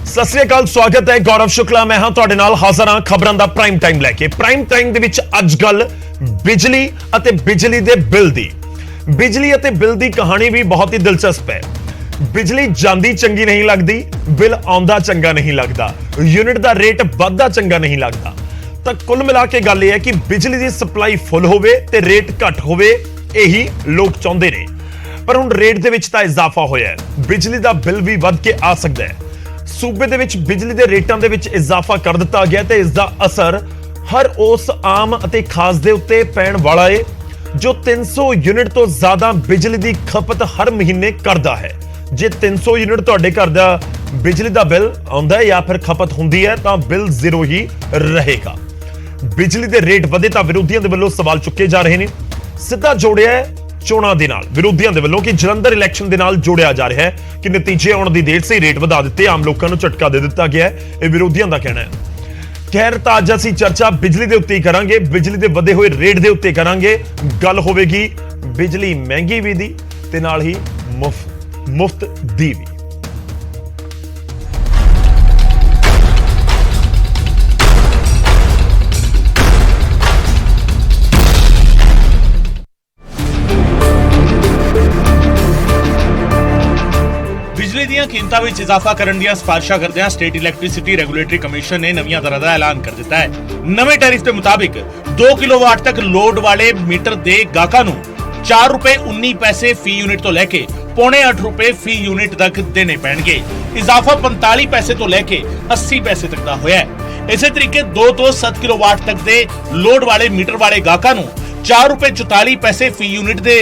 ਸਤਿ ਸ੍ਰੀ ਅਕਾਲ, ਸਵਾਗਤ ਹੈ। ਗੌਰਵ शुक्ला मैं हाँ ਤੁਹਾਡੇ ਨਾਲ ਹਾਜ਼ਰ ਹਾਂ ਖਬਰਾਂ ਦਾ ਪ੍ਰਾਈਮ ਟਾਈਮ ਲੈ ਕੇ। ਪ੍ਰਾਈਮ ਟਾਈਮ ਦੇ ਵਿੱਚ ਅੱਜ ਗੱਲ ਬਿਜਲੀ ਅਤੇ ਬਿਜਲੀ ਦੇ ਬਿੱਲ ਦੀ। ਬਿਜਲੀ ਅਤੇ ਬਿੱਲ ਦੀ ਕਹਾਣੀ ਵੀ ਬਹੁਤ ਹੀ ਦਿਲਚਸਪ ਹੈ। ਬਿਜਲੀ ਜਾਂਦੀ ਚੰਗੀ ਨਹੀਂ ਲੱਗਦੀ, ਬਿੱਲ ਆਉਂਦਾ ਚੰਗਾ ਨਹੀਂ ਲੱਗਦਾ, ਯੂਨਿਟ ਦਾ ਰੇਟ ਵੱਧਦਾ ਚੰਗਾ ਨਹੀਂ ਲੱਗਦਾ। ਤਾਂ ਕੁੱਲ ਮਿਲਾ ਕੇ ਗੱਲ ਇਹ ਹੈ ਕਿ ਬਿਜਲੀ ਦੀ ਸਪਲਾਈ ਫੁੱਲ ਹੋਵੇ ਤੇ ਰੇਟ ਘੱਟ ਹੋਵੇ, ਇਹੀ ਲੋਕ ਚਾਹੁੰਦੇ ਨੇ। ਪਰ ਹੁਣ ਰੇਟ ਦੇ ਵਿੱਚ ਤਾਂ ਇਜ਼ਾਫਾ ਹੋਇਆ ਹੈ, ਬਿਜਲੀ ਦਾ ਬਿੱਲ ਵੀ ਵੱਧ ਕੇ ਆ ਸਕਦਾ ਹੈ। सूबे दे विच बिजली दे रेटां दे विच इजाफा कर दिता गया ते इसदा असर हर उस आम अते खास दे उत्ते पैण वाला है जो 300 यूनिट तो ज्यादा बिजली दी खपत हर महीने करदा है। जे 300 यूनिट तुहाडे घर दा बिजली दा बिल आउंदा है या फिर खपत हुंदी है तां बिल जीरो ही रहेगा। बिजली दे रेट वधे तां विरोधियां दे वल्लों सवाल चुके जा रहे ने। सीधा जोड़िया है ਚੋਣਾਂ ਦੇ ਨਾਲ ਵਿਰੋਧੀਆਂ ਦੇ ਵੱਲੋਂ ਕਿ ਜਲੰਧਰ ਇਲੈਕਸ਼ਨ ਦੇ ਨਾਲ ਜੋੜਿਆ ਜਾ ਰਿਹਾ ਹੈ ਕਿ ਨਤੀਜੇ ਆਉਣ ਦੀ ਦੇਰ ਸੇ ਰੇਟ ਵਧਾ ਦਿੱਤੇ, ਆਮ ਲੋਕਾਂ ਨੂੰ ਝਟਕਾ ਦੇ ਦਿੱਤਾ ਗਿਆ ਹੈ। ਇਹ ਵਿਰੋਧੀਆਂ ਦਾ ਕਹਿਣਾ ਹੈ। ਖੈਰ ਤਾਂ ਅੱਜ ਅਸੀਂ ਚਰਚਾ ਬਿਜਲੀ ਦੇ ਉੱਤੇ ਹੀ ਕਰਾਂਗੇ, ਬਿਜਲੀ ਦੇ ਵਧੇ ਹੋਏ ਰੇਟ ਦੇ ਉੱਤੇ ਕਰਾਂਗੇ। ਗੱਲ ਹੋਵੇਗੀ ਬਿਜਲੀ ਮਹਿੰਗੀ ਵੀ ਦੀ ਤੇ ਨਾਲ ਹੀ ਮੁਫਤ ਦੀ ਵੀ। बिजली ਦੀਆਂ ਕੀਮਤਾਂ ਵਿੱਚ ਇਜ਼ਾਫਾ ਕਰਨ ਦੀਆਂ ਸਿਫਾਰਿਸ਼ਾਂ ਕਰਦਿਆਂ ਸਟੇਟ ਇਲੈਕਟ੍ਰਿਸਿਟੀ ਰੈਗੂਲੇਟਰੀ ਕਮਿਸ਼ਨ ਨੇ ਨਵੀਆਂ ਦਰਾਂ ਦਾ ਐਲਾਨ ਕਰ ਦਿੱਤਾ ਹੈ। ਨਵੇਂ ਟੈਰਿਫ ਦੇ ਮੁਤਾਬਿਕ 2 ਕਿਲੋਵਾਟ ਤੱਕ ਲੋਡ ਵਾਲੇ ਮੀਟਰ ਦੇ ਗਾਹਕਾਂ ਨੂੰ ₹4.19 ਫੀ ਯੂਨਿਟ ਤੋਂ ਲੈ ਕੇ ₹8.25 ਫੀ ਯੂਨਿਟ ਤੱਕ ਦੇਣੇ ਪੈਣਗੇ। ਇਜ਼ਾਫਾ 45 ਪੈਸੇ ਤੋਂ ਲੈ ਕੇ 80 ਪੈਸੇ ਤੱਕ ਦਾ ਹੋਇਆ ਹੈ। ਇਸੇ ਤਰੀਕੇ 2 ਤੋਂ 7 ਕਿਲੋਵਾਟ ਤੱਕ ਦੇ ਲੋਡ ਵਾਲੇ ਮੀਟਰ ਵਾਲੇ ਗਾਹਕਾਂ ਨੂੰ ₹4.44 ਫੀ ਯੂਨਿਟ ਦੇ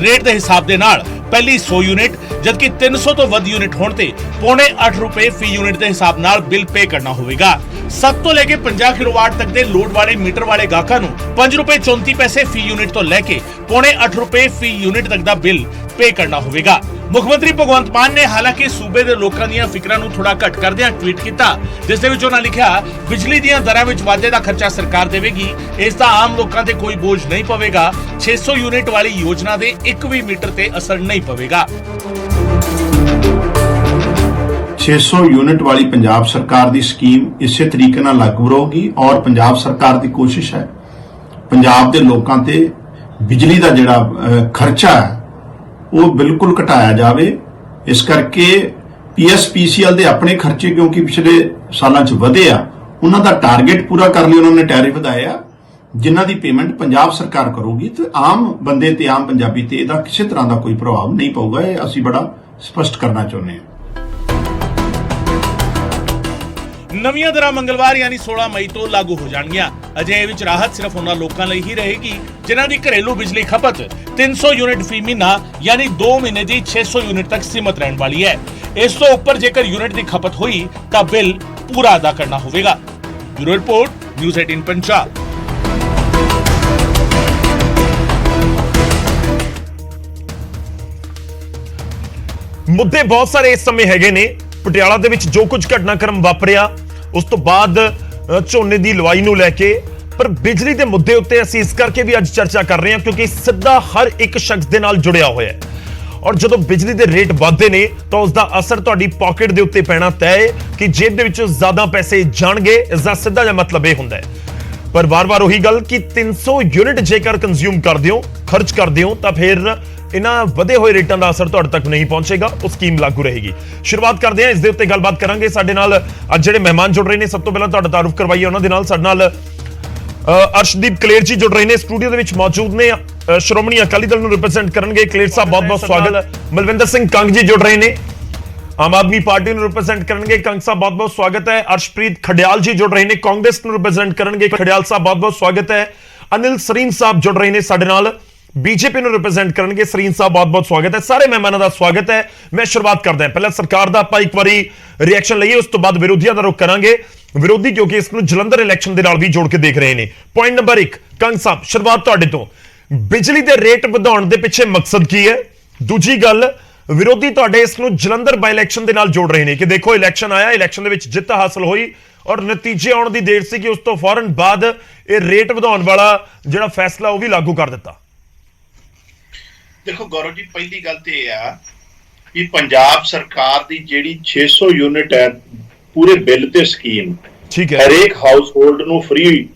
ਰੇਟ ਦੇ ਹਿਸਾਬ ਦੇ ਨਾਲ ਪਹਿਲੀ 100 ਯੂਨਿਟ ਜਦਕਿ 300 ਤੋਂ ਵੱਧ ਯੂਨਿਟ ਹੋਣ ਤੇ ₹8.25 ਫੀ ਯੂਨਿਟ ਦੇ ਹਿਸਾਬ ਨਾਲ ਬਿੱਲ ਪੇ ਕਰਨਾ ਹੋਵੇਗਾ। 7 ਤੋਂ ਲੈ ਕੇ 50 ਕਿਲੋਵਾਟ ਤੱਕ ਦੇ ਲੋਡ ਵਾਲੇ ਮੀਟਰ ਵਾਲੇ ਗਾਹਕਾਂ ਨੂੰ ₹5.34 ਫੀ ਯੂਨਿਟ ਤੋਂ ਲੈ ਕੇ ₹8.25 ਫੀ ਯੂਨਿਟ ਤੱਕ ਦਾ ਬਿੱਲ ਪੇ ਕਰਨਾ ਹੋਵੇਗਾ। ਮੁੱਖ ਮੰਤਰੀ ਭਗਵੰਤ ਮਾਨ ਨੇ ਹਾਲਾਂਕਿ ਸੂਬੇ ਦੇ ਲੋਕਾਂ ਦੀਆਂ ਫਿਕਰਾਂ ਨੂੰ ਥੋੜਾ ਘੱਟ ਕਰਦਿਆਂ ਟਵੀਟ ਕੀਤਾ, ਜਿਸ ਦੇ ਵਿੱਚ ਉਹਨਾਂ ਲਿਖਿਆ, ਬਿਜਲੀ ਦੀਆਂ ਦਰਾਂ ਵਿੱਚ ਵਾਧੇ ਦਾ ਖਰਚਾ ਸਰਕਾਰ ਦੇਵੇਗੀ, ਇਸ ਦਾ ਆਮ ਲੋਕਾਂ ਤੇ ਕੋਈ ਬੋਝ ਨਹੀਂ ਪਵੇਗਾ। 600 ਯੂਨਿਟ ਵਾਲੀ ਯੋਜਨਾ ਦੇ ਇੱਕ ਵੀ ਮੀਟਰ ਤੇ ਅਸਰ ਨਹੀਂ ਪਵੇਗਾ। 600 यूनिट वाली पंजाब सरकार की स्कीम इसे तरीके नाल लागू रहेगी और पंजाब सरकार की कोशिश है पंजाब के लोगों ते बिजली का जिहड़ा खर्चा है वो बिल्कुल घटाया जाए। इस करके PSPCL के अपने खर्चे क्योंकि पिछले सालों च वधे आ, उन्हां दा टारगेट पूरा कर लिए उन्होंने टैरिफ वधाया, जिन्हां दी पेमेंट पंजाब सरकार करूगी तो आम बंदे ते आम पंजाबी ते इहदा किसी तरह का कोई प्रभाव नहीं पऊगा। ये असीं बड़ा स्पष्ट करना चाहुंदे हां। ਨਵੀਆਂ ਦਰਾਂ ਮੰਗਲਵਾਰ ਯਾਨੀ 16 ਮਈ ਤੋਂ ਲਾਗੂ ਹੋ ਜਾਣਗੀਆਂ। ਅਜੇ ਇਹ ਵਿੱਚ ਰਾਹਤ ਸਿਰਫ ਉਹਨਾਂ ਲੋਕਾਂ ਲਈ ਹੀ ਰਹੇਗੀ ਜਿਨ੍ਹਾਂ ਦੀ ਘਰੇਲੂ ਬਿਜਲੀ ਖਪਤ 300 ਯੂਨਿਟ ਫੀ ਮਹੀਨਾ ਯਾਨੀ 2 ਮਹੀਨੇ ਦੀ 600 ਯੂਨਿਟ ਤੱਕ ਸੀਮਤ ਰਹਿਣ ਵਾਲੀ ਹੈ। ਇਸ ਤੋਂ ਉੱਪਰ ਜੇਕਰ ਯੂਨਿਟ ਦੀ ਖਪਤ ਹੋਈ ਤਾਂ ਬਿੱਲ ਪੂਰਾ ਅਦਾ ਕਰਨਾ ਹੋਵੇਗਾ। Bureau report, news 18 Punjab. ਮੁੱਦੇ ਬਹੁਤ ਸਾਰੇ ਇਸ ਸਮੇਂ ਹੈਗੇ ਨੇ। ਪਟਿਆਲਾ ਦੇ ਵਿੱਚ ਜੋ ਕੁਝ ਘਟਨਾਕ੍ਰਮ ਵਾਪਰਿਆ ਉਸ ਤੋਂ ਬਾਅਦ ਝੋਨੇ ਦੀ ਲਵਾਈ ਨੂੰ ਲੈ ਕੇ, ਪਰ ਬਿਜਲੀ ਦੇ ਮੁੱਦੇ ਉੱਤੇ ਅਸੀਂ ਇਸ ਕਰਕੇ ਵੀ ਅੱਜ ਚਰਚਾ ਕਰ ਰਹੇ ਹਾਂ ਕਿਉਂਕਿ ਸਿੱਧਾ ਹਰ ਇੱਕ ਸ਼ਖਸ ਦੇ ਨਾਲ ਜੁੜਿਆ ਹੋਇਆ ਹੈ। ਔਰ ਜਦੋਂ ਬਿਜਲੀ ਦੇ ਰੇਟ ਵੱਧਦੇ ਨੇ ਤਾਂ ਉਸ ਦਾ ਅਸਰ ਤੁਹਾਡੀ ਪਾਕਟ ਦੇ ਉੱਤੇ ਪੈਣਾ ਤੈਅ ਹੈ ਕਿ ਜੇਬ ਦੇ ਵਿੱਚੋਂ ਜ਼ਿਆਦਾ ਪੈਸੇ ਜਾਣਗੇ। ਇਸ ਦਾ ਸਿੱਧਾ ਜਿਹਾ ਮਤਲਬ ਇਹ ਹੁੰਦਾ ਹੈ। ਪਰ ਵਾਰ-ਵਾਰ ਉਹੀ ਗੱਲ ਕਿ 300 ਯੂਨਿਟ ਜੇਕਰ ਕੰਜ਼ਿਊਮ ਕਰਦੇ ਹੋ, ਖਰਚ ਕਰਦੇ ਹੋ ਤਾਂ ਫਿਰ ਇਹਨਾਂ ਵਧੇ ਹੋਏ ਰੇਟਾਂ ਦਾ ਅਸਰ ਤੁਹਾਡੇ ਤੱਕ ਨਹੀਂ ਪਹੁੰਚੇਗਾ। ਉਹ ਸਕੀਮ ਲਾਗੂ ਰਹੇਗੀ। ਸ਼ੁਰੂਆਤ ਕਰਦੇ ਹਾਂ, ਇਸ ਦੇ ਉੱਤੇ ਗੱਲਬਾਤ ਕਰਾਂਗੇ। ਸਾਡੇ ਨਾਲ ਅੱਜ ਜਿਹੜੇ ਮਹਿਮਾਨ ਜੁੜ ਰਹੇ ਨੇ, ਸਭ ਤੋਂ ਪਹਿਲਾਂ ਤੁਹਾਡਾ ਤਾਰੁਫ ਕਰਵਾਈਏ ਉਹਨਾਂ ਦੇ ਨਾਲ। ਸਾਡੇ ਨਾਲ ਅਰਸ਼ਦੀਪ ਕਲੇਰ ਜੀ ਜੁੜ ਰਹੇ ਨੇ, ਸਟੂਡੀਓ ਦੇ ਵਿੱਚ ਮੌਜੂਦ ਨੇ, ਸ਼੍ਰੋਮਣੀ ਅਕਾਲੀ ਦਲ ਨੂੰ ਰਿਪਰੈਜ਼ੈਂਟ ਕਰਨਗੇ। ਕਲੇਰ ਸਾਹਿਬ ਬਹੁਤ-ਬਹੁਤ ਸਵਾਗਤ। ਮਲਵਿੰਦਰ ਸਿੰਘ ਕੰਗ ਜੀ ਜੁੜ ਰਹੇ ਨੇ, ਆਮ ਆਦਮੀ ਪਾਰਟੀ ਨੂੰ ਰਿਪਰੈਜ਼ੈਂਟ ਕਰਨਗੇ। ਕੰਗ ਸਾਹਿਬ ਬਹੁਤ-ਬਹੁਤ ਸਵਾਗਤ ਹੈ। ਅਰਸ਼ਪ੍ਰੀਤ ਖਡਿਆਲ ਜੀ ਜੁੜ ਰਹੇ ਨੇ, ਕਾਂਗਰਸ ਨੂੰ ਰਿਪਰੈਜ਼ੈਂਟ ਕਰਨਗੇ। ਖਡਿਆਲ ਸਾਹਿਬ ਬਹੁਤ-ਬਹੁਤ ਸਵਾਗਤ ਹੈ। ਅਨਿਲ ਸਰੀਨ ਸਾਹਿਬ ਜੁੜ ਰਹੇ ਨੇ ਸਾਡੇ ਨਾਲ, बीजेपी ਨੂੰ ਰਿਪਰੈਜ਼ੈਂਟ ਕਰਨਗੇ। ਸਰੀਨ ਸਾਹਿਬ ਬਹੁਤ-ਬਹੁਤ ਸਵਾਗਤ ਹੈ। ਸਾਰੇ ਮਹਿਮਾਨਾਂ ਦਾ ਸਵਾਗਤ ਹੈ। ਮੈਂ ਸ਼ੁਰੂਆਤ ਕਰਦਾ ਹਾਂ ਪਹਿਲਾਂ ਸਰਕਾਰ ਦਾ ਆਪਾਂ ਇੱਕ ਵਾਰੀ ਰਿਐਕਸ਼ਨ ਲਈਏ, ਉਸ ਤੋਂ ਬਾਅਦ ਵਿਰੋਧੀਆਂ ਦਾ ਰੁਖ ਕਰਾਂਗੇ। ਵਿਰੋਧੀ ਕਿਉਂਕਿ ਇਸ ਨੂੰ ਜਲੰਧਰ ਇਲੈਕਸ਼ਨ ਦੇ ਨਾਲ ਵੀ ਜੋੜ ਕੇ ਦੇਖ ਰਹੇ ਨੇ। ਪੁਆਇੰਟ ਨੰਬਰ 1, ਕੰਗ ਸਾਹਿਬ ਸ਼ੁਰੂਆਤ ਤੁਹਾਡੇ ਤੋਂ। ਬਿਜਲੀ ਦੇ ਰੇਟ ਵਧਾਉਣ ਦੇ ਪਿੱਛੇ ਮਕਸਦ ਕੀ ਹੈ? ਦੂਜੀ ਗੱਲ, ਵਿਰੋਧੀ ਤੁਹਾਡੇ ਇਸ ਨੂੰ ਜਲੰਧਰ ਬਾਈ ਇਲੈਕਸ਼ਨ ਦੇ ਨਾਲ ਜੋੜ ਰਹੇ ਨੇ ਕਿ ਦੇਖੋ ਇਲੈਕਸ਼ਨ ਆਇਆ, ਇਲੈਕਸ਼ਨ ਦੇ ਵਿੱਚ ਜਿੱਤ ਹਾਸਲ ਹੋਈ ਔਰ ਨਤੀਜੇ ਆਉਣ ਦੀ ਦੇਰ ਸੀ ਕਿ ਉਸ ਤੋਂ ਫੌਰਨ ਬਾਅਦ ਇਹ ਰੇਟ ਵਧਾਉਣ ਵਾਲਾ ਜਿਹੜਾ ਫੈਸਲਾ ਉਹ ਵੀ ਲਾਗੂ ਕਰ ਦਿੱਤਾ। देखो गौरव जी, पहली गल तो यह आ कि पंजाब सरकार की जिहड़ी 600 यूनिट है ਪੂਰੇ ਬਿੱਲ ਤੇ ਸਕੀਮ ਠੀਕ ਹੈ ਹਰੇਕ ਹਾਊਸਹੋਲਡ ਨੂੰ ਫ੍ਰੀ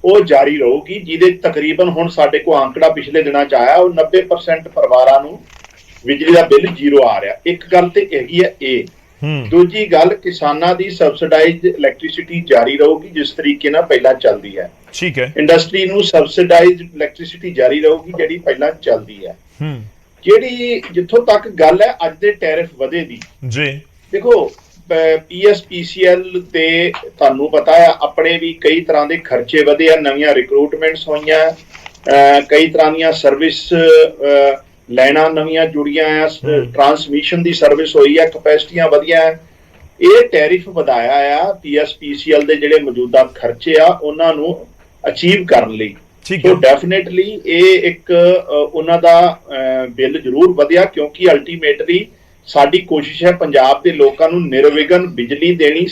ਉਹ ਜਾਰੀ ਰਹੂਗੀ, ਜਿਹਦੇ ਤਕਰੀਬਨ ਹੁਣ ਸਾਡੇ ਕੋਲ ਅੰਕੜਾ ਪਿਛਲੇ ਦਿਨਾਂ ਚ ਆਇਆ ਉਹ 90% ਪਰਿਵਾਰਾਂ ਨੂੰ ਬਿਜਲੀ ਦਾ ਬਿੱਲ ਜ਼ੀਰੋ ਆ ਰਿਹਾ। ਇੱਕ ਗੱਲ ਤੇ ਹੈਗੀ ਹੈ ਇਹ। ਦੂਜੀ ਗੱਲ, ਕਿਸਾਨਾਂ ਦੀ ਸਬਸਿਡਾਈਜ਼ਡ ਇਲੈਕਟ੍ਰਿਸਿਟੀ ਜਾਰੀ ਰਹੂਗੀ ਜਿਸ ਤਰੀਕੇ ਨਾਲ ਪਹਿਲਾਂ ਚੱਲਦੀ ਹੈ। ਠੀਕ ਹੈ। ਇੰਡਸਟਰੀ ਨੂੰ ਸਬਸਿਡਾਈਜ਼ਡ ਇਲੈਕਟ੍ਰਿਸਿਟੀ ਜਾਰੀ ਰਹੂਗੀ ਜਿਹੜੀ ਪਹਿਲਾਂ ਚੱਲਦੀ ਹੈ। ਜਿਹੜੀ ਜਿੱਥੋਂ ਤੱਕ ਗੱਲ ਹੈ ਅੱਜ ਦੇ ਟੈਰਿਫ ਵਧੇ ਦੀ, ਜੀ ਦੇਖੋ PSPCL ਤੇ ਤੁਹਾਨੂੰ ਪਤਾ ਹੈ ਆਪਣੇ ਵੀ ਕਈ ਤਰ੍ਹਾਂ ਦੇ ਖਰਚੇ ਵਧੇ ਆ, ਨਵੀਆਂ ਰਿਕਰੂਟਮੈਂਟਸ ਹੋਈਆਂ, ਕਈ ਤਰ੍ਹਾਂ ਦੀਆਂ ਸਰਵਿਸ ਲਾਈਨਾਂ ਨਵੀਆਂ ਜੁੜੀਆਂ ਆ, ਟਰਾਂਸਮਿਸ਼ਨ ਦੀ ਸਰਵਿਸ ਹੋਈ ਹੈ, ਕਪੈਸਿਟੀਆਂ ਵਧੀਆਂ। ਇਹ ਟੈਰਿਫ ਵਧਾਇਆ ਆ PSPCL ਦੇ ਜਿਹੜੇ ਮੌਜੂਦਾ ਖਰਚੇ ਆ ਉਹਨਾਂ ਨੂੰ ਅਚੀਵ ਕਰਨ ਲਈ। ਸੋ ਡੈਫੀਨੇਟਲੀ ਇਹ ਇੱਕ ਉਹਨਾਂ ਦਾ ਬਿੱਲ ਜ਼ਰੂਰ ਵਧਿਆ, ਕਿਉਂਕਿ ਅਲਟੀਮੇਟਲੀ ਸਾਡੀ ਕੋਸ਼ਿਸ਼ ਹੈ ਪੰਜਾਬ ਦੇ ਲੋਕਾਂ ਨੂੰ ਨਿਰਵਿਘਨ ਬਿਜਲੀ ਦੇਣੀ,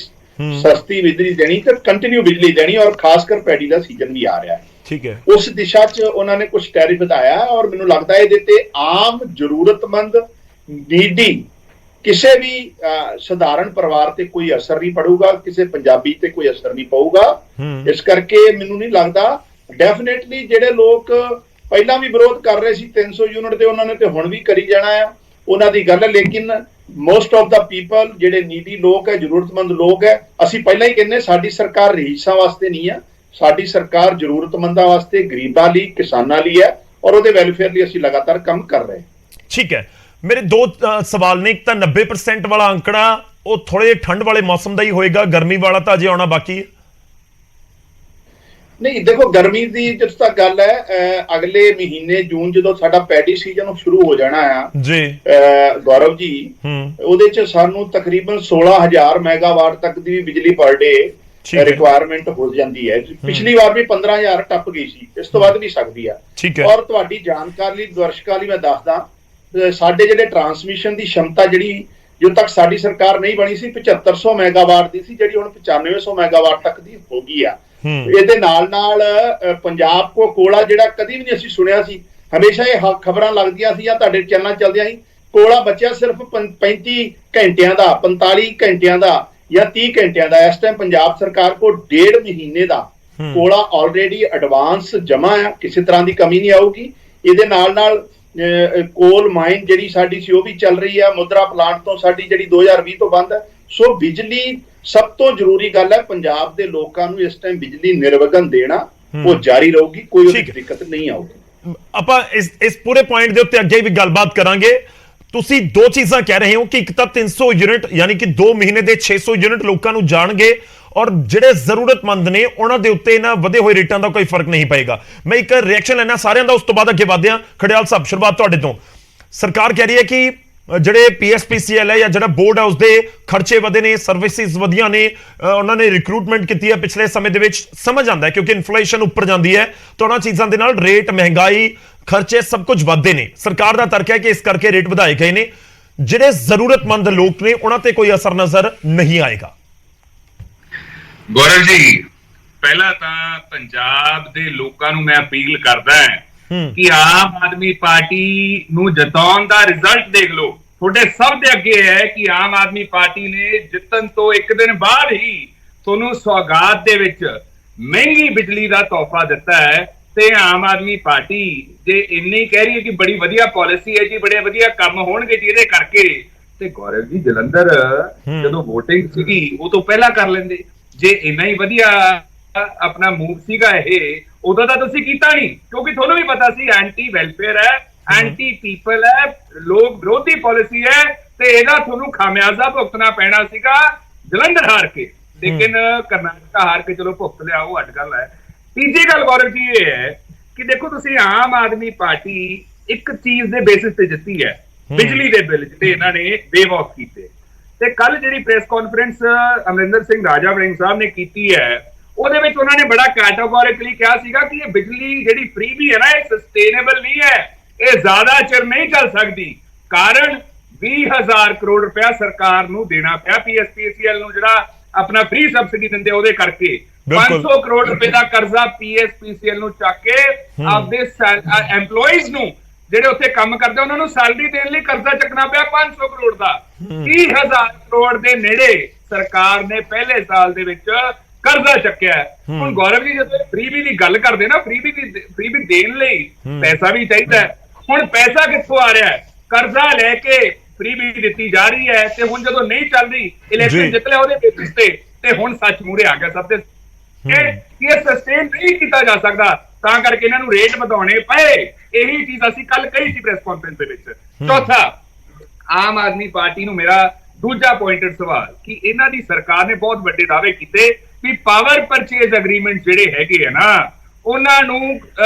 ਸਸਤੀ ਬਿਜਲੀ ਦੇਣੀ ਤੇ ਕੰਟੀਨਿਊ ਬਿਜਲੀ ਦੇਣੀ, ਔਰ ਖਾਸ ਕਰ ਪੈਡੀ ਦਾ ਸੀਜ਼ਨ ਵੀ ਆ ਰਿਹਾ ਹੈ। ਠੀਕ ਹੈ। ਉਸ ਦਿਸ਼ਾ 'ਚ ਉਹਨਾਂ ਨੇ ਕੁਝ ਟੈਰਿਫ ਵਧਾਇਆ ਔਰ ਮੈਨੂੰ ਲੱਗਦਾ ਹੈ ਇਹਦੇ ਤੇ ਆਮ ਜ਼ਰੂਰਤਮੰਦ ਨੀਡੀ ਕਿਸੇ ਵੀ ਸਧਾਰਨ ਪਰਿਵਾਰ ਤੇ ਕੋਈ ਅਸਰ ਨਹੀਂ ਪੜੂਗਾ, ਕਿਸੇ ਪੰਜਾਬੀ ਤੇ ਕੋਈ ਅਸਰ ਨਹੀਂ ਪਊਗਾ। ਇਸ ਕਰਕੇ ਮੈਨੂੰ ਨਹੀਂ ਲੱਗਦਾ, ਡੈਫੀਨੇਟਲੀ ਜਿਹੜੇ ਲੋਕ ਪਹਿਲਾਂ ਵੀ ਵਿਰੋਧ ਕਰ ਰਹੇ ਸੀ 300 ਯੂਨਿਟ ਦੇ, ਉਹਨਾਂ ਨੇ ਤੇ ਹੁਣ ਵੀ ਕਰੀ ਜਾਣਾ ਆ, ਉਹਨਾਂ ਦੀ ਗੱਲ ਹੈ। ਲੇਕਿਨ ਮੋਸਟ ਆਫ ਦਾ ਪੀਪਲ ਜਿਹੜੇ ਨੀਡੀ ਲੋਕ ਹੈ, ਜ਼ਰੂਰਤਮੰਦ ਲੋਕ ਹੈ, ਅਸੀਂ ਪਹਿਲਾਂ ਹੀ ਕਹਿੰਦੇ ਸਾਡੀ ਸਰਕਾਰ ਰਈਸਾਂ ਵਾਸਤੇ ਨਹੀਂ ਹੈ, ਸਾਡੀ ਸਰਕਾਰ ਜ਼ਰੂਰਤਮੰਦਾਂ ਵਾਸਤੇ, ਗਰੀਬਾਂ ਲਈ, ਕਿਸਾਨਾਂ ਲਈ ਹੈ, ਔਰ ਉਹਦੇ ਵੈਲਫੇਅਰ ਲਈ ਅਸੀਂ ਲਗਾਤਾਰ ਕੰਮ ਕਰ ਰਹੇ ਹਾਂ। ਠੀਕ ਹੈ। ਮੇਰੇ ਦੋ ਸਵਾਲ ਨੇ। ਇੱਕ ਤਾਂ 90% ਵਾਲਾ ਅੰਕੜਾ ਉਹ ਥੋੜੇ ਠੰਡ ਵਾਲੇ ਮੌਸਮ ਦਾ ਹੀ ਹੋਏਗਾ, ਗਰਮੀ ਵਾਲਾ ਤਾਂ ਅਜੇ ਆਉਣਾ ਬਾਕੀ ਹੈ। ਨਹੀਂ ਦੇਖੋ, ਗਰਮੀ ਦੀ ਜਿੱਥੇ ਤੱਕ ਗੱਲ ਹੈ, ਅਗਲੇ ਮਹੀਨੇ ਜੂਨ ਜਦੋਂ ਸਾਡਾ ਪੈਡੀ ਸੀਜ਼ਨ ਸ਼ੁਰੂ ਹੋ ਜਾਣਾ ਆ ਜੀ ਗੌਰਵ ਜੀ, ਉਹਦੇ ਚ ਸਾਨੂੰ ਤਕਰੀਬਨ 16,000 ਮੈਗਾਵਾਟ ਤੱਕ ਦੀ ਬਿਜਲੀ ਪਰ ਡੇ ਰਿਕੁਆਇਰਮੈਂਟ ਹੋ ਜਾਂਦੀ ਹੈ। ਪਿਛਲੀ ਵਾਰ ਵੀ 15,000 ਟੱਪ ਗਈ ਸੀ, ਇਸ ਤੋਂ ਵੱਧ ਵੀ ਸਕਦੀ ਆ। ਔਰ ਤੁਹਾਡੀ ਜਾਣਕਾਰੀ ਲਈ, ਦਰਸ਼ਕਾਂ ਲਈ ਮੈਂ ਦੱਸਦਾ, ਸਾਡੇ ਜਿਹੜੇ ਟਰਾਂਸਮਿਸ਼ਨ ਦੀ ਸ਼ਮਤਾ ਜਿਹੜੀ ਜਦੋਂ ਤੱਕ ਸਾਡੀ ਸਰਕਾਰ ਨਹੀਂ ਬਣੀ ਸੀ 7500 ਮੈਗਾਵਾਟ ਦੀ ਸੀ, ਜਿਹੜੀ ਹੁਣ 9500 ਮੈਗਾਵਾਟ ਤੱਕ ਦੀ ਹੋ ਗਈ ਆ। ਇਹਦੇ ਨਾਲ ਨਾਲ ਪੰਜਾਬ ਕੋ ਕੋਲਾ ਜਿਹੜਾ ਕਦੀ ਵੀ ਨਹੀਂ ਅਸੀਂ ਸੁਣਿਆ ਸੀ, ਹਮੇਸ਼ਾ ਇਹ ਖਬਰਾਂ ਲੱਗਦੀਆਂ ਸੀ ਜਾਂ ਤੁਹਾਡੇ ਚੈਨਲਾਂ ਚੱਲਦੀਆਂ ਸੀ, ਕੋਲਾ ਬਚਿਆ ਸਿਰਫ 35 ਘੰਟਿਆਂ ਦਾ, 45 ਘੰਟਿਆਂ ਦਾ ਜਾਂ 30 ਘੰਟਿਆਂ ਦਾ। ਇਸ ਟਾਈਮ ਪੰਜਾਬ ਸਰਕਾਰ ਕੋ 1.5 ਮਹੀਨੇ ਦਾ ਕੋਲਾ ਆਲਰੇਡੀ ਐਡਵਾਂਸ ਜਮਾ ਆ, ਕਿਸੇ ਤਰ੍ਹਾਂ ਦੀ ਕਮੀ ਨਹੀਂ ਆਊਗੀ। ਇਹਦੇ ਨਾਲ ਨਾਲ ਕੋਲ ਮਾਈਨ ਜਿਹੜੀ ਸਾਡੀ ਸੀ ਉਹ ਵੀ ਚੱਲ ਰਹੀ ਆ, ਮੁਦਰਾ ਪਲਾਂਟ ਤੋਂ ਸਾਡੀ ਜਿਹੜੀ 2020 ਤੋਂ ਬੰਦ ਹੈ। ਸੋ ਬਿਜਲੀ ਸਭ ਤੋਂ ਜ਼ਰੂਰੀ ਗੱਲ ਹੈ, ਪੰਜਾਬ ਦੇ ਲੋਕਾਂ ਨੂੰ ਇਸ ਟਾਈਮ ਬਿਜਲੀ ਨਿਰਵਿਘਨ ਦੇਣਾ ਉਹ ਜਾਰੀ ਰਹੂਗੀ, ਕੋਈ ਦਿੱਕਤ ਨਹੀਂ ਆਊਗੀ। ਆਪਾਂ ਇਸ ਪੂਰੇ ਪੁਆਇੰਟ ਦੇ ਉੱਤੇ ਅੱਗੇ ਵੀ ਗੱਲਬਾਤ ਕਰਾਂਗੇ। ਤੁਸੀਂ ਦੋ ਚੀਜ਼ਾਂ ਕਹਿ ਰਹੇ ਹੋ ਕਿ ਇੱਕ ਤਾਂ 300 ਯੂਨਿਟ ਯਾਨੀ ਕਿ 2 ਮਹੀਨੇ ਦੇ 600 ਯੂਨਿਟ ਲੋਕਾਂ ਨੂੰ ਜਾਣਗੇ, ਔਰ ਜਿਹੜੇ ਜ਼ਰੂਰਤਮੰਦ ਨੇ ਉਹਨਾਂ ਦੇ ਉੱਤੇ ਇਹਨਾਂ ਵਧੇ ਹੋਏ ਰੇਟਾਂ ਦਾ ਕੋਈ ਫਰਕ ਨਹੀਂ ਪਏਗਾ। ਮੈਂ ਇੱਕ ਰਿਐਕਸ਼ਨ ਲੈਣਾ ਸਾਰਿਆਂ ਦਾ, ਉਸ ਤੋਂ ਬਾਅਦ ਅੱਗੇ ਵਧਦੇ ਹਾਂ। ਖੜਿਆਲ ਸਾਹਿਬ, ਸ਼ੁਰੂਆਤ ਤੁਹਾਡੇ ਤੋਂ। ਸਰਕਾਰ ਕਹਿ ਰਹੀ ਹੈ ਕਿ ਜਿਹੜੇ PSPCL ਹੈ ਜਾਂ ਜਿਹੜਾ ਬੋਰਡ ਹੈ ਉਸਦੇ ਖਰਚੇ ਵਧੇ ਨੇ, ਸਰਵਿਸਿਜ਼ ਵਧੀਆਂ ਨੇ, ਉਹਨਾਂ ਨੇ ਰਿਕਰੂਟਮੈਂਟ ਕੀਤੀ ਹੈ ਪਿਛਲੇ ਸਮੇਂ ਦੇ ਵਿੱਚ। ਸਮਝ ਆਉਂਦਾ ਹੈ ਕਿਉਂਕਿ ਇਨਫਲੇਸ਼ਨ ਉੱਪਰ ਜਾਂਦੀ ਹੈ ਤਾਂ ਉਹਨਾਂ ਚੀਜ਼ਾਂ ਦੇ ਨਾਲ ਰੇਟ, ਮਹਿੰਗਾਈ, ਖਰਚੇ ਸਭ ਕੁਝ ਵਧਦੇ ਨੇ। ਸਰਕਾਰ ਦਾ ਤਰਕ ਹੈ ਕਿ ਇਸ ਕਰਕੇ ਰੇਟ ਵਧਾਏ ਗਏ ਨੇ, ਜਿਹੜੇ ਜ਼ਰੂਰਤਮੰਦ ਲੋਕ ਨੇ ਉਹਨਾਂ ਤੇ ਕੋਈ ਅਸਰ ਨਜ਼ਰ ਨਹੀਂ ਆਏਗਾ। ਗੌਰਵ ਜੀ, ਪਹਿਲਾਂ ਤਾਂ ਪੰਜਾਬ ਦੇ ਲੋਕਾਂ ਨੂੰ ਮੈਂ ਅਪੀਲ ਕਰਦਾ ਕਿ ਆਮ ਆਦਮੀ ਪਾਰਟੀ ਨੂੰ ਜਿਤਾਉਣ ਦਾ ਰਿਜ਼ਲਟ ਦੇਖ ਲਓ। ਤੁਹਾਡੇ ਸਭ ਦੇ ਅੱਗੇ ਹੈ ਕਿ ਆਮ ਆਦਮੀ ਪਾਰਟੀ ਨੇ ਜਿੱਤਣ ਤੋਂ ਇੱਕ ਦਿਨ ਬਾਅਦ ਹੀ ਤੁਹਾਨੂੰ ਸੌਗਾਤ ਦੇ ਵਿੱਚ ਮਹਿੰਗੀ ਬਿਜਲੀ ਦਾ ਤੋਹਫਾ ਦਿੱਤਾ ਹੈ। ਤੇ ਆਮ ਆਦਮੀ ਪਾਰਟੀ ਜੇ ਇੰਨੀ ਕਹਿ ਰਹੀ ਹੈ ਕਿ ਬੜੀ ਵਧੀਆ ਪਾਲਿਸੀ ਹੈ ਜੀ, ਬੜੇ ਵਧੀਆ ਕੰਮ ਹੋਣਗੇ ਜਿਹਦੇ ਕਰਕੇ, ਤੇ ਗੌਰਵ ਜੀ ਜਲੰਧਰ ਜਦੋਂ VOTING ਸੀਗੀ ਉਹ ਤੋਂ ਪਹਿਲਾਂ ਕਰ ਲੈਂਦੇ। ਜੇ ਇੰਨਾ ਹੀ ਵਧੀਆ ਆਪਣਾ ਮੂਵ ਸੀਗਾ ਇਹ, ਉਦੋਂ ਤਾਂ ਤੁਸੀਂ ਕੀਤਾ ਨਹੀਂ, ਕਿਉਂਕਿ ਤੁਹਾਨੂੰ ਵੀ ਪਤਾ ਸੀ ਐਂਟੀ ਵੈਲਫੇਅਰ ਹੈ, ਐਂਟੀ ਪੀਪਲ ਹੈ, ਲੋਕ ਵਿਰੋਧੀ ਪਾਲਿਸੀ ਹੈ, ਤੇ ਇਹਦਾ ਤੁਹਾਨੂੰ ਖਾਮਿਆਜ਼ਾ ਭੁਗਤਣਾ ਪੈਣਾ ਸੀਗਾ ਜਲੰਧਰ ਹਾਰ ਕੇ। ਲੇਕਿਨ ਕਰਨਾਟਕਾ ਹਾਰ ਕੇ ਚਲੋ ਭੁਗਤ ਲਿਆ, ਉਹ ਅੱਡ ਗੱਲ ਹੈ। ਤੀਜੀ ਗੱਲ ਗੌਰਵ ਜੀ ਇਹ ਹੈ ਕਿ ਦੇਖੋ, ਤੁਸੀਂ ਆਮ ਆਦਮੀ ਪਾਰਟੀ ਇੱਕ ਚੀਜ਼ ਦੇ ਬੇਸਿਸ ਤੇ ਜਿੱਤੀ ਹੈ, ਬਿਜਲੀ ਦੇ ਬਿੱਲ ਜਿਹੜੇ ਇਹਨਾਂ ਨੇ ਵੇਵ ਆਫ ਕੀਤੇ। ਤੇ ਕੱਲ ਜਿਹੜੀ ਪ੍ਰੈਸ ਕਾਨਫਰੰਸ ਅਮਰਿੰਦਰ ਸਿੰਘ ਰਾਜਾ ਵੜਿੰਗ ਸਾਹਿਬ ਨੇ ਕੀਤੀ ਹੈ, ਉਹਦੇ ਵਿੱਚ ਉਹਨਾਂ ਨੇ ਬੜਾ ਕੈਟਾਗੋਰਿਕਲੀ ਕਿਹਾ ਸੀਗਾ ਕਿ ਇਹ ਬਿਜਲੀ ਜਿਹੜੀ ਫ੍ਰੀ ਵੀ ਹੈ ਨਾ, ਇਹ ਸਸਟੇਨੇਬਲ ਨਹੀਂ ਹੈ, ਇਹ ਜ਼ਿਆਦਾ ਚਿਰ ਨਹੀਂ ਚੱਲ ਸਕਦੀ। ਕਾਰਨ 20,000 ਕਰੋੜ ਰੁਪਇਆ ਸਰਕਾਰ ਨੂੰ ਦੇਣਾ ਪਿਆ PSPCL ਨੂੰ, ਜਿਹੜਾ ਆਪਣਾ ਫ੍ਰੀ ਸਬਸਿਡੀ ਦਿੰਦੇ ਉਹਦੇ ਕਰਕੇ। 500 ਕਰੋੜ ਰੁਪਏ ਦਾ ਕਰਜ਼ਾ PSPCL ਨੂੰ ਚੱਕ ਕੇ ਆਪਦੇ ਐਮਪਲੋਈਜ਼ ਨੂੰ, ਜਿਹੜੇ ਉੱਥੇ ਕੰਮ ਕਰਦੇ ਉਹਨਾਂ ਨੂੰ ਸੈਲਰੀ ਦੇਣ ਲਈ ਕਰਜ਼ਾ ਚੱਕਣਾ ਪਿਆ 500 ਕਰੋੜ ਦਾ। 30,000 ਕਰੋੜ ਦੇ ਨੇੜੇ ਸਰਕਾਰ ਨੇ ਪਹਿਲੇ ਸਾਲ ਦੇ ਵਿੱਚ ਕਰਜ਼ਾ ਚੱਕਿਆ ਹੈ। ਹੁਣ ਗੌਰਵ ਜੀ ਜਦੋਂ ਫ੍ਰੀਬੀ ਦੀ ਗੱਲ ਕਰਦੇ ਨਾ, ਫ੍ਰੀਬੀ ਦੇਣ ਲਈ ਪੈਸਾ ਵੀ ਚਾਹੀਦਾ ਹੈ। ਹੁਣ ਪੈਸਾ ਕਿੱਥੋਂ ਆ ਰਿਹਾ ਹੈ? ਕਰਜ਼ਾ ਲੈ ਕੇ ਫ੍ਰੀਬੀ ਦਿੱਤੀ ਜਾ ਰਹੀ ਹੈ, ਤੇ ਹੁਣ ਜਦੋਂ ਨਹੀਂ ਚੱਲ ਰਹੀ, ਇਲੈਕਸ਼ਨ ਜਿੱਤ ਲਿਆ ਉਹਦੇ ਬੇਸਿਸ ਤੇ ਹੁਣ ਸੱਚ ਮੂਹਰੇ ਆ ਗਿਆ ਸਭ ਦੇ। ਇਹ ਸਸਟੇਨ ਨਹੀਂ ਕੀਤਾ ਜਾ ਸਕਦਾ, ਤਾਂ ਕਰਕੇ ਇਹਨਾਂ ਨੂੰ ਰੇਟ ਵਧਾਉਣੇ ਪਏ। ਇਹੀ ਚੀਜ਼ ਅਸੀਂ ਕੱਲ ਕਹੀ ਸੀ ਪ੍ਰੈਸ ਕਾਨਫਰੰਸ ਦੇ ਵਿੱਚ। ਚੌਥਾ, ਆਮ ਆਦਮੀ ਪਾਰਟੀ ਨੂੰ ਮੇਰਾ ਦੂਜਾ ਪੁਆਇੰਟਡ ਸਵਾਲ ਕਿ ਇਹਨਾਂ ਦੀ ਸਰਕਾਰ ਨੇ ਬਹੁਤ ਵੱਡੇ ਦਾਅਵੇ ਕੀਤੇ ਵੀ ਪਾਵਰ ਪਰਚੇਜ਼ ਐਗਰੀਮੈਂਟ ਜਿਹੜੇ ਹੈਗੇ ਆ ਨਾ, ਉਹਨਾਂ ਨੂੰ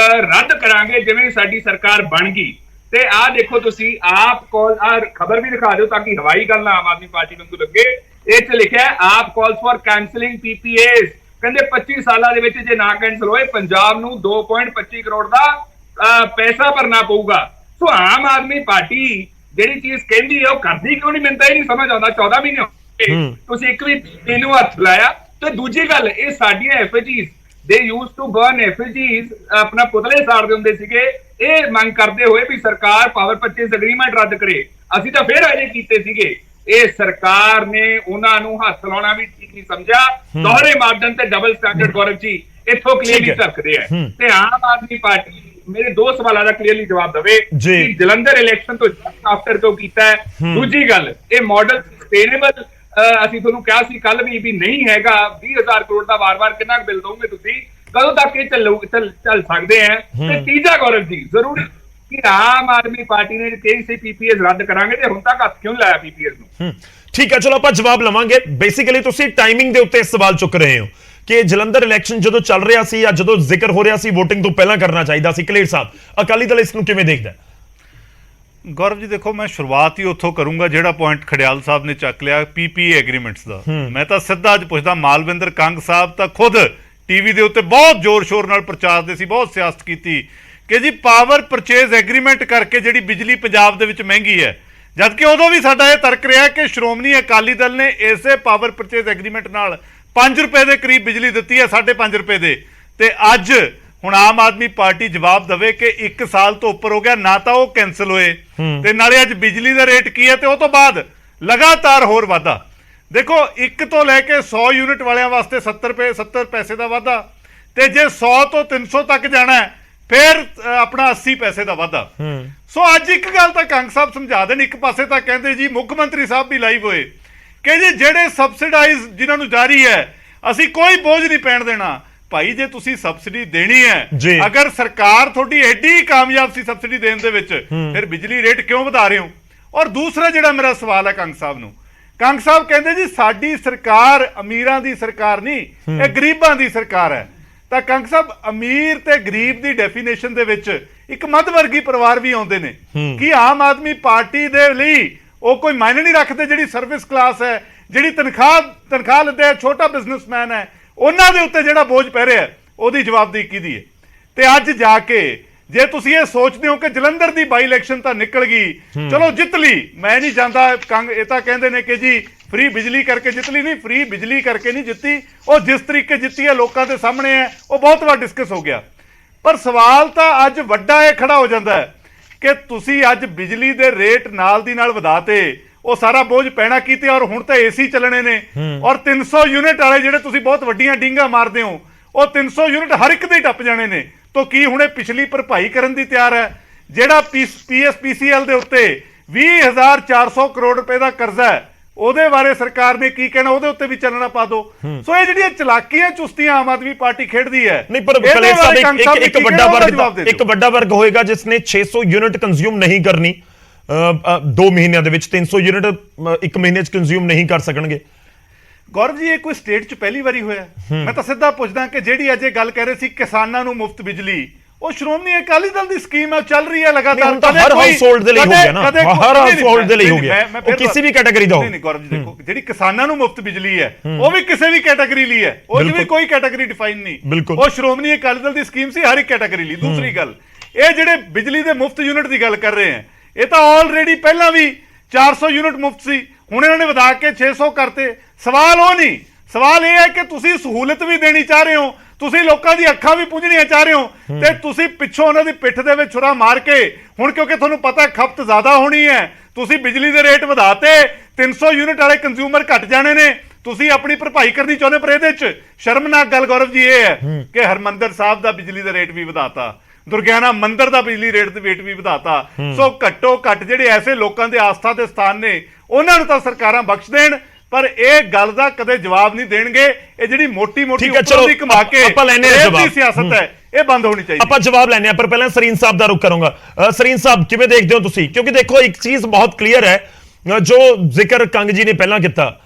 ਰੱਦ ਕਰਾਂਗੇ ਜਿਵੇਂ ਸਾਡੀ ਸਰਕਾਰ ਬਣ ਗਈ। ਤੇ ਆਹ ਦੇਖੋ ਤੁਸੀਂ, ਆਪ ਕਾਲ ਖਬਰ ਵੀ ਦਿਖਾ ਦਿਓ ਤਾਂ ਕਿ ਹਵਾਈ ਗੱਲ ਨਾ ਆਮ ਆਦਮੀ ਪਾਰਟੀ ਨੂੰ ਲੱਗੇ। ਇਹ ਚ ਲਿਖਿਆ ਆਪ ਕਾਲਸ ਫॉर ਕੈਂਸਲਿੰਗ ਪੀਪੀਏਸ। ਕਹਿੰਦੇ 25 ਸਾਲਾਂ ਦੇ ਵਿੱਚ ਜੇ ਨਾ ਕੈਂਸਲ ਹੋਏ, ਪੰਜਾਬ ਨੂੰ 2.25 ਕਰੋੜ ਦਾ ਪੈਸਾ ਭਰਨਾ ਪਊਗਾ। ਸੋ ਆਮ ਆਦਮੀ ਪਾਰਟੀ ਜਿਹੜੀ ਚੀਜ਼ ਕਹਿੰਦੀ ਹੈ ਉਹ ਕਰਦੀ ਕਿਉਂ ਨਹੀਂ? ਮੈਨੂੰ ਤਾਂ ਇਹ ਨਹੀਂ ਸਮਝ ਆਉਂਦਾ। 14 ਮਹੀਨੇ ਹੋ ਗਏ ਤੁਸੀਂ ਇੱਕ ਵੀ ਇਹਨੂੰ ਹੱਥ ਲਾਇਆ। ਤੇ ਦੂਜੀ ਗੱਲ, ਇਹ ਸਾਡੀਆਂ ਐਫਜੀਜ਼ ਦੇ ਯੂਜ਼ ਟੂ ਬਰਨ ਐਫਜੀਜ਼ ਆਪਣਾ ਪੁਤਲੇ ਸਾੜਦੇ ਹੁੰਦੇ ਸੀਗੇ, ਇਹ ਮੰਗ ਕਰਦੇ ਹੋਏ ਵੀ ਸਰਕਾਰ ਪਾਵਰ ਪਰਚੇਜ਼ ਐਗਰੀਮੈਂਟ ਰੱਦ ਕਰੇ। ਅਸੀਂ ਤਾਂ ਫਿਰ ਅਜੇ ਕੀਤੇ ਸੀਗੇ। ਇਹ ਸਰਕਾਰ ਨੇ ਉਹਨਾਂ ਨੂੰ ਹੱਥ ਲਾਉਣਾ ਵੀ ਠੀਕ ਨਹੀਂ ਸਮਝਿਆ। ਦੋਹਰੇ ਮਾਪਦੰਡ ਤੇ ਡਬਲ ਸਟੈਂਡਰਡ ਗੌਰਵ ਜੀ ਇੱਥੋਂ ਕਲੀਅਰਲੀ ਝਲਕਦੇ ਆ। ਤੇ ਆਮ ਆਦਮੀ ਪਾਰਟੀ ਮੇਰੇ ਦੋ ਸਵਾਲਾਂ ਦਾ ਕਲੀਅਰਲੀ ਜਵਾਬ ਦੇਵੇ ਕਿ ਜਲੰਧਰ ਇਲੈਕਸ਼ਨ ਤੋਂ ਆਫਟਰ ਕਿਉਂ ਕੀਤਾ ਹੈ। ਦੂਜੀ ਗੱਲ, ਇਹ ਮਾਡਲ ਸਸਟੇਨੇਬਲ ਅਸੀਂ ਤੁਹਾਨੂੰ ਕਿਹਾ ਸੀ ਕੱਲ ਵੀ ਨਹੀਂ ਹੈਗਾ। 20,000 ਕਰੋੜ ਦਾ ਵਾਰ-ਵਾਰ ਕਿੰਨਾ ਬਿੱਲ ਦੋਗੇ ਤੁਸੀਂ? ਕਦੋਂ ਤੱਕ ਇਹ ਚੱਲ ਸਕਦੇ ਆ? ਤੇ ਤੀਜਾ ਗੌਰਵ ਜੀ, ਜ਼ਰੂਰੀ ਕਿ ਆਮ ਆਦਮੀ ਪਾਰਟੀ ਨੇ ਕਹੀ ਸੀ ਪੀਪੀਐਸ ਰੱਦ ਕਰਾਂਗੇ, ਤੇ ਹੁਣ ਤੱਕ ਹੱਥ ਕਿਉਂ ਲਾਇਆ ਪੀਪੀਐਸ ਨੂੰ? ਠੀਕ ਹੈ, ਚਲੋ ਆਪਾਂ ਜਵਾਬ ਲਵਾਂਗੇ। ਬੇਸਿਕਲੀ ਤੁਸੀਂ ਟਾਈਮਿੰਗ ਦੇ ਉੱਤੇ ਸਵਾਲ ਚੁੱਕ ਰਹੇ ਹੋ ਕਿ ਜਲੰਧਰ ਇਲੈਕਸ਼ਨ ਜਦੋਂ ਚੱਲ ਰਿਹਾ ਸੀ ਜਾਂ ਜਦੋਂ ਜ਼ਿਕਰ ਹੋ ਰਿਹਾ ਸੀ VOTING ਤੋਂ ਪਹਿਲਾਂ ਕਰਨਾ ਚਾਹੀਦਾ ਸੀ। ਕਲੇਰ ਸਾਹਿਬ, ਅਕਾਲੀ ਦਲ ਇਸ ਨੂੰ ਕਿਵੇਂ ਦੇਖਦਾ? ਗੌਰਵ ਜੀ ਦੇਖੋ, ਮੈਂ ਸ਼ੁਰੂਆਤ ਹੀ ਉੱਥੋਂ ਕਰੂੰਗਾ ਜਿਹੜਾ ਪੁਆਇੰਟ ਖੜਿਆਲ ਸਾਹਿਬ ਨੇ ਚੱਕ ਲਿਆ ਪੀਪੀਏ ਐਗਰੀਮੈਂਟਸ ਦਾ। ਮੈਂ ਤਾਂ ਸਿੱਧਾ ਅੱਜ ਪੁੱਛਦਾ, ਮਾਲਵਿੰਦਰ ਕੰਗ ਸਾਹਿਬ ਤਾਂ ਖੁਦ ਟੀਵੀ ਦੇ ਉੱਤੇ ਬਹੁਤ ਜ਼ੋਰ ਸ਼ੋਰ ਨਾਲ ਪ੍ਰਚਾਰਦੇ ਸੀ, ਬਹੁਤ ਸਿਆਸਤ ਕੀਤੀ ਕਿ ਜੀ ਪਾਵਰ ਪਰਚੇਜ਼ ਐਗਰੀਮੈਂਟ ਕਰਕੇ ਜਿਹੜੀ ਬਿਜਲੀ ਪੰਜਾਬ ਦੇ ਵਿੱਚ ਮਹਿੰਗੀ ਹੈ। ਜਦਕਿ ਉਦੋਂ ਵੀ ਸਾਡਾ ਇਹ ਤਰਕ ਰਿਹਾ ਕਿ ਸ਼੍ਰੋਮਣੀ ਅਕਾਲੀ ਦਲ ਨੇ ਇਸੇ ਪਾਵਰ ਪਰਚੇਜ਼ ਐਗਰੀਮੈਂਟ ਨਾਲ 5 ਰੁਪਏ ਦੇ ਕਰੀਬ ਬਿਜਲੀ ਦਿੱਤੀ ਹੈ, 5.5 ਰੁਪਏ ਦੇ। ਤੇ ਅੱਜ ਹੁਣ ਆਮ ਆਦਮੀ ਪਾਰਟੀ ਜਵਾਬ ਦੇਵੇ ਕਿ 1 ਸਾਲ ਤੋਂ ਉੱਪਰ ਹੋ ਗਿਆ, ਨਾ ਤਾਂ ਉਹ ਕੈਂਸਲ ਹੋਏ ਤੇ ਨਾਲੇ ਅੱਜ ਬਿਜਲੀ ਦਾ ਰੇਟ ਕੀ ਹੈ, ਤੇ ਉਹ ਤੋਂ ਬਾਅਦ ਲਗਾਤਾਰ ਹੋਰ ਵਾਧਾ। ਦੇਖੋ, 1 ਤੋਂ ਲੈ ਕੇ 100 ਯੂਨਿਟ ਵਾਲਿਆਂ ਵਾਸਤੇ 70 ਪੈਸੇ ਦਾ ਵਾਧਾ, ਤੇ ਜੇ 100 ਤੋਂ 300 ਤੱਕ ਜਾਣਾ ਹੈ ਫਿਰ ਆਪਣਾ 80 ਪੈਸੇ ਦਾ ਵਾਧਾ। ਸੋ ਅੱਜ ਇੱਕ ਗੱਲ ਤਾਂ ਕੰਗ ਸਾਹਿਬ ਸਮਝਾ ਦੇਣ। ਇੱਕ ਪਾਸੇ ਤਾਂ ਕਹਿੰਦੇ ਜੀ, ਮੁੱਖ ਮੰਤਰੀ ਸਾਹਿਬ ਵੀ ਲਾਈਵ ਹੋਏ ਕਿ ਜੀ ਜਿਹੜੇ ਸਬਸਿਡਾਈਜ਼ ਜਿਨ੍ਹਾਂ ਨੂੰ ਜਾਰੀ ਹੈ ਅਸੀਂ ਕੋਈ ਬੋਝ ਨਹੀਂ ਪੈਣ ਦੇਣਾ। ਭਾਈ ਜੇ ਤੁਸੀਂ ਸਬਸਿਡੀ ਦੇਣੀ ਹੈ, ਅਗਰ ਸਰਕਾਰ ਤੁਹਾਡੀ ਐਡੀ ਕਾਮਯਾਬ ਸੀ ਸਬਸਿਡੀ ਦੇਣ ਦੇ ਵਿੱਚ, ਫਿਰ ਬਿਜਲੀ ਰੇਟ ਕਿਉਂ ਵਧਾ ਰਹੇ ਹੋ? ਔਰ ਦੂਸਰਾ ਜਿਹੜਾ ਮੇਰਾ ਸਵਾਲ ਹੈ ਕੰਗ ਸਾਹਿਬ ਨੂੰ, ਕੰਗ ਸਾਹਿਬ ਕਹਿੰਦੇ ਜੀ ਸਾਡੀ ਸਰਕਾਰ ਅਮੀਰਾਂ ਦੀ ਸਰਕਾਰ ਨਹੀਂ, ਇਹ ਗਰੀਬਾਂ ਦੀ ਸਰਕਾਰ ਹੈ। ਤਾਂ ਕੰਗ ਸਾਹਿਬ, ਅਮੀਰ ਤੇ ਗਰੀਬ ਦੀ ਡੈਫੀਨੇਸ਼ਨ ਦੇ ਵਿੱਚ ਇੱਕ ਮੱਧ ਵਰਗੀ ਪਰਿਵਾਰ ਵੀ ਆਉਂਦੇ ਨੇ। ਕੀ ਆਮ ਆਦਮੀ ਪਾਰਟੀ ਦੇ ਲਈ ਉਹ ਕੋਈ ਮਾਇਨੇ ਨਹੀਂ ਰੱਖਦੇ? ਜਿਹੜੀ ਸਰਵਿਸ ਕਲਾਸ ਹੈ, ਜਿਹੜੀ ਤਨਖਾਹ ਲੈਂਦੇ ਹੈ, ਛੋਟਾ ਬਿਜ਼ਨਸਮੈਨ ਹੈ, ਉਹਨਾਂ ਦੇ ਉੱਤੇ ਜਿਹੜਾ ਬੋਝ ਪੈ ਰਿਹਾ ਉਹਦੀ ਜਵਾਬਦੇਹੀ ਕਿਹਦੀ ਹੈ? ਤੇ ਅੱਜ ਜਾ ਕੇ ਜੇ ਤੁਸੀਂ ਇਹ ਸੋਚਦੇ ਹੋ ਕਿ ਜਲੰਧਰ ਦੀ ਬਾਈ ਇਲੈਕਸ਼ਨ ਤਾਂ ਨਿਕਲ ਗਈ, ਚਲੋ ਜਿੱਤ ਲਈ, ਮੈਂ ਨਹੀਂ ਜਾਂਦਾ। ਕੰਗ ਇਹ ਤਾਂ ਕਹਿੰਦੇ ਨੇ ਕਿ ਜੀ ਫ੍ਰੀ ਬਿਜਲੀ ਕਰਕੇ ਜਿੱਤ ਲਈ। ਨਹੀਂ, ਫ੍ਰੀ ਬਿਜਲੀ ਕਰਕੇ ਨਹੀਂ ਜਿੱਤੀ, ਉਹ ਜਿਸ ਤਰੀਕੇ ਜਿੱਤੀ ਹੈ ਲੋਕਾਂ ਦੇ ਸਾਹਮਣੇ ਹੈ, ਉਹ ਬਹੁਤ ਵਾਰ ਡਿਸਕਸ ਹੋ ਗਿਆ। ਪਰ ਸਵਾਲ ਤਾਂ ਅੱਜ ਵੱਡਾ ਇਹ ਖੜਾ ਹੋ ਜਾਂਦਾ ਹੈ ਕਿ ਤੁਸੀਂ ਅੱਜ ਬਿਜਲੀ ਦੇ ਰੇਟ ਨਾਲ ਦੀ ਨਾਲ ਵਧਾਤੇ, ਉਹ ਸਾਰਾ ਬੋਝ ਪੈਣਾ ਕੀਤੇ, ਔਰ ਹੁਣ ਤਾਂ ਏਸੀ ਚੱਲਣੇ ਨੇ। ਔਰ 300 ਯੂਨਿਟ ਵਾਲੇ ਜਿਹੜੇ ਤੁਸੀਂ ਬਹੁਤ ਵੱਡੀਆਂ ਡਿੰਗਾ ਮਾਰਦੇ ਹੋ, ਉਹ 300 ਯੂਨਿਟ ਹਰ ਇੱਕ ਦੇ ਟੱਪ ਜਾਣੇ ਨੇ। ਤਾਂ ਕੀ ਹੁਣੇ ਪਿਛਲੀ ਭਰਪਾਈ ਕਰਨ ਦੀ ਤਿਆਰ ਹੈ? ਜਿਹੜਾ PSPCL ਦੇ ਉੱਤੇ 20,400 ਕਰੋੜ ਰੁਪਏ ਦਾ ਕਰਜ਼ਾ ਹੈ, ਉਹਦੇ ਬਾਰੇ ਸਰਕਾਰ ਨੇ ਕੀ ਕਹਿਣਾ, ਉਹਦੇ ਉੱਤੇ ਵੀ ਚੱਲਣਾ ਪਾ ਦੋ। ਸੋ ਇਹ ਜਿਹੜੀਆਂ ਚਲਾਕੀਆਂ ਚੁਸਤੀਆਂ ਆਮ ਆਦਮੀ ਪਾਰਟੀ ਖੇਡਦੀ ਹੈ। ਨਹੀਂ, ਪਰ ਕਲੇਰ ਸਾਹਿਬ ਇੱਕ ਵੱਡਾ ਵਰਗ ਹੋਏਗਾ ਜਿਸ ਨੇ 600 ਯੂਨਿਟ ਕੰਜ਼ਿਊਮ ਨਹੀਂ ਕਰਨੀ 2 ਮਹੀਨਿਆਂ ਦੇ ਵਿੱਚ, 300 ਯੂਨਿਟ 1 ਮਹੀਨੇ ਚ ਕੰਜ਼ਿਊਮ ਨਹੀਂ ਕਰ ਸਕਣਗੇ। ਗੌਰਵ ਜੀ, ਇਹ ਕੋਈ ਸਟੇਟ 'ਚ ਪਹਿਲੀ ਵਾਰੀ ਹੋਇਆ? ਮੈਂ ਤਾਂ ਸਿੱਧਾ ਪੁੱਛਦਾ ਕਿ ਜਿਹੜੀ ਅਜੇ ਗੱਲ ਕਹਿ ਰਹੇ ਸੀ ਕਿਸਾਨਾਂ ਨੂੰ ਮੁਫਤ ਬਿਜਲੀ, ਉਹ ਸ਼੍ਰੋਮਣੀ ਅਕਾਲੀ ਦਲ ਦੀ ਸਕੀਮ ਹੈ, ਚੱਲ ਰਹੀ ਹੈ ਲਗਾਤਾਰ। ਹਰ ਹਾਊਸਹੋਲਡ ਦੇ ਲਈ ਹੋ ਗਿਆ ਨਾ, ਹਰ ਹਾਊਸਹੋਲਡ ਦੇ ਲਈ ਹੋ ਗਿਆ, ਉਹ ਕਿਸੇ ਵੀ ਕੈਟਾਗਰੀ ਦਾ ਹੋ। ਨਹੀਂ ਗੌਰਵ ਜੀ, ਦੇਖੋ ਜਿਹੜੀ ਕਿਸਾਨਾਂ ਨੂੰ ਮੁਫਤ ਬਿਜਲੀ ਹੈ ਉਹ ਵੀ ਕਿਸੇ ਵੀ ਕੈਟਾਗਰੀ ਲਈ ਹੈ, ਉਹ ਵੀ ਕੋਈ ਕੈਟਾਗਰੀ ਡਿਫਾਈਨ ਨਹੀਂ। ਉਹ ਸ਼੍ਰੋਮਣੀ ਅਕਾਲੀ ਦਲ ਦੀ ਸਕੀਮ ਸੀ ਹਰ ਇੱਕ ਕੈਟਾਗਰੀ ਲਈ। ਦੂਸਰੀ ਗੱਲ, ਇਹ ਜਿਹੜੇ ਬਿਜਲੀ ਦੇ ਮੁਫਤ ਯੂਨਿਟ ਦੀ ਗੱਲ ਕਰ ਰਹੇ ਹੈ, ਇਹ ਤਾਂ ਆਲਰੇਡੀ ਪਹਿਲਾਂ ਵੀ 400 ਯੂਨਿਟ ਮੁਫਤ ਸੀ, ਹੁਣ ਇਹਨਾਂ ਨੇ ਵਧਾ ਕੇ 600 ਕਰਤੇ। ਸਵਾਲ ਉਹ ਨਹੀਂ, ਸਵਾਲ ਇਹ ਹੈ ਕਿ ਤੁਸੀਂ ਸਹੂਲਤ ਵੀ ਦੇਣੀ ਚਾਹ ਰਹੇ ਹੋ, ਤੁਸੀਂ ਲੋਕਾਂ ਦੀ ਅੱਖਾਂ ਵੀ ਪੁੰਝਣੀਆਂ ਚਾਹ ਰਹੇ ਹੋ, ਤੇ ਤੁਸੀਂ ਪਿੱਛੋਂ ਉਹਨਾਂ ਦੀ ਪਿੱਠ ਦੇ ਵਿੱਚ ਛੁਰਾ ਮਾਰ ਕੇ ਹੁਣ ਕਿਉਂਕਿ ਤੁਹਾਨੂੰ ਪਤਾ ਖਪਤ ਜ਼ਿਆਦਾ ਹੋਣੀ ਹੈ, ਤੁਸੀਂ ਬਿਜਲੀ ਦੇ ਰੇਟ ਵਧਾਤੇ, 300 ਯੂਨਿਟ ਵਾਲੇ ਕੰਜ਼ਿਊਮਰ ਘਟ ਜਾਣੇ ਨੇ, ਤੁਸੀਂ ਆਪਣੀ ਭਰਪਾਈ ਕਰਨੀ ਚਾਹੁੰਦੇ, ਪਰ ਇਹਦੇ 'ਚ ਸ਼ਰਮਨਾਕ ਗੱਲ ਗੌਰਵ ਜੀ ਇਹ ਹੈ ਕਿ ਹਰਮੰਦਰ ਸਾਹਿਬ ਦਾ ਬਿਜਲੀ ਦਾ ਰੇਟ ਵੀ ਵਧਾਤਾ, ਦੁਰਗਿਆਨਾ ਮੰਦਿਰ ਦਾ ਬਿਜਲੀ ਰੇਟ ਵੀ ਵਧਾਤਾ। ਸੋ ਘੱਟੋ ਘੱਟ ਜਿਹੜੇ ਐਸੇ ਲੋਕਾਂ ਦੇ ਆਸਥਾ ਦੇ ਸਥਾਨ ਨੇ ਉਹਨਾਂ ਨੂੰ ਤਾਂ ਸਰਕਾਰਾਂ ਬਖਸ਼ ਦੇਣ, ਪਰ ਇਹ ਗੱਲ ਦਾ ਕਦੇ ਜਵਾਬ ਨਹੀਂ ਦੇਣਗੇ। ਇਹ ਜਿਹੜੀ ਮੋਟੀ ਠੀਕ ਹੈ, ਚਲੋ, ਦੀ ਘੁਮਾ ਕੇ ਆਪਾਂ ਲੈਣੇ ਆ ਜਵਾਬ। ਸਿਆਸਤ ਹੈ, ਇਹ ਬੰਦ ਹੋਣੀ ਚਾਹੀਦੀ। ਆਪਾਂ ਜਵਾਬ ਲੈਣੇ ਆ, ਪਰ ਪਹਿਲਾਂ ਸਰੀਨ ਸਾਹਿਬ ਦਾ ਰੁਖ ਕਰੂੰਗਾ। ਸਰੀਨ ਸਾਹਿਬ, ਕਿਵੇਂ ਦੇਖਦੇ ਹੋ ਤੁਸੀਂ? ਕਿਉਂਕਿ ਦੇਖੋ ਇੱਕ ਚੀਜ਼ ਬਹੁਤ ਕਲੀਅਰ ਹੈ, ਜੋ ਜ਼ਿਕਰ ਕੰਗ ਜੀ ਨੇ ਪਹਿਲਾਂ ਕੀਤਾ,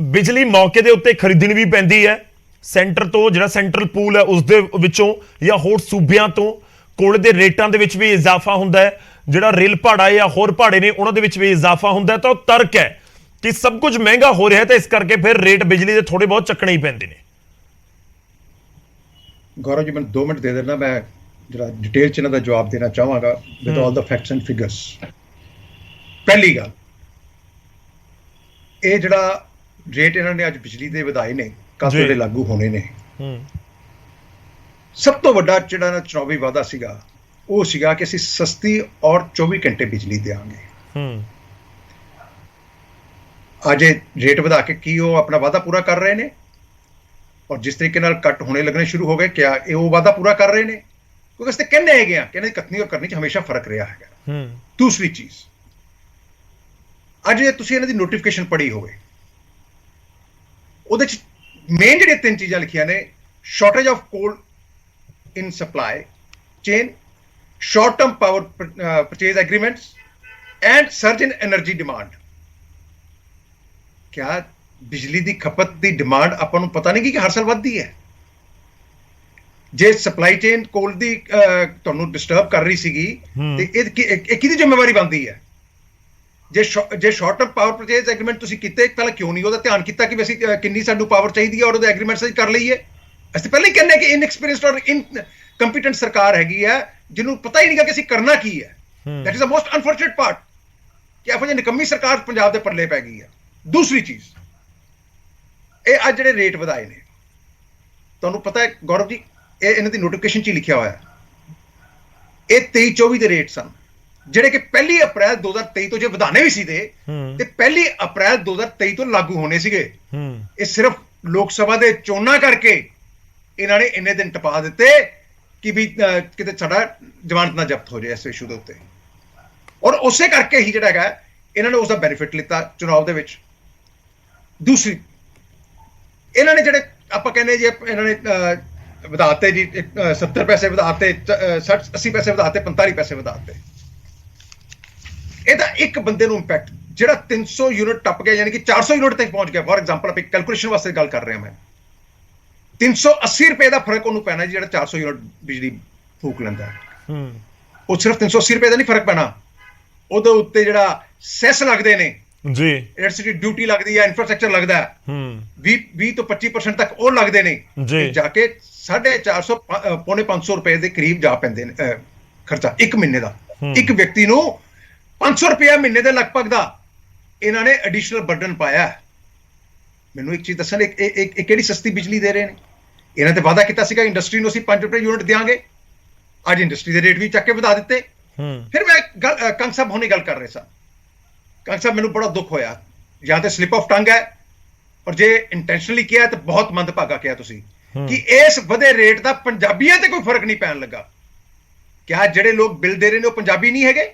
ਬਿਜਲੀ ਮੌਕੇ ਦੇ ਉੱਤੇ ਖਰੀਦਣੀ ਵੀ ਪੈਂਦੀ ਹੈ ਸੈਂਟਰ ਤੋਂ, ਜਿਹੜਾ ਸੈਂਟਰਲ ਪੂਲ ਹੈ ਉਸ ਦੇ ਵਿੱਚੋਂ, ਜਾਂ ਹੋਰ ਸੂਬਿਆਂ ਤੋਂ। ਕੋਲ ਦੇ ਰੇਟਾਂ ਦੇ ਵਿੱਚ ਵੀ ਇਜ਼ਾਫਾ ਹੁੰਦਾ ਹੈ, ਜਿਹੜਾ ਰੇਲ ਭਾੜਾ ਜਾਂ ਹੋਰ ਭਾੜੇ ਨੇ ਉਹਨਾਂ ਦੇ ਵਿੱਚ ਵੀ ਇਜ਼ਾਫਾ ਹੁੰਦਾ ਹੈ। ਤਾਂ ਉਹ ਤਰਕ ਹੈ ਕਿ ਸਭ ਕੁਝ ਮਹਿੰਗਾ ਹੋ ਰਿਹਾ, ਤਾਂ ਇਸ ਕਰਕੇ ਫਿਰ ਰੇਟ ਬਿਜਲੀ ਦੇ ਥੋੜੇ ਬਹੁਤ ਚੱਕਣੇ ਹੀ ਪੈਂਦੇ ਨੇ। ਗੌਰਵ ਜੀ ਮੈਨੂੰ 2 ਮਿੰਟ ਦੇ ਦੇਣਾ, ਮੈਂ ਜਿਹੜਾ ਡਿਟੇਲ ਚ ਇਹਨਾਂ ਦਾ ਜਵਾਬ ਦੇਣਾ ਚਾਹਾਂਗਾ with all the facts and figures. ਪਹਿਲੀ ਗੱਲ, ਇਹ ਜਿਹੜਾ ਰੇਟ ਇਹਨਾਂ ਨੇ ਅੱਜ ਬਿਜਲੀ ਦੇ ਵਧਾਏ ਨੇ, ਕਦੋਂ ਦੇ ਲਾਗੂ ਹੋਣੇ ਨੇ, ਸਭ ਤੋਂ ਵੱਡਾ ਜਿਹੜਾ ਨਾ ਚੁਣਾਵੀ ਵਾਅਦਾ ਸੀਗਾ ਉਹ ਸੀਗਾ ਕਿ ਅਸੀਂ ਸਸਤੀ ਔਰ 24 ਘੰਟੇ ਬਿਜਲੀ ਦੇਵਾਂਗੇ। ਅੱਜ ਇਹ ਰੇਟ ਵਧਾ ਕੇ ਕੀ ਉਹ ਆਪਣਾ ਵਾਅਦਾ ਪੂਰਾ ਕਰ ਰਹੇ ਨੇ? ਔਰ ਜਿਸ ਤਰੀਕੇ ਨਾਲ ਕੱਟ ਹੋਣੇ ਲੱਗਣੇ ਸ਼ੁਰੂ ਹੋ ਗਏ, ਕਿਆ ਇਹ ਉਹ ਵਾਅਦਾ ਪੂਰਾ ਕਰ ਰਹੇ ਨੇ? ਕਿਉਂਕਿ ਅਸੀਂ ਕਹਿੰਦੇ ਹੈਗੇ ਆ ਕਿ ਇਹਨਾਂ ਦੀ ਕਥਨੀ ਔਰ ਕਰਨੀ 'ਚ ਹਮੇਸ਼ਾ ਫਰਕ ਰਿਹਾ ਹੈਗਾ। ਦੂਸਰੀ ਚੀਜ਼, ਅੱਜ ਜੇ ਤੁਸੀਂ ਇਹਨਾਂ ਦੀ ਨੋਟੀਫਿਕੇਸ਼ਨ ਪੜ੍ਹੀ ਹੋਵੇ, ਉਹਦੇ 'ਚ ਮੇਨ ਜਿਹੜੀਆਂ 3 ਚੀਜ਼ਾਂ ਲਿਖੀਆਂ ਨੇ, ਸ਼ਾਰਟੇਜ ਆਫ ਕੋਲ in supply chain, short-term power purchase agreements, and surge in energy demand। क्या बिजली ਦੀ ਖਪਤ ਦੀ ਡਿਮਾਂਡ ਆਪਾਂ ਨੂੰ ਪਤਾ ਨਹੀਂ ਕਿ ਹਰ ਸਾਲ ਵੱਧਦੀ ਹੈ? ਜੇ ਸਪਲਾਈ ਚੇਨ ਕੋਲ ਦੀ ਤੁਹਾਨੂੰ ਡਿਸਟਰਬ ਕਰ ਰਹੀ ਸੀਗੀ ਤੇ ਇਹ ਕਿਹਦੀ ਜ਼ਿੰਮੇਵਾਰੀ ਬਣਦੀ ਹੈ? ਜੇ short term power purchase agreement ਤੁਸੀਂ ਕੀਤੇ, ਪਹਿਲਾਂ ਕਿਉਂ ਨਹੀਂ ਉਹਦਾ ਧਿਆਨ ਕੀਤਾ ਕਿ ਅਸੀਂ ਕਿੰਨੀ ਸਾਨੂੰ ਪਾਵਰ ਚਾਹੀਦੀ ਹੈ ਔਰ ਉਹਦੇ ਐਗਰੀਮੈਂਟਸ ਅਸੀਂ ਕਰ ਲਈਏ? ਅਸੀਂ ਪਹਿਲਾਂ ਹੀ ਕਹਿੰਦੇ ਕਿ ਇਨਐਕਸਪੀਰੀਅੰਸਡ ਔਰ ਇਨਕੰਪੀਟੈਂਟ ਸਰਕਾਰ ਹੈਗੀ ਹੈ, ਜਿਹਨੂੰ ਪਤਾ ਹੀ ਨਹੀਂਗਾ ਕਿ ਅਸੀਂ ਕਰਨਾ ਕੀ ਹੈ। That is the most unfortunate part ਕਿ ਇਹੋ ਜਿਹੀ ਨਿਕੰਮੀ ਸਰਕਾਰ ਪੰਜਾਬ ਦੇ ਪੱਲੇ ਪੈ ਗਈ ਹੈ। ਦੂਸਰੀ ਚੀਜ਼, ਇਹ ਅੱਜ ਜਿਹੜੇ ਰੇਟ ਵਧਾਏ ਨੇ, ਤੁਹਾਨੂੰ ਪਤਾ ਹੈ ਗੌਰਵ ਜੀ, ਇਹ ਇਹਨਾਂ ਦੀ ਨੋਟੀਫਿਕੇਸ਼ਨ 'ਚ ਹੀ ਲਿਖਿਆ ਹੋਇਆ, ਇਹ 23-24 ਦੇ ਰੇਟ ਸਨ, ਜਿਹੜੇ ਕਿ 1 ਅਪ੍ਰੈਲ 2023 ਤੋਂ ਜੇ ਵਧਾਣੇ ਵੀ ਸੀ ਤੇ 1 ਅਪ੍ਰੈਲ 2023 ਤੋਂ ਲਾਗੂ ਹੋਣੇ ਸੀਗੇ। ਇਹ ਸਿਰਫ ਲੋਕ ਸਭਾ ਦੇ ਚੋਣਾਂ ਕਰਕੇ ਇਹਨਾਂ ਨੇ ਇੰਨੇ ਦਿਨ ਟਪਾ ਦਿੱਤੇ ਕਿ ਵੀ ਕਿਤੇ ਸਾਡਾ ਜ਼ਮਾਨਤ ਨਾ ਜ਼ਬਤ ਹੋ ਜਾਏ ਇਸ ਇਸ਼ੂ ਦੇ ਉੱਤੇ, ਔਰ ਉਸੇ ਕਰਕੇ ਹੀ ਜਿਹੜਾ ਹੈਗਾ ਇਹਨਾਂ ਨੇ ਉਸ ਦਾ ਬੈਨੀਫਿਟ ਲਿੱਤਾ ਚੁਣਾਵ ਦੇ ਵਿੱਚ। ਦੂਸਰੀ, ਇਹਨਾਂ ਨੇ ਜਿਹੜੇ ਆਪਾਂ ਕਹਿੰਦੇ ਜੀ ਇਹਨਾਂ ਨੇ ਵਧਾਤੇ ਜੀ 70 ਪੈਸੇ ਵਧਾਤੇ, 60-80 ਪੈਸੇ ਵਧਾਤੇ, 45 ਪੈਸੇ ਵਧਾਤੇ। ਇਹਦਾ ਇੱਕ ਬੰਦੇ ਨੂੰ ਇੰਪੈਕਟ ਜਿਹੜਾ 300 ਯੂਨਿਟ ਟੱਪ ਗਿਆ, ਯਾਨੀ ਕਿ 400 ਯੂਨਿਟ ਤੱਕ ਪਹੁੰਚ ਗਿਆ। ਫੋਰ ਐਗਜ਼ਾਮਪਲ ਆਪਾਂ ਕੈਲਕੂਲੇਸ਼ਨ ਵਾਸਤੇ ਗੱਲ ਕਰ ਰਿਹਾ ਮੈਂ, 380 ਰੁਪਏ ਦਾ ਫਰਕ ਉਹਨੂੰ ਪੈਣਾ ਜਿਹੜਾ 400 ਯੂਨਿਟ ਬਿਜਲੀ ਫੂਕ ਲੈਂਦਾ। ਉਹ ਸਿਰਫ 380 ਰੁਪਏ ਦਾ ਨਹੀਂ ਫਰਕ ਪੈਣਾ, ਉਹਦੇ ਉੱਤੇ ਜਿਹੜਾ ਸੈਸ ਲੱਗਦੇ ਨੇ ਜੀ, ਇਲੈਕਟ੍ਰਿਸਿਟੀ ਡਿਊਟੀ ਲੱਗਦੀ ਹੈ, ਇਨਫਰਾਸਟ੍ਰਕਚਰ ਲੱਗਦਾ ਹੈ, 20 ਤੋਂ 25% ਤੱਕ ਉਹ ਲੱਗਦੇ ਨੇ, ਜਾ ਕੇ 450 ਪੌਣੇ 500 ਰੁਪਏ ਦੇ ਕਰੀਬ ਜਾ ਪੈਂਦੇ ਨੇ ਖਰਚਾ ਇੱਕ ਮਹੀਨੇ ਦਾ। ਇੱਕ ਵਿਅਕਤੀ ਨੂੰ 500 ਰੁਪਏ ਮਹੀਨੇ ਦੇ ਲਗਭਗ ਦਾ ਇਹਨਾਂ ਨੇ ਐਡੀਸ਼ਨਲ ਬਰਡਨ ਪਾਇਆ। ਮੈਨੂੰ ਇੱਕ ਚੀਜ਼ ਦੱਸਣ, ਇਹ ਕਿਹੜੀ ਸਸਤੀ ਬਿਜਲੀ ਦੇ ਰਹੇ ਨੇ? ਇਹਨਾਂ ਤੇ ਵਾਅਦਾ ਕੀਤਾ ਸੀਗਾ ਇੰਡਸਟਰੀ ਨੂੰ ਅਸੀਂ 5 ਰੁਪਏ ਯੂਨਿਟ ਦੇਵਾਂਗੇ, ਅੱਜ ਇੰਡਸਟਰੀ ਦੇ ਰੇਟ ਵੀ ਚੱਕ ਕੇ ਵਧਾ ਦਿੱਤੇ। ਫਿਰ ਮੈਂ ਕੰਗ ਸਾਹਿਬ ਹੁਣੇ ਗੱਲ ਕਰ ਰਹੇ ਸਾਂ, ਕੰਗ ਸਾਹਿਬ ਮੈਨੂੰ ਬੜਾ ਦੁੱਖ ਹੋਇਆ, ਜਾਂ ਤੇ ਸਲਿਪ ਆਫ ਟੰਗ ਹੈ, ਔਰ ਜੇ ਇੰਟੈਂਸ਼ਨਲੀ ਕਿਹਾ ਤਾਂ ਬਹੁਤ ਮੰਦਭਾਗਾ ਕਿਹਾ ਤੁਸੀਂ, ਕਿ ਇਸ ਵਧੇ ਰੇਟ ਦਾ ਪੰਜਾਬੀਆਂ ਤੇ ਕੋਈ ਫਰਕ ਨਹੀਂ ਪੈਣ ਲੱਗਾ। ਕਿਆ ਜਿਹੜੇ ਲੋਕ ਬਿੱਲ ਦੇ ਰਹੇ ਨੇ ਉਹ ਪੰਜਾਬੀ ਨਹੀਂ ਹੈਗੇ?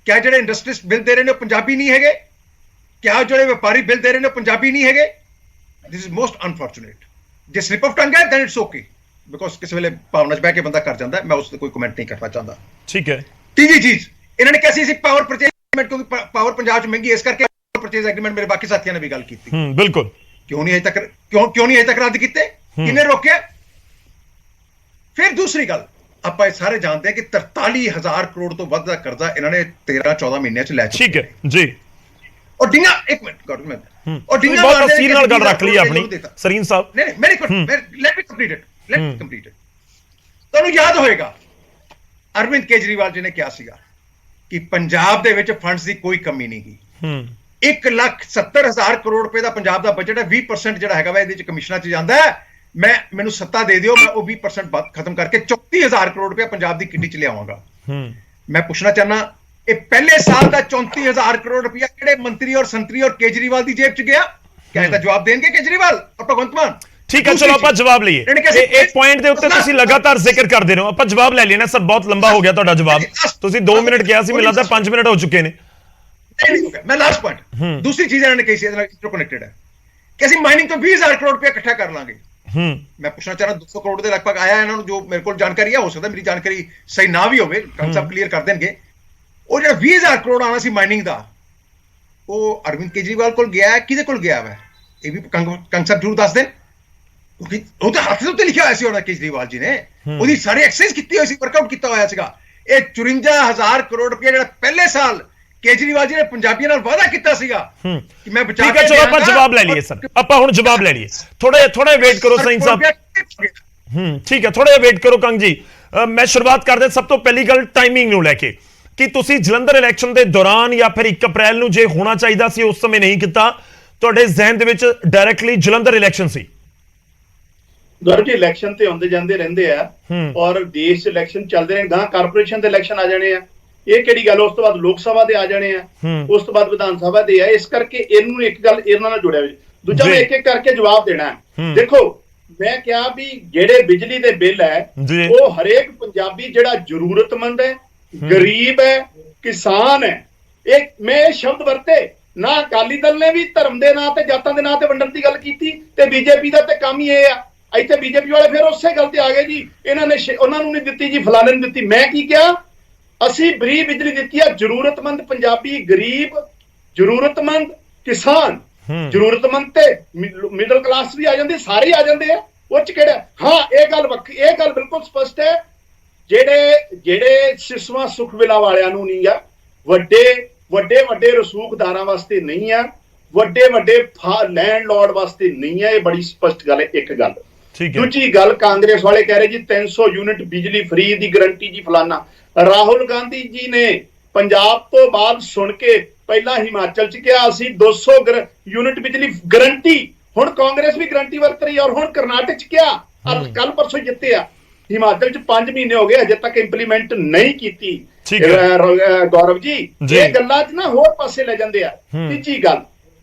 ਕਿਆ ਜਿਹੜੇ ਇੰਡਸਟਰੀਜ਼ ਬਿੱਲ ਦੇ ਰਹੇ ਨੇ ਉਹ ਪੰਜਾਬੀ ਨਹੀਂ ਹੈਗੇ? ਕਿਆ ਜਿਹੜੇ ਵਪਾਰੀ ਬਿੱਲ ਦੇ ਰਹੇ ਨੇ ਉਹ ਪੰਜਾਬੀ ਨਹੀਂ ਹੈਗੇ? This is most unfortunate. ਜੇ ਸਲਿਪ ਆਫ ਟੰਗ ਹੈ ਦੈਨ ਇਟਸ ਓਕੇ, ਬਿਕੋਜ਼ ਕਿਸੇ ਵੇਲੇ ਭਾਵਨਾ 'ਚ ਬਹਿ ਕੇ ਬੰਦਾ ਕਰ ਜਾਂਦਾ, ਮੈਂ ਉਸ ਤੇ ਕੋਈ ਕਮੈਂਟ ਨਹੀਂ ਕਰਨਾ ਚਾਹੁੰਦਾ। ਠੀਕ ਹੈ। ਤੀਜੀ ਚੀਜ਼, ਇਹਨਾਂ ਨੇ ਕਿਹਾ ਸੀ ਪਾਵਰ ਪਰਚੇਜ਼ ਐਗਰੀਮੈਂਟ, ਕਿਉਂਕਿ ਪਾਵਰ ਪੰਜਾਬ 'ਚ ਮਹਿੰਗੀ ਇਸ ਕਰਕੇ ਪਰਚੇਜ਼ ਐਗਰੀਮੈਂਟ, ਮੇਰੇ ਬਾਕੀ ਸਾਥੀਆਂ ਨੇ ਵੀ ਗੱਲ ਕੀਤੀ। ਬਿਲਕੁਲ। ਕਿਉਂ ਨਹੀਂ ਅਜੇ ਤੱਕ ਰੱਦ ਕੀਤੇ? ਕਿਹਨੇ ਰੋਕਿਆ? ਫਿਰ ਦੂਸਰੀ ਗੱਲ, ਆਪਾਂ ਇਹ ਸਾਰੇ ਜਾਣਦੇ ਹਾਂ ਕਿ 43,000 ਕਰੋੜ ਤੋਂ ਵੱਧ ਦਾ ਕਰਜ਼ਾ ਇਹਨਾਂ ਨੇ 13-14 ਮਹੀਨਿਆਂ 'ਚ ਲੈ ਚੁੱਕੇ। ਠੀਕ ਹੈ ਜੀ। ਔਰ ਡੀਨਾ, ਇੱਕ ਮਿੰਟ ਔਰ ਡੀਨਾ ਬਹੁਤ ਤਫਸੀਲ ਨਾਲ ਗੱਲ ਰੱਖ ਲਈ ਆਪਣੀ ਸਰੀਨ ਸਾਹਿਬ। ਨਹੀਂ, ਲੈਟ ਮੀ ਕੰਪਲੀਟ ਇਟ। ਤੁਹਾਨੂੰ ਯਾਦ ਹੋਏਗਾ ਅਰਵਿੰਦ ਕੇਜਰੀਵਾਲ ਜੀ ਨੇ ਕਿਹਾ ਸੀਗਾ ਕਿ ਪੰਜਾਬ ਦੇ ਵਿੱਚ ਫੰਡਸ ਦੀ ਕੋਈ ਕਮੀ ਨਹੀਂ ਗੀ। 1,70,000 ਕਰੋੜ ਰੁਪਏ ਦਾ ਪੰਜਾਬ ਦਾ ਬਜਟ ਹੈ, 20% ਜਿਹੜਾ ਹੈਗਾ ਵਾ ਇਹਦੇ 'ਚ ਕਮਿਸ਼ਨਾਂ 'ਚ ਜਾਂਦਾ ਹੈ। ਮੈਨੂੰ ਸੱਤਾ ਦੇ ਦਿਓ, ਮੈਂ ਉਹ 20% ਖਤਮ ਕਰਕੇ 34,000 ਕਰੋੜ ਰੁਪਏ ਪੰਜਾਬ ਦੀ ਕਿੱਟੀ 'ਚ ਲਿਆਵਾਂਗਾ। ਮੈਂ ਪੁੱਛਣਾ ਚਾਹਨਾ, ਇਹ ਪਹਿਲੇ ਸਾਲ ਦਾ 34,000 ਕਰੋੜ ਰੁਪਇਆ ਕਿਹੜੇ ਮੰਤਰੀ ਔਰ ਸੰਤਰੀ ਔਰ ਕੇਜਰੀਵਾਲ ਦੀ ਜੇਬ 'ਚ ਗਿਆ? ਕਿਆ ਇਹਦਾ ਜਵਾਬ ਦੇਣਗੇ ਕੇਜਰੀਵਾਲ ਔਰ ਭਗਵੰਤ ਮਾਨ? ਠੀਕ ਹੈ, ਚਲੋ ਆਪਾਂ ਜਵਾਬ ਲਈਏ। ਇਹ ਪੁਆਇੰਟ ਦੇ ਉੱਤੇ ਤੁਸੀਂ ਲਗਾਤਾਰ ਜ਼ਿਕਰ ਕਰਦੇ ਰਹੋ, ਆਪਾਂ ਜਵਾਬ ਲੈ ਲੈਣਾ ਸਰ। ਬਹੁਤ ਲੰਬਾ ਹੋ ਗਿਆ ਤੁਹਾਡਾ ਜਵਾਬ, ਤੁਸੀਂ 2 ਮਿੰਟ ਕਿਹਾ ਸੀ, ਮੈਨੂੰ ਲੱਗਦਾ 5 ਮਿੰਟ ਹੋ ਚੁੱਕੇ ਨੇ। ਨਹੀਂ ਹੋ ਗਿਆ। ਮੈਂ ਲਾਸਟ ਪੁਆਇੰਟ, ਦੂਸਰੀ ਚੀਜ਼ ਇਹਨਾਂ ਨੇ ਕਹੀ ਸੀ, ਇਹਦੇ ਨਾਲ ਇੰਟਰਕਨੈਕਟਡ ਹੈ ਕਿ ਅਸੀਂ ਮਾਈਨਿੰਗ ਤੋਂ 20,000 ਕਰੋੜ ਰੁਪਇਆ ਇਕੱਠਾ ਕਰ ਲਾਂਗੇ। ਮੈਂ ਪੁੱਛਣਾ ਚਾਹ ਰਿਹਾ, 200 ਕਰੋੜ ਦੇ ਲਗਭਗ ਆਇਆ ਇਹਨਾਂ ਨੂੰ, ਜੋ ਮੇਰੇ ਕੋਲ ਜਾਣਕਾਰੀ ਹੈ, ਹੋ ਸਕਦਾ ਮੇਰੀ ਜਾਣਕਾਰੀ ਸਹੀ ਨਾ ਵੀ ਹੋਵੇ, ਕੰਸੈਪਟ ਕਲੀਅਰ ਕਰ ਦੇਣਗੇ। ਉਹ ਜਿਹੜਾ 20,000 ਕਰੋੜ ਆਣਾ ਸੀ ਮਾਈਨਿੰਗ ਦਾ, ਉਹ ਅਰਵਿੰਦ ਕੇਜਰੀਵਾਲ ਕੋਲ ਗਿਆ ਹੈ, ਕਿਹਦੇ ਕੋਲ ਗਿਆ ਹੈ? ਇਹ ਵੀ ਕੰਸੈਪਟ ਜ਼ਰੂਰ ਦੱਸ ਦੇਣ, ਕਿਉਂਕਿ ਉਹ ਤਾਂ ਹੱਥ ਦੇ ਉੱਤੇ ਲਿਖਿਆ ਹੋਇਆ ਸੀ ਉਹਨਾਂ ਕੇਜਰੀਵਾਲ ਜੀ ਨੇ, ਉਹਦੀ ਸਾਰੀ ਐਕਸਰਸਾਈਜ਼ ਕੀਤੀ ਹੋਈ ਸੀ, ਵਰਕਆਊਟ ਕੀਤਾ ਹੋਇਆ ਸੀਗਾ। ਇਹ 54,000 ਕਰੋੜ ਰੁਪਏ ਜਿਹੜਾ ਪਹਿਲੇ ਸਾਲ ਕੇਜਰੀਵਾਲ ਜੀ ਨੇ ਪੰਜਾਬੀਆਂ ਨਾਲ ਵਾਅਦਾ ਕੀਤਾ ਸੀਗਾ ਕਿ ਮੈਂ ਬਚਾ ਕੇ, ਠੀਕ ਹੈ, ਚਲੋ ਆਪਾਂ ਜਵਾਬ ਲੈ ਲਈਏ ਸਰ, ਆਪਾਂ ਹੁਣ ਜਵਾਬ ਲੈ ਲਈਏ। ਥੋੜਾ ਵੇਟ ਕਰੋ ਸਈਨ ਸਾਹਿਬ। ਠੀਕ ਹੈ, ਥੋੜਾ ਵੇਟ ਕਰੋ ਕੰਗ ਜੀ। ਮੈਂ ਸ਼ੁਰੂਆਤ ਕਰਦੇ ਸਭ ਤੋਂ ਪਹਿਲੀ ਗੱਲ ਟਾਈਮਿੰਗ ਨੂੰ ਲੈ ਕੇ, ਕਿ ਤੁਸੀਂ ਜਲੰਧਰ ਇਲੈਕਸ਼ਨ ਦੇ ਦੌਰਾਨ ਜਾਂ ਫਿਰ 1 ਅਪ੍ਰੈਲ ਨੂੰ ਜੇ ਹੋਣਾ ਚਾਹੀਦਾ ਸੀ ਉਸ ਸਮੇਂ ਨਹੀਂ ਕੀਤਾ, ਤੁਹਾਡੇ ਜ਼ਿਹਨ ਦੇ ਵਿੱਚ ਡਾਇਰੈਕਟਲੀ ਜਲੰਧਰ ਇਲੈਕਸ਼ਨ ਸੀ? ਗੌਰਵ ਜੀ, ਇਲੈਕਸ਼ਨ ਤੇ ਆਉਂਦੇ ਜਾਂਦੇ ਰਹਿੰਦੇ ਆ, ਔਰ ਦੇਸ਼ ਇਲੈਕਸ਼ਨ ਚੱਲਦੇ ਨੇ, ਗਾਂ ਕਾਰਪੋਰੇਸ਼ਨ ਦੇ ਇਲੈਕਸ਼ਨ ਆ ਜਾਣੇ ਆ, ਇਹ ਕਿਹੜੀ ਗੱਲ? ਉਸ ਤੋਂ ਬਾਅਦ ਲੋਕ ਸਭਾ ਦੇ ਆ ਜਾਣੇ ਆ, ਉਸ ਤੋਂ ਬਾਅਦ ਵਿਧਾਨ ਸਭਾ ਦੇ ਆ। ਇਸ ਕਰਕੇ ਇਹਨੂੰ ਇੱਕ ਗੱਲ ਇਹਨਾਂ ਨਾਲ ਜੁੜਿਆ ਹੋਇਆ। ਦੂਜਾ, ਮੈਂ ਇੱਕ ਇੱਕ ਕਰਕੇ ਜਵਾਬ ਦੇਣਾ ਹੈ। ਦੇਖੋ, ਮੈਂ ਕਿਹਾ ਵੀ ਜਿਹੜੇ ਬਿਜਲੀ ਦੇ ਬਿੱਲ ਹੈ, ਉਹ ਹਰੇਕ ਪੰਜਾਬੀ ਜਿਹੜਾ ਜ਼ਰੂਰਤਮੰਦ ਹੈ, ਗਰੀਬ ਹੈ, ਕਿਸਾਨ ਹੈ, ਇਹ ਮੈਂ ਇਹ ਸ਼ਬਦ ਵਰਤੇ ਨਾ। ਅਕਾਲੀ ਦਲ ਨੇ ਵੀ ਧਰਮ ਦੇ ਨਾਂ ਤੇ, ਜਾਤਾਂ ਦੇ ਨਾਂ ਤੇ ਵੰਡਣ ਦੀ ਗੱਲ ਕੀਤੀ, ਤੇ ਬੀਜੇਪੀ ਦਾ ਤੇ ਕੰਮ ਹੀ ਇਹ ਆ। ਇੱਥੇ ਬੀਜੇਪੀ ਵਾਲੇ ਫਿਰ ਉਸੇ ਗੱਲ ਤੇ ਆ ਗਏ ਜੀ, ਇਹਨਾਂ ਨੇ ਉਹਨਾਂ ਨੂੰ ਨਹੀਂ ਦਿੱਤੀ ਜੀ, ਫਲਾਣੇ ਨੂੰ ਦਿੱਤੀ। ਮੈਂ ਕੀ ਕਿਹਾ? ਅਸੀਂ ਫ੍ਰੀ ਬਿਜਲੀ ਦਿੱਤੀ ਆ, ਜ਼ਰੂਰਤਮੰਦ ਪੰਜਾਬੀ, ਗਰੀਬ, ਜ਼ਰੂਰਤਮੰਦ ਕਿਸਾਨ, ਜ਼ਰੂਰਤਮੰਦ ਤੇ ਮਿਡਲ ਕਲਾਸ ਵੀ ਆ ਜਾਂਦੇ, ਸਾਰੇ ਆ ਜਾਂਦੇ ਆ। ਉਹ ਚ ਕਿਹੜਾ? ਹਾਂ, ਇਹ ਗੱਲ ਬਿਲਕੁਲ ਸਪਸ਼ਟ ਹੈ, ਜਿਹੜੇ ਸਿਸਵਾ ਸੁਖ ਵਿਲਾ ਵਾਲਿਆਂ ਨੂੰ ਨਹੀਂ ਆ, ਵੱਡੇ ਰਸੂਖਦਾਰਾਂ ਵਾਸਤੇ ਨਹੀਂ ਆ, ਵੱਡੇ ਲੈਂਡਲੋਰਡ ਵਾਸਤੇ ਨਹੀਂ ਆ। ਇਹ ਬੜੀ ਸਪਸ਼ਟ ਗੱਲ ਹੈ। ਇੱਕ ਗੱਲ। ਦੂਜੀ ਗੱਲ, ਕਾਂਗਰਸ ਵਾਲੇ ਕਹਿ ਰਹੇ ਜੀ 300 ਯੂਨਿਟ ਬਿਜਲੀ ਫ੍ਰੀ ਦੀ ਗਰੰਟੀ ਜੀ, ਫਲਾਨਾ। ਰਾਹੁਲ ਗਾਂਧੀ ਜੀ ਨੇ ਪੰਜਾਬ ਤੋਂ ਬਾਅਦ ਸੁਣ ਕੇ ਪਹਿਲਾਂ ਹਿਮਾਚਲ ਚ ਕਿਹਾ ਅਸੀਂ 200 ਯੂਨਿਟ ਬਿਜਲੀ ਗਰੰਟੀ। ਹੁਣ ਕਾਂਗਰਸ ਵੀ ਗਰੰਟੀ ਵਰਤ ਰਹੀ, ਔਰ ਹੁਣ ਕਰਨਾਟਕ ਚ ਕਿਹਾ, ਕੱਲ ਪਰਸੋਂ ਜਿੱਤੇ ਆ। ਹਿਮਾਚਲ ਚ 5 ਮਹੀਨੇ ਹੋ ਗਏ, ਅਜੇ ਤੱਕ ਇੰਪਲੀਮੈਂਟ ਨਹੀਂ ਕੀਤੀ। ਗੌਰਵ ਜੀ, ਇਹ ਗੱਲਾਂ ਚ ਨਾ ਹੋਰ ਪਾਸੇ ਲੈ ਜਾਂਦੇ ਆ। ਤੀਜੀ ਗੱਲ,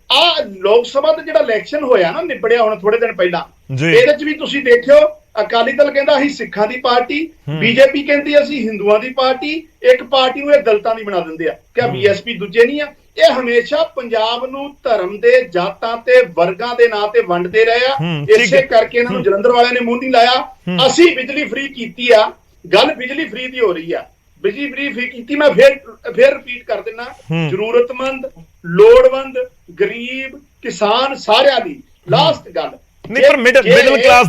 ਆ ਲੋਕ ਸਭਾ ਦਾ ਜਿਹੜਾ ਇਲੈਕਸ਼ਨ ਹੋਇਆ ਨਾ, ਨਿਬੜਿਆ ਹੁਣ ਥੋੜੇ ਦਿਨ ਪਹਿਲਾਂ, ਇਹਦੇ ਚ ਵੀ ਤੁਸੀਂ ਦੇਖਿਓ, ਅਕਾਲੀ ਦਲ ਕਹਿੰਦਾ ਅਸੀਂ ਸਿੱਖਾਂ ਦੀ ਪਾਰਟੀ, ਬੀਜੇਪੀ ਕਹਿੰਦੀ ਅਸੀਂ ਹਿੰਦੂਆਂ ਦੀ ਪਾਰਟੀ, ਇੱਕ ਪਾਰਟੀ ਨੂੰ ਇਹ ਦਲਿਤਾਂ ਦੀ ਬਣਾ ਦਿੰਦੇ ਆ। ਕਿਆ ਬੀਐਸਪੀ ਦੂਜੇ ਨਹੀਂ ਆ? ਇਹ ਹਮੇਸ਼ਾ ਪੰਜਾਬ ਨੂੰ ਧਰਮ ਦੇ, ਜਾਤਾਂ ਤੇ ਵਰਗਾਂ ਦੇ ਨਾਂ ਤੇ ਵੰਡਦੇ ਰਹੇ ਆ। ਇਸੇ ਕਰਕੇ ਇਹਨਾਂ ਨੂੰ ਜਲੰਧਰ ਵਾਲਿਆਂ ਨੇ ਮੂੰਹ ਨਹੀਂ ਲਾਇਆ। ਅਸੀਂ ਬਿਜਲੀ ਫ੍ਰੀ ਕੀਤੀ ਆ, ਗੱਲ ਬਿਜਲੀ ਫ੍ਰੀ ਦੀ ਹੋ ਰਹੀ ਆ, ਬਿਜਲੀ ਫ੍ਰੀ ਕੀਤੀ। ਮੈਂ ਫੇਰ ਰਿਪੀਟ ਕਰ ਦਿੰਦਾ, ਜ਼ਰੂਰਤਮੰਦ, ਲੋੜਵੰਦ, ਗਰੀਬ, ਕਿਸਾਨ, ਸਾਰਿਆਂ ਦੀ। ਲਾਸਟ ਗੱਲ ਨਹੀਂ, ਪਰ ਮਿਡਲ ਕਲਾਸ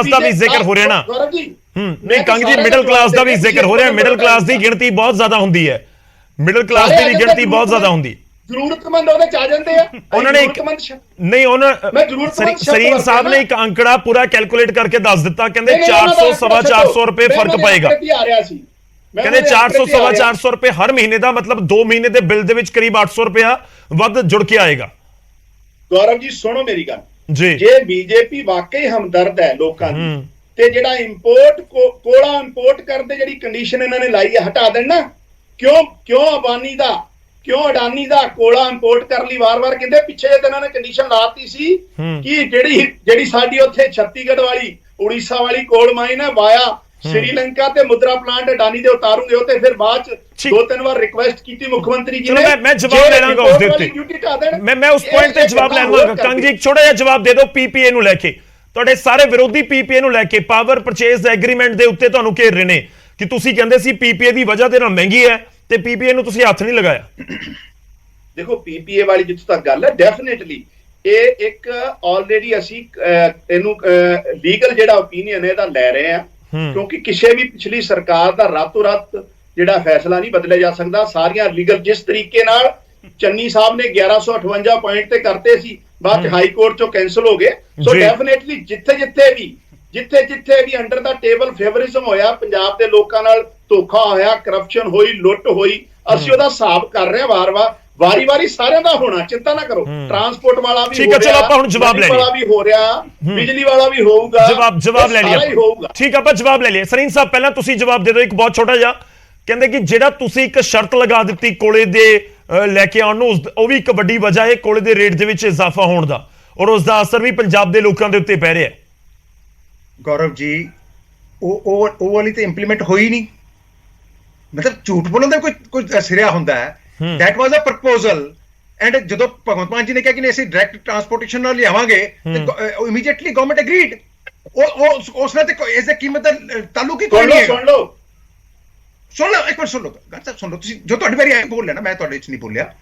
ਦਾ ਵੀ ਜ਼ਿਕਰ ਹੋ ਰਿਹਾ ਨਾ। ਨਹੀਂ ਕੰਗ ਜੀ, ਮਿਡਲ ਕਲਾਸ ਦਾ ਵੀ ਜ਼ਿਕਰ ਹੋ ਰਿਹਾ। ਮਿਡਲ ਕਲਾਸ ਦੀ ਗਿਣਤੀ ਬਹੁਤ ਜ਼ਿਆਦਾ ਹੁੰਦੀ ਹੈ, ਮਿਡਲ ਕਲਾਸ ਦੀ ਗਿਣਤੀ ਬਹੁਤ ਜ਼ਿਆਦਾ ਹੁੰਦੀ। ਜ਼ਰੂਰਤਮੰਦ ਉਹਦੇ ਚ ਆ ਜਾਂਦੇ ਆ। ਉਹਨਾਂ ਨੇ ਸਰੀਨ ਸਾਹਿਬ ਨੇ ਇੱਕ ਅੰਕੜਾ ਪੂਰਾ ਕੈਲਕੂਲੇਟ ਕਰਕੇ ਦੱਸ ਦਿੱਤਾ, ਕਹਿੰਦੇ 400 ਸਵਾ 400 ਰੁਪਏ ਫਰਕ ਪਏਗਾ। ਕਹਿੰਦੇ 400 ਸਵਾ 400 ਰੁਪਏ ਹਰ ਮਹੀਨੇ ਦਾ, ਮਤਲਬ 2 ਮਹੀਨੇ ਦੇ ਬਿੱਲ ਦੇ ਵਿੱਚ ਕਰੀਬ 800 ਰੁਪਇਆ ਵੱਧ ਜੁੜ ਕੇ ਆਏਗਾ। ਗੌਰਵ ਜੀ ਸੁਣੋ ਮੇਰੀ ਗੱਲ ਜੀ, ਜੇ ਬੀਜੇਪੀ ਵਾਕਈ ਹਮਦਰਦ ਹੈ ਲੋਕਾਂ ਦੀ, ਤੇ ਜਿਹੜਾ ਕੋਲਾ ਇੰਪੋਰਟ ਕਰਦੇ ਜਿਹੜੀ ਕੰਡੀਸ਼ਨ ਇਹਨਾਂ ਨੇ ਲਾਈ ਹੈ, ਹਟਾ ਦੇਣ ਨਾ। ਕਿਉਂ ਅਡਾਨੀ ਦਾ ਕੋਲਾ ਇੰਪੋਰਟ ਕਰਨ ਲਈ ਵਾਰ-ਵਾਰ ਕਹਿੰਦੇ? ਪਿੱਛੇ ਜੇ ਇਹਨਾਂ ਨੇ ਕੰਡੀਸ਼ਨ ਲਾਤੀ ਸੀ ਕਿ ਜਿਹੜੀ ਸਾਡੀ ਉੱਥੇ ਛੱਤੀਗੜ੍ਹ ਵਾਲੀ, ਉੜੀਸਾ ਵਾਲੀ ਕੋਲ ਮਾਈਨ ਹੈ, ਵਾਇਆ ਸ਼੍ਰੀਲੰਕਾ ਤੇ ਮੁਦਰਾ ਪਲਾਂਟ ਅਡਾਨੀ ਦੇ ਉਤਾਰੂਗੇ ਉਹ, ਤੇ ਫਿਰ ਬਾਅਦ ਚ 2-3 ਵਾਰ ਰਿਕੁਐਸਟ ਕੀਤੀ ਮੁੱਖ ਮੰਤਰੀ ਜੀ ਨੇ। ਮੈਂ ਜਵਾਬ ਲੈ ਲਾਂਗਾ ਉਸ ਦੇ ਉੱਤੇ, ਮੈਂ ਉਸ ਪੁਆਇੰਟ ਤੇ ਜਵਾਬ ਲੈ ਲਵਾਂਗਾ। ਕੰਗ ਜੀ, ਇੱਕ ਛੋਟਾ ਜਿਹਾ ਜਵਾਬ ਦੇ ਦਿਓ ਪੀਪੀਏ ਨੂੰ ਲੈ ਕੇ। ਤੁਹਾਡੇ ਸਾਰੇ ਵਿਰੋਧੀ ਪੀਪੀਏ ਨੂੰ ਲੈ ਕੇ, ਪਾਵਰ ਪਰਚੇਸ ਐਗਰੀਮੈਂਟ ਦੇ ਉੱਤੇ ਤੁਹਾਨੂੰ ਘੇਰ ਰਹੇ ਨੇ ਕਿ ਤੁਸੀਂ ਕਹਿੰਦੇ ਸੀ ਪੀਪੀਏ ਦੀ ਵਜ੍ਹਾ ਦੇ ਨਾਲ ਮਹਿੰਗੀ ਹੈ, ਤੇ ਪੀਪੀਏ ਨੂੰ ਤੁਸੀਂ ਹੱਥ ਨਹੀਂ ਲਗਾਇਆ। ਦੇਖੋ, ਪੀਪੀਏ ਵਾਲੀ ਜਿੱਥੋਂ ਤੱਕ ਗੱਲ ਹੈ, ਡੈਫੀਨੇਟਲੀ ਇਹ ਇੱਕ ਆਲਰੇਡੀ ਅਸੀਂ ਇਹਨੂੰ ਲੀਗਲ ਜਿਹੜਾ ਓਪੀਨੀਅਨ ਇਹਦਾ ਲੈ ਰਹੇ ਆ, ਕਿਉਂਕਿ ਕਿਸੇ ਵੀ ਪਿਛਲੀ ਸਰਕਾਰ ਦਾ ਰਾਤੋਂ ਰਾਤ ਜਿਹੜਾ ਫੈਸਲਾ ਨਹੀਂ ਬਦਲਿਆ ਜਾ ਸਕਦਾ। ਸਾਰੀਆਂ ਲੀਗਲ, ਜਿਸ ਤਰੀਕੇ ਨਾਲ ਚੰਨੀ ਸਾਹਿਬ ਨੇ 1158 ਪੁਆਇੰਟ ਤੇ ਕਰਤੇ ਸੀ, ਬਾਅਦ ਚ ਹਾਈ ਕੋਰਟ ਚੋਂ ਕੈਂਸਲ ਹੋ ਗਏ। ਸੋ ਡੈਫੀਨੇਟਲੀ ਜਿੱਥੇ ਵੀ ਅੰਡਰ ਦਾ ਟੇਬਲ ਫੇਵਰਿਜ਼ਮ ਹੋਇਆ, ਪੰਜਾਬ ਦੇ ਲੋਕਾਂ ਨਾਲ ਧੋਖਾ ਹੋਇਆ, ਕਰਪਸ਼ਨ ਹੋਈ, ਲੁੱਟ ਹੋਈ, ਅਸੀਂ ਉਹਦਾ ਹਿਸਾਬ ਕਰ ਰਹੇ ਹਾਂ। ਵਾਰੀ ਸਾਰਿਆਂ ਦਾ ਹੋਣਾ, ਚਿੰਤਾ ਨਾ ਕਰੋ। ਟਰਾਂਸਪੋਰਟ ਵਾਲਾ ਵੀ ਠੀਕ ਹੈ, ਚਲੋ ਆਪਾਂ ਹੁਣ ਜਵਾਬ ਲੈ ਲਿਆ, ਵੀ ਹੋ ਰਿਹਾ, ਬਿਜਲੀ ਵਾਲਾ ਵੀ ਹੋਊਗਾ, ਜਵਾਬ ਲੈ ਲਿਆ। ਠੀਕ ਹੈ, ਆਪਾਂ ਜਵਾਬ ਲੈ ਲਿਆ। ਸਰੀਨ ਸਾਹਿਬ, ਪਹਿਲਾਂ ਤੁਸੀਂ ਜਵਾਬ ਦੇ ਦਿਓ ਇੱਕ ਬਹੁਤ ਛੋਟਾ ਜਿਹਾ, ਕਹਿੰਦੇ ਕਿ ਜਿਹੜਾ ਤੁਸੀਂ ਇੱਕ ਸ਼ਰਤ ਲਗਾ ਦਿੱਤੀ ਕੋਲੇ ਦੇ ਲੈ ਕੇ ਆਉਣ ਨੂੰ, ਉਹ ਵੀ ਇੱਕ ਵੱਡੀ ਵਜ੍ਹਾ ਹੈ ਕੋਲੇ ਦੇ ਰੇਟ ਦੇ ਵਿੱਚ ਇਜ਼ਾਫਾ ਹੋਣ ਦਾ, ਔਰ ਉਸ ਦਾ ਅਸਰ ਵੀ ਪੰਜਾਬ ਦੇ ਲੋਕਾਂ ਦੇ ਉੱਤੇ ਪੈ ਰਿਹਾ ਹੈ। ਗੌਰਵ ਜੀ ਉਹ ਵਾਲੀ ਤੇ ਇੰਪਲੀਮੈਂਟ ਹੋਈ ਨਹੀਂ, ਮਤਲਬ ਝੂਠ ਬੋਲਣ ਦਾ ਕੋਈ ਸਿਰਿਆ ਹੁੰਦਾ ਹੈ। That was a proposal, and ਜਦੋਂ ਭਗਵੰਤ ਮਾਨ ਜੀ ਨੇ ਕਿਹਾ ਕਿ ਅਸੀਂ ਡਾਇਰੈਕਟ ਟਰਾਂਸਪੋਰਟੇਸ਼ਨ ਨਾਲ ਲਿਆਵਾਂਗੇ ਤੇ ਇਮੀਡੀਏਟਲੀ ਗਵਰਨਮੈਂਟ ਐਗਰੀਡ। ਉਸ ਨਾਲ ਤੇ ਇਸ ਦੀ ਕੀਮਤ ਦਾ ਤਾਲੁਕ ਹੀ ਕੋਈ ਨਹੀਂ ਹੈ। ਸੁਣ ਲਓ ਇੱਕ ਮਿੰਟ ਸੁਣ ਲਓ ਤੁਸੀਂ, ਜੋ ਤੁਹਾਡੀ ਵਾਰੀ ਆਏ ਬੋਲ ਲੈਣਾ, ਮੈਂ ਤੁਹਾਡੇ ਵਿੱਚ ਨਹੀਂ ਬੋਲਿਆ।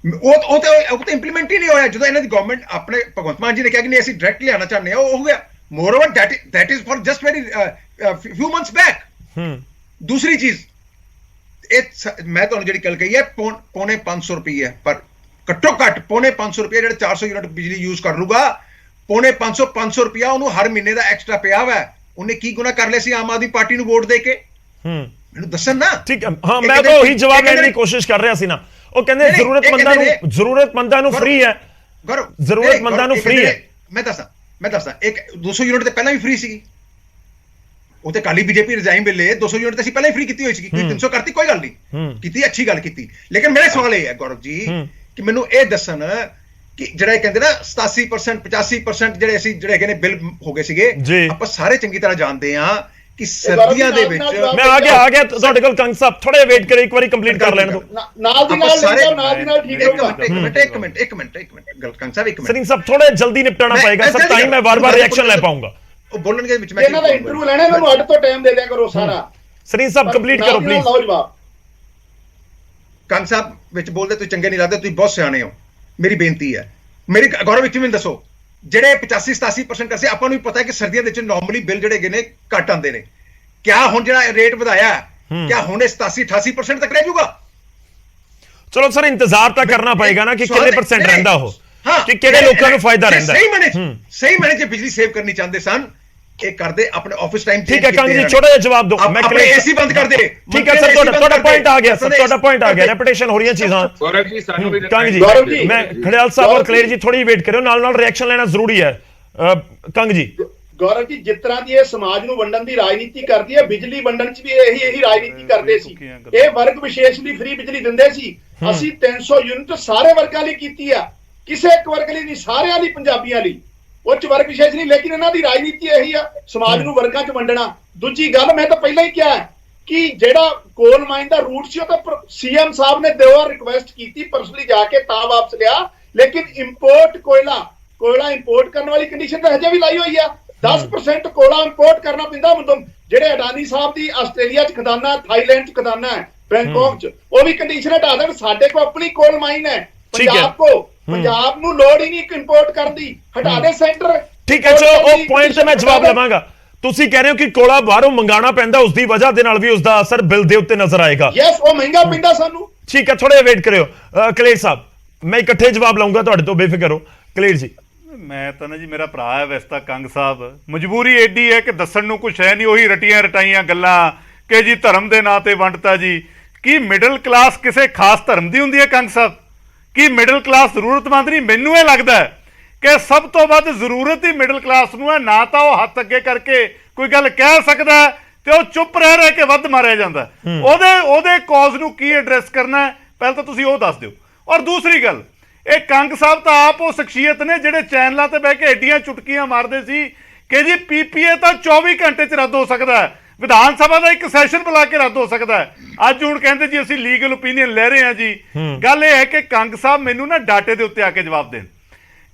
ਉਹ ਤਾਂ ਇੰਪਲੀਮੈਂਟ ਹੀ ਨਹੀਂ ਹੋਇਆ। ਜਦੋਂ ਇਹਨਾਂ ਦੀ ਗਵਰਨਮੈਂਟ ਆਪਣੇ ਭਗਵੰਤ ਮਾਨ ਜੀ ਨੇ ਕਿਹਾ ਕਿ ਨਹੀਂ ਅਸੀਂ ਡਾਇਰੈਕਟ ਲਿਆਉਣਾ ਚਾਹੁੰਦੇ ਹਾਂ, ਉਹ ਹੋ ਗਿਆ। Moreover that is for just very few months back। ਦੂਸਰੀ ਚੀਜ਼, ਮੈਂ ਤੁਹਾਨੂੰ ਜਿਹੜੀ ਗੱਲ ਕਹੀ ਹੈ, ਪੌਣੇ 500 ਰੁਪਏ ਪਰ ਘੱਟੋ ਘੱਟ ਪੌਣੇ 500 ਰੁਪਏ ਜਿਹੜਾ 400 ਯੂਨਿਟ ਬਿਜਲੀ ਯੂਜ਼ ਕਰ ਲੂਗਾ, ਪੌਣੇ 500 ਰੁਪਇਆ ਉਹਨੂੰ ਹਰ ਮਹੀਨੇ ਦਾ ਐਕਸਟਰਾ ਪਿਆ ਵਾ। ਉਹਨੇ ਕੀ ਗੁਨਾਹ ਕਰ ਲਿਆ ਸੀ ਆਮ ਆਦਮੀ ਪਾਰਟੀ ਨੂੰ ਵੋਟ ਦੇ ਕੇ? ਮੈਨੂੰ ਦੱਸਣ ਨਾ। ਠੀਕ ਹੈ, ਹਾਂ, ਮੈਂ ਤਾਂ ਉਹੀ ਜਵਾਬ ਲੈਣ ਦੀ ਕੋਸ਼ਿਸ਼ ਕਰ ਰਿਹਾ ਸੀ ਨਾ। ਉਹ ਕਹਿੰਦੇ ਜ਼ਰੂਰਤਮੰਦਾਂ ਨੂੰ ਫ੍ਰੀ ਹੈ, ਜ਼ਰੂਰਤਮੰਦਾਂ ਨੂੰ ਫ੍ਰੀ ਹੈ। ਮੈਂ ਦੱਸਾਂ ਇੱਕ 200 ਯੂਨਿਟ ਤੇ ਪਹਿਲਾਂ ਵੀ ਫ੍ਰੀ ਸੀਗੀ। ਉਹ ਤੇ ਕਾਲੀ ਬੀਜੇਪੀ ਰਿਜ਼ਾਈਨ ਵੇਲੇ 200 ਯੂਨਿਟ ਤੇ ਅਸੀਂ ਪਹਿਲਾਂ ਹੀ ਫ੍ਰੀ ਕੀਤੀ ਹੋਈ ਸੀ। 300 ਕਰਤੀ, ਕੋਈ ਗੱਲ ਨਹੀਂ ਕੀਤੀ, ਅੱਛੀ ਗੱਲ ਕੀਤੀ। ਲੇਕਿਨ ਮੇਰਾ ਸਵਾਲ ਇਹ ਹੈ ਗੌਰਵ ਜੀ ਕਿ ਮੈਨੂੰ ਇਹ ਦੱਸਣ ਕਿ ਜਿਹੜਾ ਇਹ ਕਹਿੰਦੇ ਨਾ 87% 85% ਜਿਹੜੇ ਹੈਗੇ ਨੇ ਬਿੱਲ ਹੋ ਗਏ ਸੀਗੇ, ਆਪਾਂ ਸਾਰੇ ਚੰਗੀ ਤਰ੍ਹਾਂ ਜਾਣਦੇ ਆ ਕਿ ਸਰਦੀਆਂ ਦੇ ਵਿੱਚ ਮੈਂ ਆ ਗਿਆ ਤੁਹਾਡੇ ਕੋਲ। ਕੰਗ ਸਾਹਿਬ ਥੋੜੇ ਵੇਟ ਕਰੋ, ਇੱਕ ਵਾਰੀ ਕੰਪਲੀਟ ਕਰ ਲੈਣ ਦਿਓ। ਨਾਲ ਦੀ ਨਾਲ ਠੀਕ ਹੈ। ਇੱਕ ਮਿੰਟ ਕੰਗ ਸਾਹਿਬ, ਇੱਕ ਮਿੰਟ ਸਰੀਨ ਸਾਹਿਬ ਥੋੜੇ ਜਲਦੀ ਨਿਪਟਾਣਾ ਪਏਗਾ ਸਰ, ਤਾਂ ਹੀ ਮੈਂ ਵਾਰ-ਵਾਰ ਰਿਐਕਸ਼ਨ ਲੈ ਪਾਉਂਗਾ। ਉਹ ਬੋਲਣਗੇ ਵਿੱਚ ਮੈਂ ਇਹਨਾਂ ਦਾ ਇੰਟਰਵਿਊ ਲੈਣਾ, ਇਹਨਾਂ ਨੂੰ ਅੱਡ ਤੋਂ ਟਾਈਮ ਦੇ ਦਿਆ ਕਰੋ ਸਾਰਾ। ਸਰੀਨ ਸਾਹਿਬ ਕੰਪਲੀਟ ਕਰੋ ਪਲੀਜ਼। ਕੰਗ ਸਾਹਿਬ ਵਿੱਚ ਬੋਲਦੇ ਤੁਸੀਂ ਚੰਗੇ ਨਹੀਂ ਲੱਗਦੇ, ਤੁਸੀਂ ਬਹੁਤ ਸਿਆਣੇ ਹੋ। ਮੇਰੀ ਬੇਨਤੀ ਹੈ, ਮੇਰੀ ਗੌਰਵ ਵਿੱਚ ਮੈਨੂੰ ਦੱਸੋ, ਜਿਹੜੇ 85-87% ਕਰਦੇ, ਆਪਾਂ ਨੂੰ ਵੀ ਪਤਾ ਹੈ ਕਿ ਸਰਦੀਆਂ ਦੇ ਵਿੱਚ ਨਾਰਮਲੀ ਬਿੱਲ ਜਿਹੜੇ ਹੈਗੇ ਨੇ ਘੱਟ ਆਉਂਦੇ ਨੇ। ਕਿਆ ਹੁਣ ਜਿਹੜਾ ਰੇਟ ਵਧਾਇਆ, ਕਿਆ ਹੁਣ 87-88% ਤੱਕ ਰਹਿ ਜਾਊਗਾ? ਚਲੋ ਸਰ, ਇੰਤਜ਼ਾਰ ਤਾਂ ਕਰਨਾ ਪਏਗਾ ਨਾ ਕਿ ਕਿੰਨੇ ਪਰਸੈਂਟ ਰਹਿੰਦਾ ਉਹ, ਕਿ ਕਿਹੜੇ ਲੋਕਾਂ ਨੂੰ ਫਾਇਦਾ ਰਹਿੰਦਾ। ਸਹੀ ਮੈਨੇ ਜੇ ਬਿਜਲੀ ਸੇਵ ਕਰਨੀ ਚਾਹੁੰਦੇ ਸਨ, ਇਹ ਕਰਦੇ ਆਪਣੇ ਆਫਿਸ ਟਾਈਮ। ਠੀਕ ਹੈ ਕੰਗ ਜੀ, ਛੋਟਾ ਜਿਹਾ ਜਵਾਬ ਦਿਓ। ਮੈਂ ਆਪਣੇ ਏਸੀ ਬੰਦ ਕਰ ਦੇ। ਠੀਕ ਹੈ ਸਰ, ਤੁਹਾਡਾ ਪੁਆਇੰਟ ਆ ਗਿਆ ਸਰ, ਤੁਹਾਡਾ ਪੁਆਇੰਟ ਆ ਗਿਆ। ਰੈਪੀਟੇਸ਼ਨ ਹੋ ਰਹੀਆਂ ਚੀਜ਼ਾਂ। ਕੰਗ ਜੀ, ਮੈਂ ਖੜਿਆਲ ਸਾਹਿਬ ਔਰ ਕਲੇਰ ਜੀ ਥੋੜੀ ਵੇਟ ਕਰਿਓ, ਨਾਲ ਰਿਐਕਸ਼ਨ ਲੈਣਾ ਜ਼ਰੂਰੀ ਹੈ। ਕੰਗ ਜੀ। ਗੌਰਵ ਜੀ, ਜਿਸ ਤਰ੍ਹਾਂ ਦੀ ਇਹ ਸਮਾਜ ਨੂੰ ਵੰਡਣ ਦੀ ਰਾਜਨੀਤੀ ਕਰਦੀ ਹੈ, ਬਿਜਲੀ ਵੰਡਣ 'ਚ ਵੀ ਇਹੀ ਰਾਜਨੀਤੀ ਕਰਦੇ ਸੀ। ਇਹ ਵਰਗ ਵਿਸ਼ੇਸ਼ ਲਈ ਫ੍ਰੀ ਬਿਜਲੀ ਦਿੰਦੇ ਸੀ। ਅਸੀਂ 300 ਯੂਨਿਟ ਸਾਰੇ ਵਰਗਾਂ ਲਈ ਕੀਤੀ ਆ, ਕਿਸੇ ਇੱਕ ਵਰਗ ਲਈ ਨਹੀਂ, ਸਾਰਿਆਂ ਲਈ, ਪੰਜਾਬੀਆਂ ਲਈ। ਉਹ 'ਚ ਵਰਗ ਵਿਸ਼ੇਸ਼ ਨਹੀਂ, ਲੇਕਿਨ ਇਹਨਾਂ ਦੀ ਰਾਜਨੀਤੀ ਇਹੀ ਆ, ਸਮਾਜ ਨੂੰ ਵਰਗਾਂ 'ਚ ਵੰਡਣਾ। ਦੂਜੀ ਗੱਲ, ਮੈਂ ਤਾਂ ਪਹਿਲਾਂ ਹੀ ਕਿਹਾ ਕਿ ਜਿਹੜਾ ਕੋਲ ਮਾਈਨ ਦਾ ਰੂਟ ਸੀ, ਉਹ ਤਾਂ ਸੀਐਮ ਸਾਹਿਬ ਨੇ 2 ਵਾਰ ਰਿਕੁਐਸਟ ਕੀਤੀ ਪਰਸਨਲੀ ਜਾ ਕੇ, ਤਾਂ ਵਾਪਸ ਲਿਆ। ਲੇਕਿਨ ਇੰਪੋਰਟ ਕੋਇਲਾ ਇੰਪੋਰਟ ਕਰਨ ਵਾਲੀ ਕੰਡੀਸ਼ਨ ਤਾਂ ਹਜੇ ਵੀ ਲਾਈ ਹੋਈ ਆ। 10% ਕੋਲਾ ਇੰਪੋਰਟ ਕਰਨਾ ਪੈਂਦਾ। ਮਤਲਬ ਜਿਹੜੇ ਅਡਾਨੀ ਸਾਹਿਬ ਦੀ ਆਸਟ੍ਰੇਲੀਆ 'ਚ ਖਜ਼ਾਨਾ, ਥਾਈਲੈਂਡ 'ਚ ਖਜ਼ਾਨਾ ਹੈ, ਬੈਂਕਾਕ 'ਚ, ਉਹ ਵੀ ਕੰਡੀਸ਼ਨ ਹਟਾ ਦੇਣ। ਸਾਡੇ ਕੋਲ ਆਪਣੀ ਕੋਲ ਮਾਈਨ ਹੈ, ਪੰਜਾਬ ਨੂੰ ਲੋੜ ਹੀ ਨਹੀਂ ਇੰਪੋਰਟ ਕਰਨ ਦੀ, ਹਟਾ ਦੇ ਸੈਂਟਰ। ਠੀਕ ਹੈ, ਚਲੋ ਉਹ ਪੁਆਇੰਟ ਤੇ ਮੈਂ ਜਵਾਬ ਲਵਾਂਗਾ। ਤੁਸੀਂ ਕਹਿ ਰਹੇ ਹੋ ਕਿ ਕੋਲਾ ਬਾਹਰੋਂ ਮੰਗਾਣਾ ਪੈਂਦਾ, ਉਸ ਦੀ ਵਜ੍ਹਾ ਦੇ ਨਾਲ ਵੀ ਉਸ ਦਾ ਅਸਰ ਬਿੱਲ ਦੇ ਉੱਤੇ ਨਜ਼ਰ ਆਏਗਾ। ਯੈਸ, ਉਹ ਮਹਿੰਗਾ ਪੈਂਦਾ ਸਾਨੂੰ। ਠੀਕ ਹੈ, ਥੋੜਾ ਵੇਟ ਕਰਿਓ। ਕਲੇਰ ਸਾਹਿਬ, ਮੈਂ ਇਕੱਠੇ ਜਵਾਬ ਲਾਉਂਗਾ ਤੁਹਾਡੇ ਤੋਂ, ਬੇਫਿਕਰ ਹੋ। ਕਲੇਰ ਜੀ। ਮੈਂ ਤਾਂ ਨਾ ਜੀ, ਮੇਰਾ ਭਰਾ ਹੈ ਵੈਸੇ ਤਾਂ ਕੰਗ ਸਾਹਿਬ, ਮਜਬੂਰੀ ਐਡੀ ਹੈ ਕਿ ਦੱਸਣ ਨੂੰ ਕੁਛ ਹੈ ਨਹੀਂ। ਉਹੀ ਰਟੀਆਂ ਰਟਾਈਆਂ ਗੱਲਾਂ ਕਿ ਜੀ ਧਰਮ ਦੇ ਨਾਂ ਤੇ ਵੰਡਤਾ ਜੀ। ਕੀ ਮਿਡਲ ਕਲਾਸ ਕਿਸੇ ਖਾਸ ਧਰਮ ਦੀ ਹੁੰਦੀ ਹੈ ਕੰਗ ਸਾਹਿਬ? ਕੀ ਮਿਡਲ ਕਲਾਸ ਜ਼ਰੂਰਤਮੰਦ ਨਹੀਂ? ਮੈਨੂੰ ਇਹ ਲੱਗਦਾ ਹੈ ਕਿ ਸਭ ਤੋਂ ਵੱਧ ਜ਼ਰੂਰਤ ਹੀ ਮਿਡਲ ਕਲਾਸ ਨੂੰ ਹੈ। ਨਾ ਤਾਂ ਉਹ ਹੱਥ ਅੱਗੇ ਕਰਕੇ ਕੋਈ ਗੱਲ ਕਹਿ ਸਕਦਾ ਤੇ ਉਹ ਚੁੱਪ ਰਹਿ ਕੇ ਵੱਧ ਮਾਰਿਆ ਜਾਂਦਾ। ਉਹਦੇ ਕੌਜ਼ ਨੂੰ ਕੀ ਐਡਰੈਸ ਕਰਨਾ ਹੈ, ਪਹਿਲਾਂ ਤਾਂ ਤੁਸੀਂ ਉਹ ਦੱਸ ਦਿਓ। ਔਰ ਦੂਸਰੀ ਗੱਲ, ਇਹ ਕੰਗ ਸਾਹਿਬ ਤਾਂ ਆਪ ਉਹ ਸ਼ਖਸੀਅਤ ਨੇ ਜਿਹੜੇ ਚੈਨਲਾਂ ਤੇ ਬਹਿ ਕੇ ਐਡੀਆਂ ਚੁਟਕੀਆਂ ਮਾਰਦੇ ਸੀ ਕਿ ਜੀ ਪੀਪੀਏ ਤਾਂ 24 ਘੰਟੇ 'ਚ ਰੱਦ ਹੋ ਸਕਦਾ ਹੈ, ਵਿਧਾਨ ਸਭਾ ਦਾ ਇੱਕ ਸੈਸ਼ਨ ਬੁਲਾ ਕੇ ਰੱਦ ਹੋ ਸਕਦਾ ਹੈ। ਅੱਜ ਹੁਣ ਕਹਿੰਦੇ ਜੀ ਅਸੀਂ ਲੀਗਲ ਓਪੀਨੀਅਨ ਲੈ ਰਹੇ ਹਾਂ ਜੀ। ਗੱਲ ਇਹ ਹੈ ਕਿ ਕੰਗ ਸਾਹਿਬ ਮੈਨੂੰ ਨਾ ਡਾਟੇ ਦੇ ਉੱਤੇ ਆ ਕੇ ਜਵਾਬ ਦੇਣ।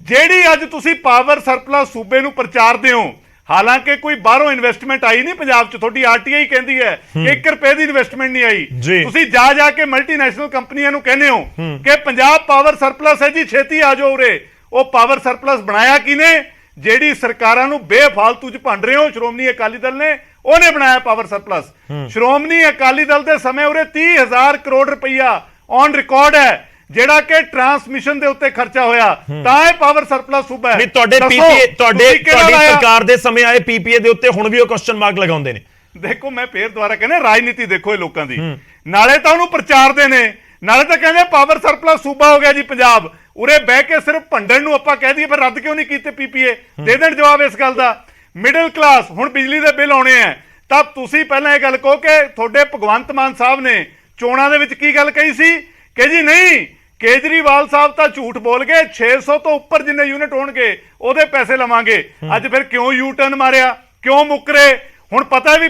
ਜਿਹੜੀ ਅੱਜ ਤੁਸੀਂ ਪਾਵਰ ਸਰਪਲਸ ਸੂਬੇ ਨੂੰ ਪ੍ਰਚਾਰਦੇ ਹੋ, ਹਾਲਾਂਕਿ ਕੋਈ ਬਾਹਰੋਂ ਇਨਵੈਸਟਮੈਂਟ ਆਈ ਨਹੀਂ ਪੰਜਾਬ 'ਚ। ਤੁਹਾਡੀ ਆਰਟੀਆਈ ਕਹਿੰਦੀ ਹੈ ਕਿ 1 ਰੁਪਏ ਦੀ ਇਨਵੈਸਟਮੈਂਟ ਨਹੀਂ ਆਈ। ਤੁਸੀਂ ਜਾ ਕੇ ਮਲਟੀਨੈਸ਼ਨਲ ਕੰਪਨੀਆਂ ਨੂੰ ਕਹਿੰਦੇ ਹੋ ਕਿ ਪੰਜਾਬ ਪਾਵਰ ਸਰਪਲਸ ਹੈ ਜੀ, ਛੇਤੀ ਆ ਜਾਓ ਉਰੇ। ਉਹ ਪਾਵਰ ਸਰਪਲਸ ਬਣਾਇਆ ਕਿਹਨੇ? ਜਿਹੜੀ ਸਰਕਾਰਾਂ ਨੂੰ ਬੇਫਾਲਤੂ 'ਚ ਭੰਡ ਰਹੇ ਹੋ, ਸ਼੍ਰੋਮਣੀ ਅਕਾਲੀ ਦਲ ਨੇ, ਉਹਨੇ ਬਣਾਇਆ ਪਾਵਰ ਸਰਪਲਸ। ਸ਼੍ਰੋਮਣੀ ਅਕਾਲੀ ਦਲ ਦੇ ਸਮੇਂ ਉਰੇ 30,000 ਕਰੋੜ ਰੁਪਈਆ ਔਨ ਰਿਕਾਰਡ ਹੈ ਜਿਹੜਾ ਕਿ ਟਰਾਂਸਮਿਸ਼ਨ ਦੇ ਉੱਤੇ ਖਰਚਾ ਹੋਇਆ, ਤਾਂ ਇਹ ਪਾਵਰ ਸਰਪਲਸ ਸੂਬਾ ਹੈ। ਤੁਹਾਡੇ ਪੀਪੀਏ, ਤੁਹਾਡੀ ਸਰਕਾਰ ਦੇ ਸਮੇਂ ਆਏ ਪੀਪੀਏ ਦੇ ਉੱਤੇ ਹੁਣ ਵੀ ਉਹ ਕੁਐਸਚਨ ਮਾਰਕ ਲਗਾਉਂਦੇ ਨੇ। ਦੇਖੋ, ਮੈਂ ਫੇਰ ਦੁਬਾਰਾ ਕਹਿੰਦਾ, ਰਾਜਨੀਤੀ ਦੇਖੋ ਇਹ ਲੋਕਾਂ ਦੀ। ਨਾਲੇ ਤਾਂ ਉਹਨੂੰ ਪ੍ਰਚਾਰਦੇ ਨੇ, ਨਾਲੇ ਤਾਂ ਕਹਿੰਦੇ ਪਾਵਰ ਸਰਪਲਸ ਸੂਬਾ ਹੋ ਗਿਆ ਜੀ ਪੰਜਾਬ। ਉਰੇ ਬਹਿ ਕੇ ਸਿਰਫ ਭੰਡਣ ਨੂੰ ਆਪਾਂ ਕਹਿ ਦਈਏ ਫਿਰ ਰੱਦ ਕਿਉਂ ਨਹੀਂ ਕੀਤੇ ਪੀਪੀਏ? ਦੇ ਦੇਣ ਜਵਾਬ ਇਸ ਗੱਲ ਦਾ। ਮਿਡਲ ਕਲਾਸ, ਹੁਣ ਬਿਜਲੀ ਦੇ ਬਿੱਲ ਆਉਣੇ ਆ ਤਾਂ ਤੁਸੀਂ ਪਹਿਲਾਂ ਇਹ ਗੱਲ ਕਹੋ ਕਿ ਤੁਹਾਡੇ ਭਗਵੰਤ ਮਾਨ ਸਾਹਿਬ ਨੇ ਚੋਣਾਂ ਦੇ ਵਿੱਚ ਕੀ ਗੱਲ ਕਹੀ ਸੀ ਕਿ ਜੀ ਨਹੀਂ ਕੇਜਰੀਵਾਲ ਸਾਹਿਬ ਤਾਂ ਝੂਠ ਬੋਲ ਗਏ, 600 ਤੋਂ ਉੱਪਰ ਜਿੰਨੇ ਯੂਨਿਟ ਹੋਣਗੇ ਉਹਦੇ ਪੈਸੇ ਲਵਾਂਗੇ। ਅੱਜ ਫਿਰ ਕਿਉਂ ਯੂ ਟਰਨ ਮਾਰਿਆ, ਕਿਉਂ ਮੁੱਕਰੇ? ਹੁਣ ਪਤਾ ਵੀ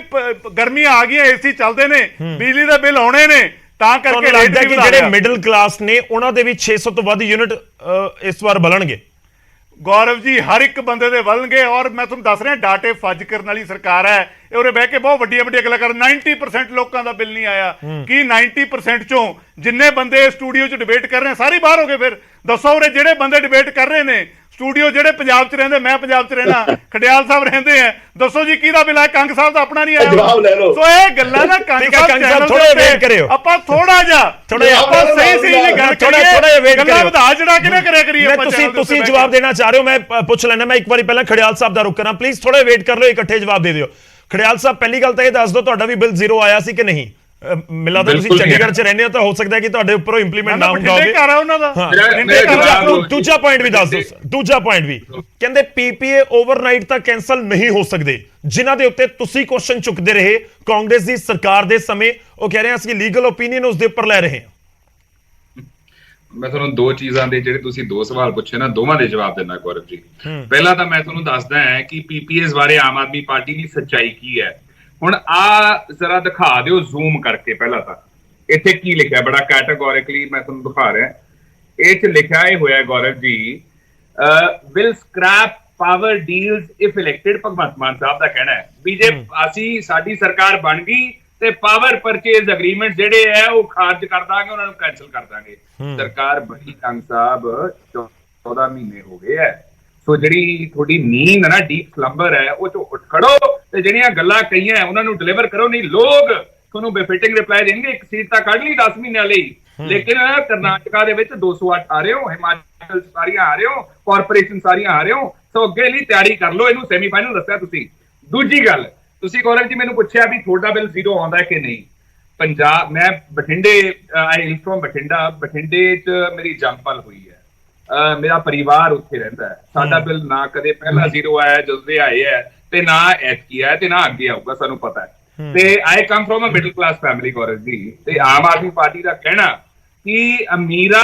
ਗਰਮੀਆਂ ਆ ਗਈਆਂ, ਏਸੀ ਚੱਲਦੇ ਨੇ, ਬਿਜਲੀ ਦਾ ਬਿੱਲ ਆਉਣੇ ਨੇ, ਤਾਂ ਕਰਕੇ ਲੱਗਦਾ ਕਿ ਜਿਹੜੇ ਮਿਡਲ ਕਲਾਸ ਨੇ ਉਹਨਾਂ ਦੇ ਵਿੱਚ 600 ਤੋਂ ਵੱਧ ਯੂਨਿਟ ਇਸ ਵਾਰ ਬਲਣਗੇ। ਗੌਰਵ ਜੀ ਹਰ ਇੱਕ ਬੰਦੇ ਦੇ ਵੱਲਣਗੇ, ਔਰ ਮੈਂ ਤੁਹਾਨੂੰ ਦੱਸ ਰਿਹਾ ਡਾਟੇ ਫੱਜ ਕਰਨ ਵਾਲੀ ਸਰਕਾਰ ਹੈ ਇਹ। ਉਰੇ ਬਹਿ ਕੇ ਬਹੁਤ ਵੱਡੀਆਂ ਵੱਡੀਆਂ ਗੱਲਾਂ ਕਰ, 90% ਲੋਕਾਂ ਦਾ ਬਿੱਲ ਨਹੀਂ ਆਇਆ। ਕੀ 90% ਚੋਂ ਜਿੰਨੇ ਬੰਦੇ ਸਟੂਡੀਓ 'ਚ ਡਿਬੇਟ ਕਰ ਰਹੇ ਨੇ ਸਾਰੇ ਬਾਹਰ ਹੋ ਗਏ? ਫਿਰ ਦੱਸੋ ਉਰੇ ਜਿਹੜੇ ਬੰਦੇ ਡਿਬੇਟ ਕਰ ਰਹੇ ਨੇ ਸਟੂਡੀਓ, ਜਿਹੜੇ ਪੰਜਾਬ 'ਚ ਰਹਿੰਦੇ, ਮੈਂ ਪੰਜਾਬ 'ਚ ਰਹਿਣਾ, ਖਡਿਆਲ ਸਾਹਿਬ ਰਹਿੰਦੇ ਆ, ਦੱਸੋ ਜੀ ਕਿਹਦਾ ਬਿੱਲ ਆਇਆ? ਕੰਗ ਸਾਹਿਬ ਦਾ ਆਪਣਾ ਨਹੀਂ ਆਇਆ। ਜਵਾਬ ਲੈ ਲਓ। ਸੋ ਇਹ ਗੱਲਾਂ ਨਾ ਕੰਗ ਸਾਹਿਬ ਥੋੜਾ ਵੇਟ ਕਰਿਓ, ਆਪਾਂ ਥੋੜਾ ਜਿਹਾ ਆਪਾਂ ਸਹੀ ਜੀ ਗੱਲ ਕਰੀਏ, ਗੱਲਾਂ ਵਧਾ ਚੜਾ ਕੇ ਨਾ ਕਰਿਆ ਕਰੀਏ। ਤੁਸੀਂ ਜਵਾਬ ਦੇਣਾ ਚਾਹ ਰਹੇ ਹੋ, ਮੈਂ ਪੁੱਛ ਲੈਣਾ। ਮੈਂ ਇੱਕ ਵਾਰੀ ਪਹਿਲਾਂ ਖੜਿਆਲ ਸਾਹਿਬ ਦਾ ਰੁਕ ਕਰਾਂ, ਪਲੀਜ਼ ਥੋੜਾ ਵੇਟ ਕਰ ਲਓ, ਇਕੱਠੇ ਜਵਾਬ ਦੇ ਦਿਓ। ਖੜਿਆਲ ਸਾਹਿਬ ਪਹਿਲੀ ਗੱਲ ਤਾਂ ਇਹ ਦੱਸ ਦਿਓ ਤੁਹਾਡਾ ਵੀ ਬਿੱਲ ਜ਼ੀਰੋ ਆਇਆ ਸੀ ਕਿ ਨਹੀਂ? ਮਿਲਾ ਤਾਂ ਤੁਸੀਂ ਚੰਡੀਗੜ੍ਹ 'ਚ ਰਹਿੰਦੇ ਹੋ, ਤਾਂ ਹੋ ਸਕਦਾ ਕਿ ਤੁਹਾਡੇ ਉੱਪਰੋਂ ਇੰਪਲੀਮੈਂਟ ਨਾ ਹੁੰਦਾ ਹੋਵੇ। ਦੂਜਾ ਪੁਆਇੰਟ ਵੀ ਦੱਸ ਦਿਓ। ਦੂਜਾ ਪੁਆਇੰਟ ਵੀ ਕਹਿੰਦੇ ਪੀਪੀਏ ਓਵਰਨਾਈਟ ਤਾਂ ਕੈਂਸਲ ਨਹੀਂ ਹੋ ਸਕਦੇ, ਜਿਨ੍ਹਾਂ ਦੇ ਉੱਤੇ ਤੁਸੀਂ ਕੁਐਸਚਨ ਚੁੱਕਦੇ ਰਹੇ ਕਾਂਗਰਸ ਦੀ ਸਰਕਾਰ ਦੇ ਸਮੇਂ। ਉਹ ਕਹਿ ਰਹੇ ਅਸੀਂ ਲੀਗਲ ਓਪੀਨੀਅਨ ਉਸ ਦੇ ਉੱਪਰ ਲੈ ਰਹੇ ਹਾਂ। ਮੈਂ ਤੁਹਾਨੂੰ ਦੋ ਚੀਜ਼ਾਂ ਦੇ ਜਿਹੜੇ ਤੁਸੀਂ ਦੋ ਸਵਾਲ ਪੁੱਛੇ ਨਾ, ਦੋਵਾਂ ਦੇ ਜਵਾਬ ਦਿੰਦਾ ਗੌਰਵ ਜੀ। ਪਹਿਲਾਂ ਤਾਂ ਮੈਂ ਤੁਹਾਨੂੰ ਦੱਸਦਾ ਹਾਂ ਕਿ ਪੀਪੀਐਸ ਬਾਰੇ ਆਮ ਆਦਮੀ ਪਾਰਟੀ ਦੀ ਸੱਚਾਈ ਕੀ ਹੈ। ਹੁਣ ਆ ਜ਼ਰਾ ਦਿਖਾ ਦਿਓ ਜ਼ੂਮ ਕਰਕੇ। ਪਹਿਲਾਂ ਤਾਂ ਇੱਥੇ ਕੀ ਲਿਖਿਆ, ਬੜਾ ਕੈਟਾਗੋਰਿਕਲੀ ਮੈਂ ਤੁਹਾਨੂੰ ਦਿਖਾ ਰਿਹਾ। ਇਹ 'ਚ ਲਿਖਿਆ ਇਹ ਹੋਇਆ Gaurav ji, will scrap power deals if elected. Bhagwant Mann Sahib ਦਾ ਕਹਿਣਾ ਹੈ ਵੀ ਜੇ ਅਸੀਂ ਸਾਡੀ ਸਰਕਾਰ ਬਣ ਗਈ ਤੇ ਪਾਵਰ ਪਰਚੇਜ਼ ਅਗਰੀਮੈਂਟ ਜਿਹੜੇ ਹੈ ਉਹ ਖਾਰਜ ਕਰ ਦਾਂਗੇ, ਉਹਨਾਂ ਨੂੰ ਕੈਂਸਲ ਕਰ ਦਾਂਗੇ। ਸਰਕਾਰ ਬਣੀ ਕੰਗ ਸਾਹਿਬ 14 ਮਹੀਨੇ ਹੋ ਗਏ ਹੈ। ਸੋ ਜਿਹੜੀ ਤੁਹਾਡੀ ਨੀਂਦ ਨਾ, ਡੀਪ ਸਲੰਬਰ ਹੈ, ਉਹ ਚੋਂ ਉੱਠ ਖੜੋ ਤੇ ਜਿਹੜੀਆਂ ਗੱਲਾਂ ਕਹੀਆਂ ਉਹਨਾਂ ਨੂੰ ਡਿਲੀਵਰ ਕਰੋ। ਨਹੀਂ ਲੋਕ ਤੁਹਾਨੂੰ ਬੇਫਿਟਿੰਗ ਰਿਪਲਾਈ ਦੇਣਗੇ। ਇੱਕ ਸੀਟ ਤਾਂ ਕੱਢ ਲਈ 10 ਮਹੀਨਿਆਂ ਲਈ, ਲੇਕਿਨ ਕਰਨਾਟਕਾ ਦੇ ਵਿੱਚ 208 ਆ ਰਹੇ ਹੋ, ਹਿਮਾਚਲ ਸਾਰੀਆਂ ਆ ਰਹੇ ਹੋ, ਕਾਰਪੋਰੇਸ਼ਨ ਸਾਰੀਆਂ ਆ ਰਹੇ ਹੋ। ਸੋ ਅੱਗੇ ਲਈ ਤਿਆਰੀ ਕਰ ਲਓ। ਇਹਨੂੰ ਸੈਮੀਫਾਈਨਲ ਦੱਸਿਆ ਤੁਸੀਂ। ਦੂਜੀ ਗੱਲ, ਤੁਸੀਂ ਗੌਰਵ ਜੀ ਮੈਨੂੰ ਪੁੱਛਿਆ ਵੀ ਤੁਹਾਡਾ ਬਿੱਲ ਜ਼ੀਰੋ ਆਉਂਦਾ ਕਿ ਨਹੀਂ। ਪੰਜਾਬ, ਮੈਂ ਬਠਿੰਡੇ, ਆਈ ਫਰੋਮ ਬਠਿੰਡਾ, ਬਠਿੰਡੇ 'ਚ ਮੇਰੀ ਜੰਮਪਲ ਹੋਈ ਹੈ, ਮੇਰਾ ਪਰਿਵਾਰ ਉੱਥੇ ਰਹਿੰਦਾ ਹੈ। ਸਾਡਾ ਬਿੱਲ ਨਾ ਕਦੇ ਪਹਿਲਾਂ ਜ਼ੀਰੋ ਆਇਆ ਜਦੋਂ ਦੇ ਆਏ ਹੈ, ਤੇ ਨਾ ਐਤਕੀ ਆਇਆ, ਤੇ ਨਾ ਅੱਗੇ ਆਊਗਾ, ਸਾਨੂੰ ਪਤਾ ਹੈ। ਤੇ I come from a middle class family Gaurav ji. ਤੇ ਆਮ ਆਦਮੀ ਪਾਰਟੀ ਦਾ ਕਹਿਣਾ ਕਿ ਅਮੀਰਾਂ,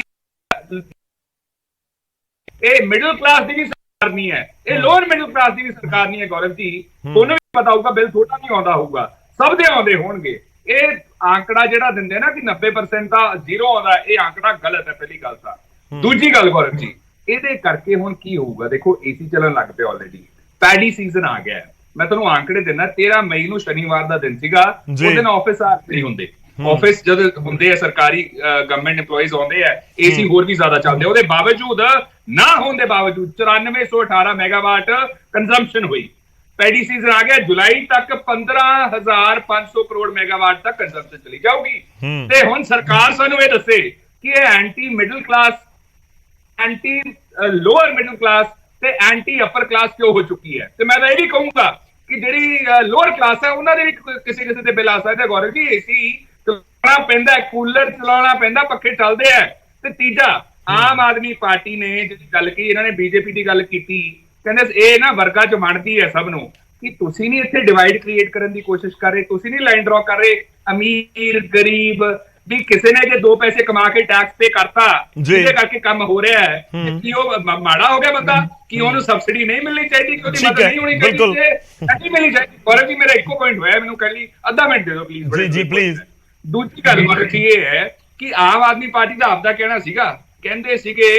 ਇਹ ਮਿਡਲ ਕਲਾਸ ਦੀ ਵੀ ਸਰਕਾਰ ਨਹੀਂ ਹੈ, ਇਹ ਲੋਅਰ ਮਿਡਲ ਕਲਾਸ ਦੀ ਵੀ ਸਰਕਾਰ ਨਹੀਂ ਹੈ ਗੌਰਵ ਜੀ। ਤੁਹਾਨੂੰ ਵੀ ਪਤਾ ਹੋਊਗਾ ਬਿੱਲ ਥੋੜਾ ਨਹੀਂ ਆਉਂਦਾ ਹੋਊਗਾ, ਸਭ ਦੇ ਆਉਂਦੇ ਹੋਣਗੇ। ਇਹ ਆંકੜਾ ਜਿਹੜਾ ਦਿੰਦੇ ਨਾ ਕਿ 90% ਦਾ ਜ਼ੀਰੋ ਆਉਂਦਾ, ਇਹ ਆંકੜਾ ਗਲਤ ਹੈ, ਪਹਿਲੀ ਗੱਲ ਤਾਂ। ਦੂਜੀ ਗੱਲ ਗੌਰਵ ਜੀ, ਇਹਦੇ ਕਰਕੇ ਹੁਣ ਕੀ ਹੋਊਗਾ? ਦੇਖੋ ਏਸੀ ਚੱਲਣ ਲੱਗ ਪਿਆ ਆਲਰੇਡੀ, ਪੈਡੀ ਸੀਜ਼ਨ ਆ ਗਿਆ। ਮੈਂ ਤੁਹਾਨੂੰ ਆંકੜੇ ਦਿੰਦਾ, 13 ਮਈ ਨੂੰ ਸ਼ਨੀਵਾਰ ਦਾ ਦਿਨ ਸੀਗਾ, ਉਸ ਦਿਨ ਆਫਿਸ ਨਹੀਂ ਹੁੰਦੇ। ਆਫਿਸ ਜਦ ਹੁੰਦੇ ਆ ਸਰਕਾਰੀ ਗਵਰਨਮੈਂਟ EMPLOYEES ਆਉਂਦੇ ਆ, ਏਸੀ ਹੋਰ ਵੀ ਜ਼ਿਆਦਾ ਚੱਲਦੇ। ਉਹਦੇ ਬਾਵਜੂਦ ਨਾ ਹੋਣ ਦੇ ਬਾਵਜੂਦ 9418 ਮੈਗਾਵਾਟ ਕੰਜ਼ੰਪਸ਼ਨ ਹੋਈ। ਪੈਡੀ ਸੀਜ਼ਨ ਆ ਗਿਆ, ਜੁਲਾਈ ਤੱਕ 15,500 ਕਰੋੜ ਮੈਗਾਵਾਟ ਤੱਕ ਕੰਜ਼ੰਪਸ਼ਨ ਚਲੀ ਜਾਊਗੀ। ਤੇ ਹੁਣ ਸਰਕਾਰ ਸਾਨੂੰ ਇਹ ਦੱਸੇ ਕਿ ਇਹ anti middle class, anti lower middle class ਤੇ ਐਂਟੀ ਅਪਰ ਕਲਾਸ ਕਿਉਂ ਹੋ ਚੁੱਕੀ ਹੈ। ਤੇ ਮੈਂ ਤਾਂ ਇਹ ਵੀ ਕਹੂੰਗਾ ਕਿ ਜਿਹੜੀ ਲੋਅਰ ਕਲਾਸ ਹੈ ਉਹਨਾਂ ਦੇ ਵੀ ਕਿਸੇ ਦੇ ਬਿੱਲ ਆ ਸਕਦਾ ਗੌਰਵ ਜੀ। ਏਸੀ ਚਲਾਉਣਾ ਪੈਂਦਾ, ਕੂਲਰ ਚਲਾਉਣਾ ਪੈਂਦਾ, ਪੱਖੇ ਚੱਲਦੇ ਆ। ਤੇ ਤੀਜਾ, ਆਮ ਆਦਮੀ ਪਾਰਟੀ ਨੇ ਜਿਹੜੀ ਗੱਲ ਕੀ, ਇਹਨਾਂ ਨੇ ਬੀਜੇਪੀ ਦੀ ਗੱਲ ਕੀਤੀ, ਕਹਿੰਦੇ ਇਹ ਨਾ ਵਰਗਾਂ ਚ ਵੰਡਦੀ ਹੈ ਸਭ ਨੂੰ, ਕਿ ਤੁਸੀਂ ਨਹੀਂ ਇੱਥੇ ਡਿਵਾਈਡ ਕ੍ਰੀਏਟ ਕਰਨ ਦੀ ਕੋਸ਼ਿਸ਼ ਕਰ ਰਹੇ, ਤੁਸੀਂ ਨਹੀਂ ਲਾਈਨ ਡਰਾ ਕਰ ਰਹੇ ਅਮੀਰ ਗਰੀਬ ਵੀ। ਕਿਸੇ ਨੇ ਜੇ 2 ਪੈਸੇ ਕਮਾ ਕੇ ਟੈਕਸ ਪੇ ਕਰਤਾ, ਜਿਹਦੇ ਕਰਕੇ ਕੰਮ ਹੋ ਰਿਹਾ ਹੈ, ਕਿ ਉਹ ਮਾੜਾ ਹੋ ਗਿਆ ਬੰਦਾ? ਕਿ ਉਹਨੂੰ ਸਬਸਿਡੀ ਨਹੀਂ ਮਿਲਣੀ ਚਾਹੀਦੀ, ਕਿ ਉਹਦੀ ਮਦਦ ਨਹੀਂ ਹੋਣੀ ਚਾਹੀਦੀ, ਨਹੀਂ ਮਿਲਣੀ ਚਾਹੀਦੀ? ਗੌਰਵ ਜੀ ਮੇਰਾ ਇੱਕੋ ਪੁਆਇੰਟ ਹੋਇਆ, ਮੈਨੂੰ ਕੱਲੀ ਅੱਧਾ ਮਿੰਟ ਦੇ ਦਿਓ ਪਲੀਜ਼। ਜੀ ਪਲੀਜ਼। ਦੂਜੀ ਗੱਲ ਗੌਰਵ ਜੀ ਇਹ ਹੈ ਕਿ ਆਮ ਆਦਮੀ ਪਾਰਟੀ ਦਾ ਆਪਦਾ ਕਹਿਣਾ ਸੀਗਾ, ਕਹਿੰਦੇ ਸੀਗੇ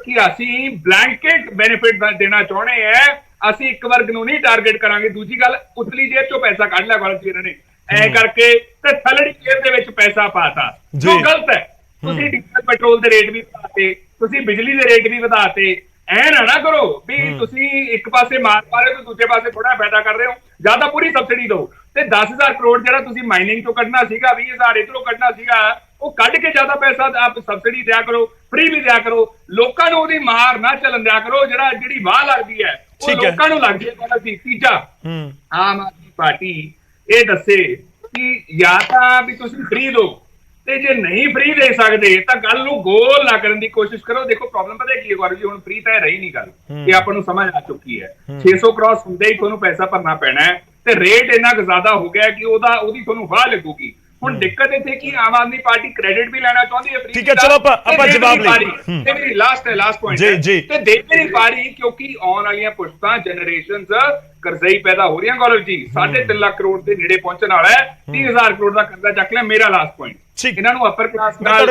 ਕਿ ਅਸੀਂ ਬਲੈਂਕੇਟ ਬੈਨੀਫਿਟ ਦੇਣਾ ਚਾਹੁੰਦੇ ਆ, ਅਸੀਂ ਇੱਕ ਵਰਗ ਨੂੰ ਨਹੀਂ ਟਾਰਗੇਟ ਕਰਾਂਗੇ। ਦੂਜੀ ਗੱਲ, ਉਤਲੀ ਜੇਬ ਚੋਂ ਪੈਸਾ ਕੱਢ ਲਿਆ ਗੌਰਵ ਜੀ ਇਹਨਾਂ ਨੇ ਐ ਕਰਕੇ, ਤੇ ਥੱਲੜੀ ਜੇਬ ਦੇ ਵਿੱਚ ਪੈਸਾ ਪਾਤਾ, ਜੋ ਗਲਤ ਹੈ। ਤੁਸੀਂ ਡੀਜ਼ਲ ਪੈਟਰੋਲ ਦੇ ਰੇਟ ਵੀ ਵਧਾਤੇ, ਤੁਸੀਂ ਬਿਜਲੀ ਦੇ ਰੇਟ ਵੀ ਵਧਾਤੇ। ਐ ਨਾ ਕਰੋ ਵੀ ਤੁਸੀਂ ਇੱਕ ਪਾਸੇ ਮਾਰ ਪਾ ਰਹੇ ਹੋ ਤੇ ਦੂਜੇ ਪਾਸੇ ਥੋੜਾ ਫਾਇਦਾ ਕਰ ਰਹੇ ਹੋ। ਜਾਂ ਤਾਂ ਪੂਰੀ ਸਬਸਿਡੀ ਦਿਓ, ਤੇ 10,000 ਕਰੋੜ ਜਿਹੜਾ ਤੁਸੀਂ ਮਾਈਨਿੰਗ ਤੋਂ ਕੱਢਣਾ ਸੀਗਾ, 20,000 ਇਧਰੋਂ ਕੱਢਣਾ ਸੀਗਾ, ਉਹ ਕੱਢ ਕੇ ਜ਼ਿਆਦਾ ਪੈਸਾ ਆਪ ਸਬਸਿਡੀ ਦਿਆ ਕਰੋ, ਫ੍ਰੀ ਵੀ ਦਿਆ ਕਰੋ। ਲੋਕਾਂ ਨੂੰ ਉਹਦੀ ਮਾਰ ਨਾ ਚੱਲਣ ਦਿਆ ਕਰੋ, ਜਿਹੜੀ ਵਾਹ ਲੱਗਦੀ ਹੈ ਉਹ ਲੋਕਾਂ ਨੂੰ ਲੱਗਦੀ ਹੈ। ਤੀਜਾ, ਆਮ ਆਦਮੀ ਪਾਰਟੀ ਇਹ ਦੱਸੇ ਕਿ ਜਾਂ ਤਾਂ ਵੀ ਤੁਸੀਂ ਫ੍ਰੀ ਦਿਓ, ਤੇ ਜੇ ਨਹੀਂ ਫ੍ਰੀ ਦੇ ਸਕਦੇ ਤਾਂ ਗੱਲ ਨੂੰ ਗੋਲ ਨਾ ਕਰਨ ਦੀ ਕੋਸ਼ਿਸ਼ ਕਰੋ। ਦੇਖੋ ਪ੍ਰੋਬਲਮ ਪਤਾ ਕੀ ਹੈ ਗੌਰਵ ਜੀ, ਹੁਣ ਫ੍ਰੀ ਤਾਂ ਰਹੀ ਨਹੀਂ ਗੱਲ, ਇਹ ਆਪਾਂ ਨੂੰ ਸਮਝ ਆ ਚੁੱਕੀ ਹੈ। 600 ਕ੍ਰਾਸ ਹੁੰਦੇ ਹੀ ਤੁਹਾਨੂੰ ਪੈਸਾ ਭਰਨਾ ਪੈਣਾ ਹੈ। ਤੇ ਰੇਟ ਇੰਨਾ ਕੁ ਜ਼ਿਆਦਾ ਹੋ ਗਿਆ ਕਿ ਉਹਦੀ ਤੁਹਾਨੂੰ ਵਾਹ ਲੱਗੂਗੀ। ਹੁਣ ਦਿੱਕਤ ਇੱਥੇ ਕੀ ਆਮ ਆਦਮੀ ਪਾਰਟੀ ਕ੍ਰੈਡਿਟ ਵੀ ਲੈਣਾ ਚਾਹੁੰਦੀ ਹੈ, ਠੀਕ ਹੈ, ਚਲੋ ਆਪਾਂ ਜਵਾਬ ਲਈ ਤੇ ਮੇਰੀ ਲਾਸਟ ਪੁਆਇੰਟ ਤੇ ਦੇ ਨਹੀਂ ਪਾ ਰਹੀ ਕਿਉਂਕਿ ਆਉਣ ਵਾਲੀਆਂ ਪੁਸ਼ਤਾਂ ਜਨਰੇਸ਼ਨਸ ਕਰਜ਼ਈ ਪੈਦਾ ਹੋ ਰਹੀਆਂ। ਗੌਰਵ ਜੀ 3.5 ਲੱਖ ਕਰੋੜ ਦੇ ਨੇੜੇ ਪਹੁੰਚਣ ਵਾਲਾ ਹੈ, 30,000 ਕਰੋੜ ਦਾ ਕਰਜ਼ਾ ਚੱਕ ਲਿਆ। ਮੇਰਾ ਲਾਸਟ ਪੁਆਇੰਟ, ਇਹਨਾਂ ਨੂੰ ਅਪਰ ਕਲਾਸ ਨਾਲ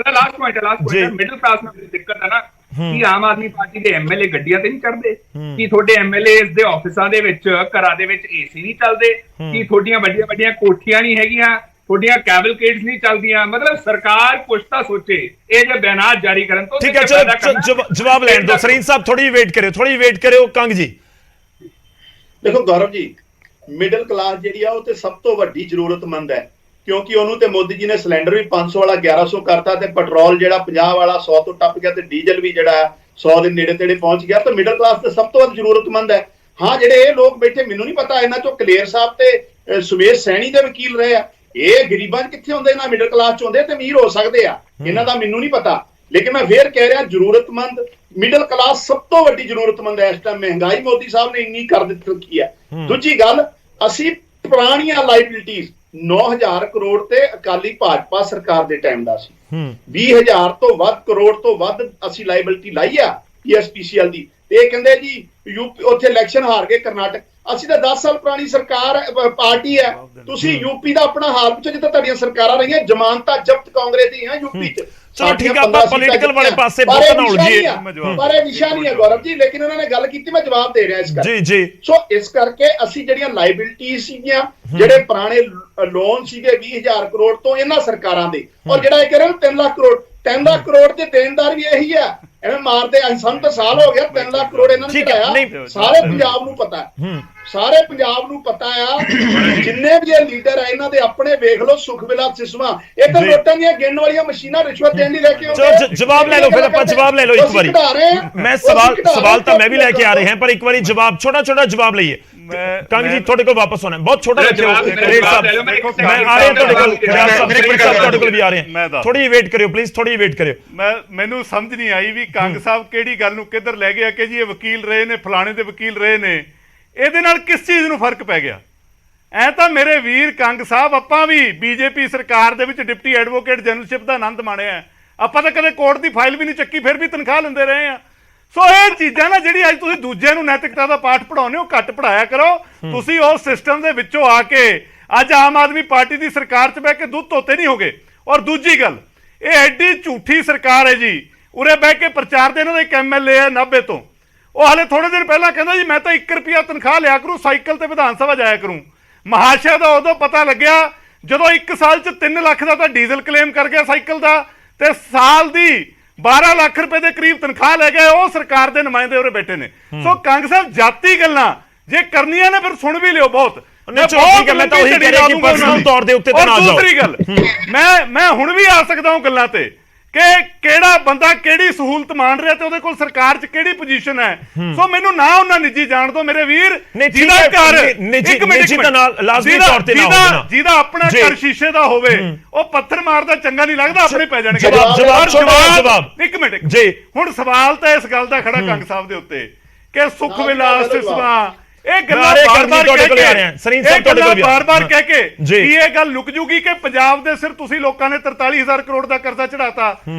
ਲਾਸਟ ਪੁਆਇੰਟ ਮਿਡਲ ਕਲਾਸ ਨਾਲ ਦਿੱਕਤ ਹੈ ਨਾ ਕਿ ਆਮ ਆਦਮੀ ਪਾਰਟੀ ਦੇ ਐਮਐਲਏ ਗੱਡੀਆਂ ਤੇ ਨਹੀਂ ਚੜਦੇ, ਕਿ ਤੁਹਾਡੇ ਐਮਐਲਏ ਦੇ ਆਫਿਸਾਂ ਦੇ ਵਿੱਚ ਘਰਾਂ ਦੇ ਵਿੱਚ ਏਸੀ ਨਹੀਂ ਚੱਲਦੇ, ਕਿ ਤੁਹਾਡੀਆਂ ਵੱਡੀਆਂ ਵੱਡੀਆਂ ਕੋਠੀਆਂ ਨਹੀਂ ਹੈਗੀਆਂ, ਤੁਹਾਡੀਆਂ ਕੈਬਲਕੇਟਸ ਨਹੀਂ ਚੱਲਦੀਆਂ। ਮਤਲਬ ਸਰਕਾਰ ਕੁਛ ਤਾਂ ਸੋਚੇ ਇਹ ਜੇ ਬਿਆਨਾਤ ਜਾਰੀ ਕਰਨ ਤੋਂ। ਠੀਕ ਹੈ, ਚਲੋ ਜਵਾਬ ਲੈਣ ਦਿਓ ਸਰੀਨ ਸਾਹਿਬ, ਥੋੜੀ ਵੇਟ ਕਰਿਓ ਕੰਗ ਜੀ। ਦੇਖੋ ਗੌਰਵ ਜੀ, ਮਿਡਲ ਕਲਾਸ ਜਿਹੜੀ ਆ ਉਹ ਤੇ ਸਭ ਤੋਂ ਵੱਡੀ ਜ਼ਰੂਰਤਮੰਦ ਹੈ, ਕਿਉਂਕਿ ਉਹਨੂੰ ਤੇ ਮੋਦੀ ਜੀ ਨੇ ਸਿਲੰਡਰ ਵੀ 500 ਵਾਲਾ 1100 ਕਰਤਾ ਤੇ ਪੈਟਰੋਲ ਜਿਹੜਾ 50 ਵਾਲਾ 100 ਤੋਂ ਟੱਪ ਗਿਆ ਤੇ ਡੀਜ਼ਲ ਵੀ ਜਿਹੜਾ 100 ਦੇ ਨੇੜੇ ਤੇੜੇ ਪਹੁੰਚ ਗਿਆ। ਤਾਂ ਮਿਡਲ ਕਲਾਸ ਤੇ ਸਭ ਤੋਂ ਵੱਧ ਜ਼ਰੂਰਤਮੰਦ ਹੈ। ਹਾਂ, ਜਿਹੜੇ ਇਹ ਲੋਕ ਬੈਠੇ, ਮੈਨੂੰ ਨਹੀਂ ਪਤਾ ਇਹਨਾਂ ਚੋਂ ਕਲੇਰ ਸਾਹਿਬ ਤੇ ਸੁਮੇਸ਼ ਸੈਣੀ ਦੇ ਵਕੀਲ ਰਹੇ ਆ, ਇਹ ਗਰੀਬਾਂ 'ਚ ਕਿੱਥੇ ਹੁੰਦੇ, ਨਾ ਮਿਡਲ ਕਲਾਸ 'ਚ ਹੁੰਦੇ ਤੇ ਅਮੀਰ ਹੋ ਸਕਦੇ ਆ, ਇਹਨਾਂ ਦਾ ਮੈਨੂੰ ਨਹੀਂ ਪਤਾ। ਲੇਕਿਨ ਮੈਂ ਫੇਰ ਕਹਿ ਰਿਹਾ, ਜ਼ਰੂਰਤਮੰਦ ਮਿਡਲ ਕਲਾਸ ਸਭ ਤੋਂ ਵੱਡੀ ਜ਼ਰੂਰਤਮੰਦ ਹੈ ਇਸ ਟਾਈਮ। ਮਹਿੰਗਾਈ ਮੋਦੀ ਸਾਹਿਬ ਨੇ ਇੰਨੀ ਕਰ ਦਿੱਤੀ ਹੈ। ਦੂਜੀ ਗੱਲ, ਅਸੀਂ ਪੁਰਾਣੀਆਂ ਲਾਇਬਿਲਿਟੀਜ਼ 9,000 ਕਰੋੜ ਤੇ ਅਕਾਲੀ ਭਾਜਪਾ ਸਰਕਾਰ ਦੇ ਟਾਈਮ ਦਾ ਸੀ, 20,000 ਤੋਂ ਵੱਧ ਕਰੋੜ ਤੋਂ ਵੱਧ ਅਸੀਂ ਲਾਇਬਿਲਿਟੀ ਲਾਈ ਆ PSPCL ਦੀ। ਤੇ ਇਹ ਕਹਿੰਦੇ ਜੀ ਯੂਪੀ ਉੱਥੇ ਇਲੈਕਸ਼ਨ ਹਾਰ ਗਏ ਕਰਨਾਟਕ। ਅਸੀਂ ਤਾਂ 10 ਸਾਲ ਪੁਰਾਣੀ ਸਰਕਾਰ ਪਾਰਟੀ ਹੈ, ਤੁਸੀਂ ਯੂਪੀ ਦਾ ਆਪਣਾ ਹਾਲ ਪੁੱਛੋ ਜਿੱਥੇ ਤੁਹਾਡੀਆਂ ਸਰਕਾਰਾਂ ਰਹੀਆਂ, ਜ਼ਮਾਨਤਾਂ ਜ਼ਬਤ ਕਾਂਗਰਸ ਦੀਆਂ ਯੂਪੀ 'ਚ। ਚਲੋ ਠੀਕ ਆ, ਆਪਾਂ ਪੋਲੀਟੀਕਲ ਵਾਲੇ ਪਾਸੇ ਬਹੁਤ ਨਾ ਉਲਝੀਏ, ਪਰ ਇਹ ਵਿਸ਼ਾ ਨਹੀਂ ਹੈ ਗੌਰਵ ਜੀ। ਲੇਕਿਨ ਉਹਨਾਂ ਨੇ ਗੱਲ ਕੀਤੀ, ਮੈਂ ਜਵਾਬ ਦੇ ਰਿਹਾ ਇਸ ਕਰਕੇ। ਜੀ। ਸੋ ਇਸ ਕਰਕੇ ਅਸੀਂ ਜਿਹੜੀਆਂ ਲਾਇਬਿਲਿਟੀ ਸੀਗੀਆਂ, ਜਿਹੜੇ ਪੁਰਾਣੇ ਲੋਨ ਸੀਗੇ 20,000 ਕਰੋੜ ਤੋਂ ਇਹਨਾਂ ਸਰਕਾਰਾਂ ਦੇ, ਔਰ ਜਿਹੜਾ ਇਹ ਕਹਿ ਰਹੇ 3 ਲੱਖ ਕਰੋੜ, 3 ਲੱਖ ਕਰੋੜ ਦੇ ਦੇਣਦਾਰ ਵੀ ਇਹੀ ਆ। ਐਵੇਂ ਮਾਰਦੇ ਸਾਨੂੰ ਤਾਂ ਸਾਲ ਹੋ ਗਿਆ 3 ਲੱਖ ਕਰੋੜ ਇਹਨਾਂ ਨੇ ਚੜਾਇਆ। ਸਾਰੇ ਪੰਜਾਬ ਨੂੰ ਪਤਾ ਹੈ, ਸਾਰੇ ਪੰਜਾਬ ਨੂੰ ਪਤਾ ਆ। ਜਿੰਨੇ ਵੀ ਇਹ ਲੀਡਰ ਆ ਇਹਨਾਂ ਦੇ ਆਪਣੇ ਵੇਖ ਲਓ, ਸੁਖਵਿਲਾ ਸਿਸਵਾ, ਇਹ ਤਾਂ ਲੋਟਾਂ ਦੀਆਂ ਗਿਣਨ ਵਾਲੀਆਂ ਮਸ਼ੀਨਾਂ ਰਿਸ਼ਵਤ ਦੇਣ ਲਈ ਲੈ ਕੇ ਆਉਂਦੇ। ਜਵਾਬ ਲੈ ਲਓ, ਫਿਰ ਆਪਾਂ ਜਵਾਬ ਲੈ ਲਓ ਇੱਕ ਵਾਰੀ। ਮੈਂ ਸਵਾਲ ਤਾਂ ਮੈਂ ਵੀ ਲੈ ਕੇ ਆ ਰਹੇ ਹਾਂ, ਪਰ ਇੱਕ ਵਾਰੀ ਜਵਾਬ ਛੋਟਾ ਜਵਾਬ ਲਈਏ। ਕੰਗ ਜੀ ਤੁਹਾਡੇ ਕੋਲ ਵਾਪਸ ਆਉਣਾ, ਬਹੁਤ ਛੋਟਾ ਰੱਖਿਓ। ਮੈਂ ਆ ਰਿਹਾ ਤੁਹਾਡੇ ਕੋਲ, ਤੁਹਾਡੇ ਕੋਲ ਵੀ ਆ ਰਹੇ ਹਾਂ। ਥੋੜੀ ਵੇਟ ਕਰਿਓ ਪਲੀਜ਼, ਥੋੜੀ ਵੇਟ ਕਰਿਓ। ਮੈਨੂੰ ਸਮਝ ਨਹੀਂ ਆਈ ਵੀ ਕੰਗ ਸਾਹਿਬ ਕਿਹੜੀ ਗੱਲ ਨੂੰ ਕਿੱਧਰ ਲੈ ਗਿਆ ਕਿ ਜੀ ਇਹ ਵਕੀਲ ਰਹੇ ਨੇ, ਫਲਾਣੇ ਦੇ ਵਕੀਲ ਰਹੇ ਨੇ, ਇਹਦੇ ਨਾਲ ਕਿਸ ਚੀਜ਼ ਨੂੰ ਫਰਕ ਪੈ ਗਿਆ? ਐ ਤਾਂ ਮੇਰੇ ਵੀਰ ਕੰਗ ਸਾਹਿਬ, ਆਪਾਂ ਵੀ ਬੀਜੇਪੀ ਸਰਕਾਰ ਦੇ ਵਿੱਚ ਡਿਪਟੀ ਐਡਵੋਕੇਟ ਜਨਰਲਸ਼ਿਪ ਦਾ ਆਨੰਦ ਮਾਣਿਆ। ਆਪਾਂ ਤਾਂ ਕਦੇ ਕੋਰਟ ਦੀ ਫਾਈਲ ਵੀ ਨਹੀਂ ਚੱਕੀ, ਫਿਰ ਵੀ ਤਨਖਾਹ ਲੈਂਦੇ ਰਹੇ ਆ। ਸੋ ਇਹ ਚੀਜ਼ਾਂ ਨਾ ਜਿਹੜੀ ਅੱਜ ਤੁਸੀਂ ਦੂਜਿਆਂ ਨੂੰ ਨੈਤਿਕਤਾ ਦਾ ਪਾਠ ਪੜਾਉਂਦੇ ਹੋ, ਘੱਟ ਪੜਾਇਆ ਕਰੋ। ਤੁਸੀਂ ਉਸ ਸਿਸਟਮ ਦੇ ਵਿੱਚੋਂ ਆ ਕੇ ਅੱਜ ਆਮ ਆਦਮੀ ਪਾਰਟੀ ਦੀ ਸਰਕਾਰ 'ਚ ਬਹਿ ਕੇ ਦੁੱਧ ਧੋਤੇ ਨਹੀਂ ਹੋਗੇ। ਔਰ ਦੂਜੀ ਗੱਲ, ਇਹ ਐਡੀ ਝੂਠੀ ਸਰਕਾਰ ਹੈ ਜੀ। ਉਰੇ ਬਹਿ ਕੇ ਪ੍ਰਚਾਰ ਦੇ ਇਹਨਾਂ ਦਾ ਇੱਕ MLA ਹੈ 90 ਤੋਂ, ਉਹ ਹਾਲੇ ਥੋੜੇ ਦਿਨ ਪਹਿਲਾਂ ਕਹਿੰਦਾ ਜੀ ਮੈਂ ਤਾਂ 1 ਰੁਪਿਆ ਤਨਖਾਹ ਲਿਆ ਕਰੂੰ, ਸਾਈਕਲ ਤੇ ਵਿਧਾਨ ਸਭਾ ਜਾਇਆ ਕਰੂੰ। ਮਹਾਸ਼ਾ ਦਾ ਉਦੋਂ ਪਤਾ ਲੱਗਿਆ ਜਦੋਂ 1 ਸਾਲ 'ਚ 3 ਲੱਖ ਦਾ ਤਾਂ ਡੀਜ਼ਲ ਕਲੇਮ ਕਰ ਗਿਆ ਸਾਈਕਲ ਦਾ, ਤੇ ਸਾਲ ਦੀ 12 ਲੱਖ ਰੁਪਏ ਦੇ ਕਰੀਬ ਤਨਖਾਹ ਲੈ ਗਏ। ਉਹ ਸਰਕਾਰ ਦੇ ਨੁਮਾਇੰਦੇ ਉਰੇ ਬੈਠੇ ਨੇ। ਸੋ ਕੰਗ ਸਾਹਿਬ, ਜਾਤੀ ਗੱਲਾਂ ਜੇ ਕਰਨੀਆਂ ਨੇ ਫਿਰ ਸੁਣ ਵੀ ਲਿਓ ਬਹੁਤ। ਮੈਂ ਤਾਂ ਉਹੀ ਕਹਿ ਰਿਹਾ ਕਿ ਪਰਸਨਲ ਤੌਰ ਦੇ ਉੱਤੇ ਤਾਂ ਨਾ ਜਾਓ। ਦੂਸਰੀ ਗੱਲ, ਮੈਂ ਹੁਣ ਵੀ ਆ ਸਕਦਾ ਹਾਂ ਗੱਲਾਂ ਤੇ ਕਿ ਕਿਹੜਾ ਬੰਦਾ ਕਿਹੜੀ ਸਹੂਲਤ ਮੰਨ ਰਿਹਾ ਤੇ ਉਹਦੇ ਕੋਲ ਸਰਕਾਰ 'ਚ ਕਿਹੜੀ ਪੋਜੀਸ਼ਨ ਹੈ। ਸੋ ਮੈਨੂੰ ਨਾ ਉਹਨਾਂ ਨਿੱਜੀ ਜਾਣ ਦੋ ਮੇਰੇ ਵੀਰ। ਜਿਹਦਾ ਘਰ ਜਿਹਦਾ ਆਪਣਾ ਘਰ ਸ਼ੀਸ਼ੇ ਦਾ ਹੋਵੇ, ਉਹ ਪੱਥਰ ਮਾਰਦਾ ਚੰਗਾ ਨਹੀਂ ਲੱਗਦਾ, ਆਪਣੇ ਪੈ ਜਾਣਗੇ। ਜਵਾਬ ਇੱਕ ਮਿੰਟ ਜੀ। ਹੁਣ ਸਵਾਲ ਤਾਂ ਇਸ ਗੱਲ ਦਾ ਖੜਾ ਕੰਗ ਸਾਹਿਬ ਦੇ ਉੱਤੇ ਕਿ ਸੁਖ ਵਿਲਾਸ ਸਿਸਵਾ, ਇਹ ਗੱਲਾਂ ਬਾਰ-ਬਾਰ ਕਹਿ ਕੇ ਕੀ ਇਹ ਗੱਲ ਲੁਕ ਜੂਗੀ ਕਿ ਪੰਜਾਬ ਦੇ ਸਿਰ ਤੁਸੀਂ ਲੋਕਾਂ ਨੇ 43,000 ਕਰੋੜ ਦਾ ਕਰਜ਼ਾ ਚੜਾਤਾ?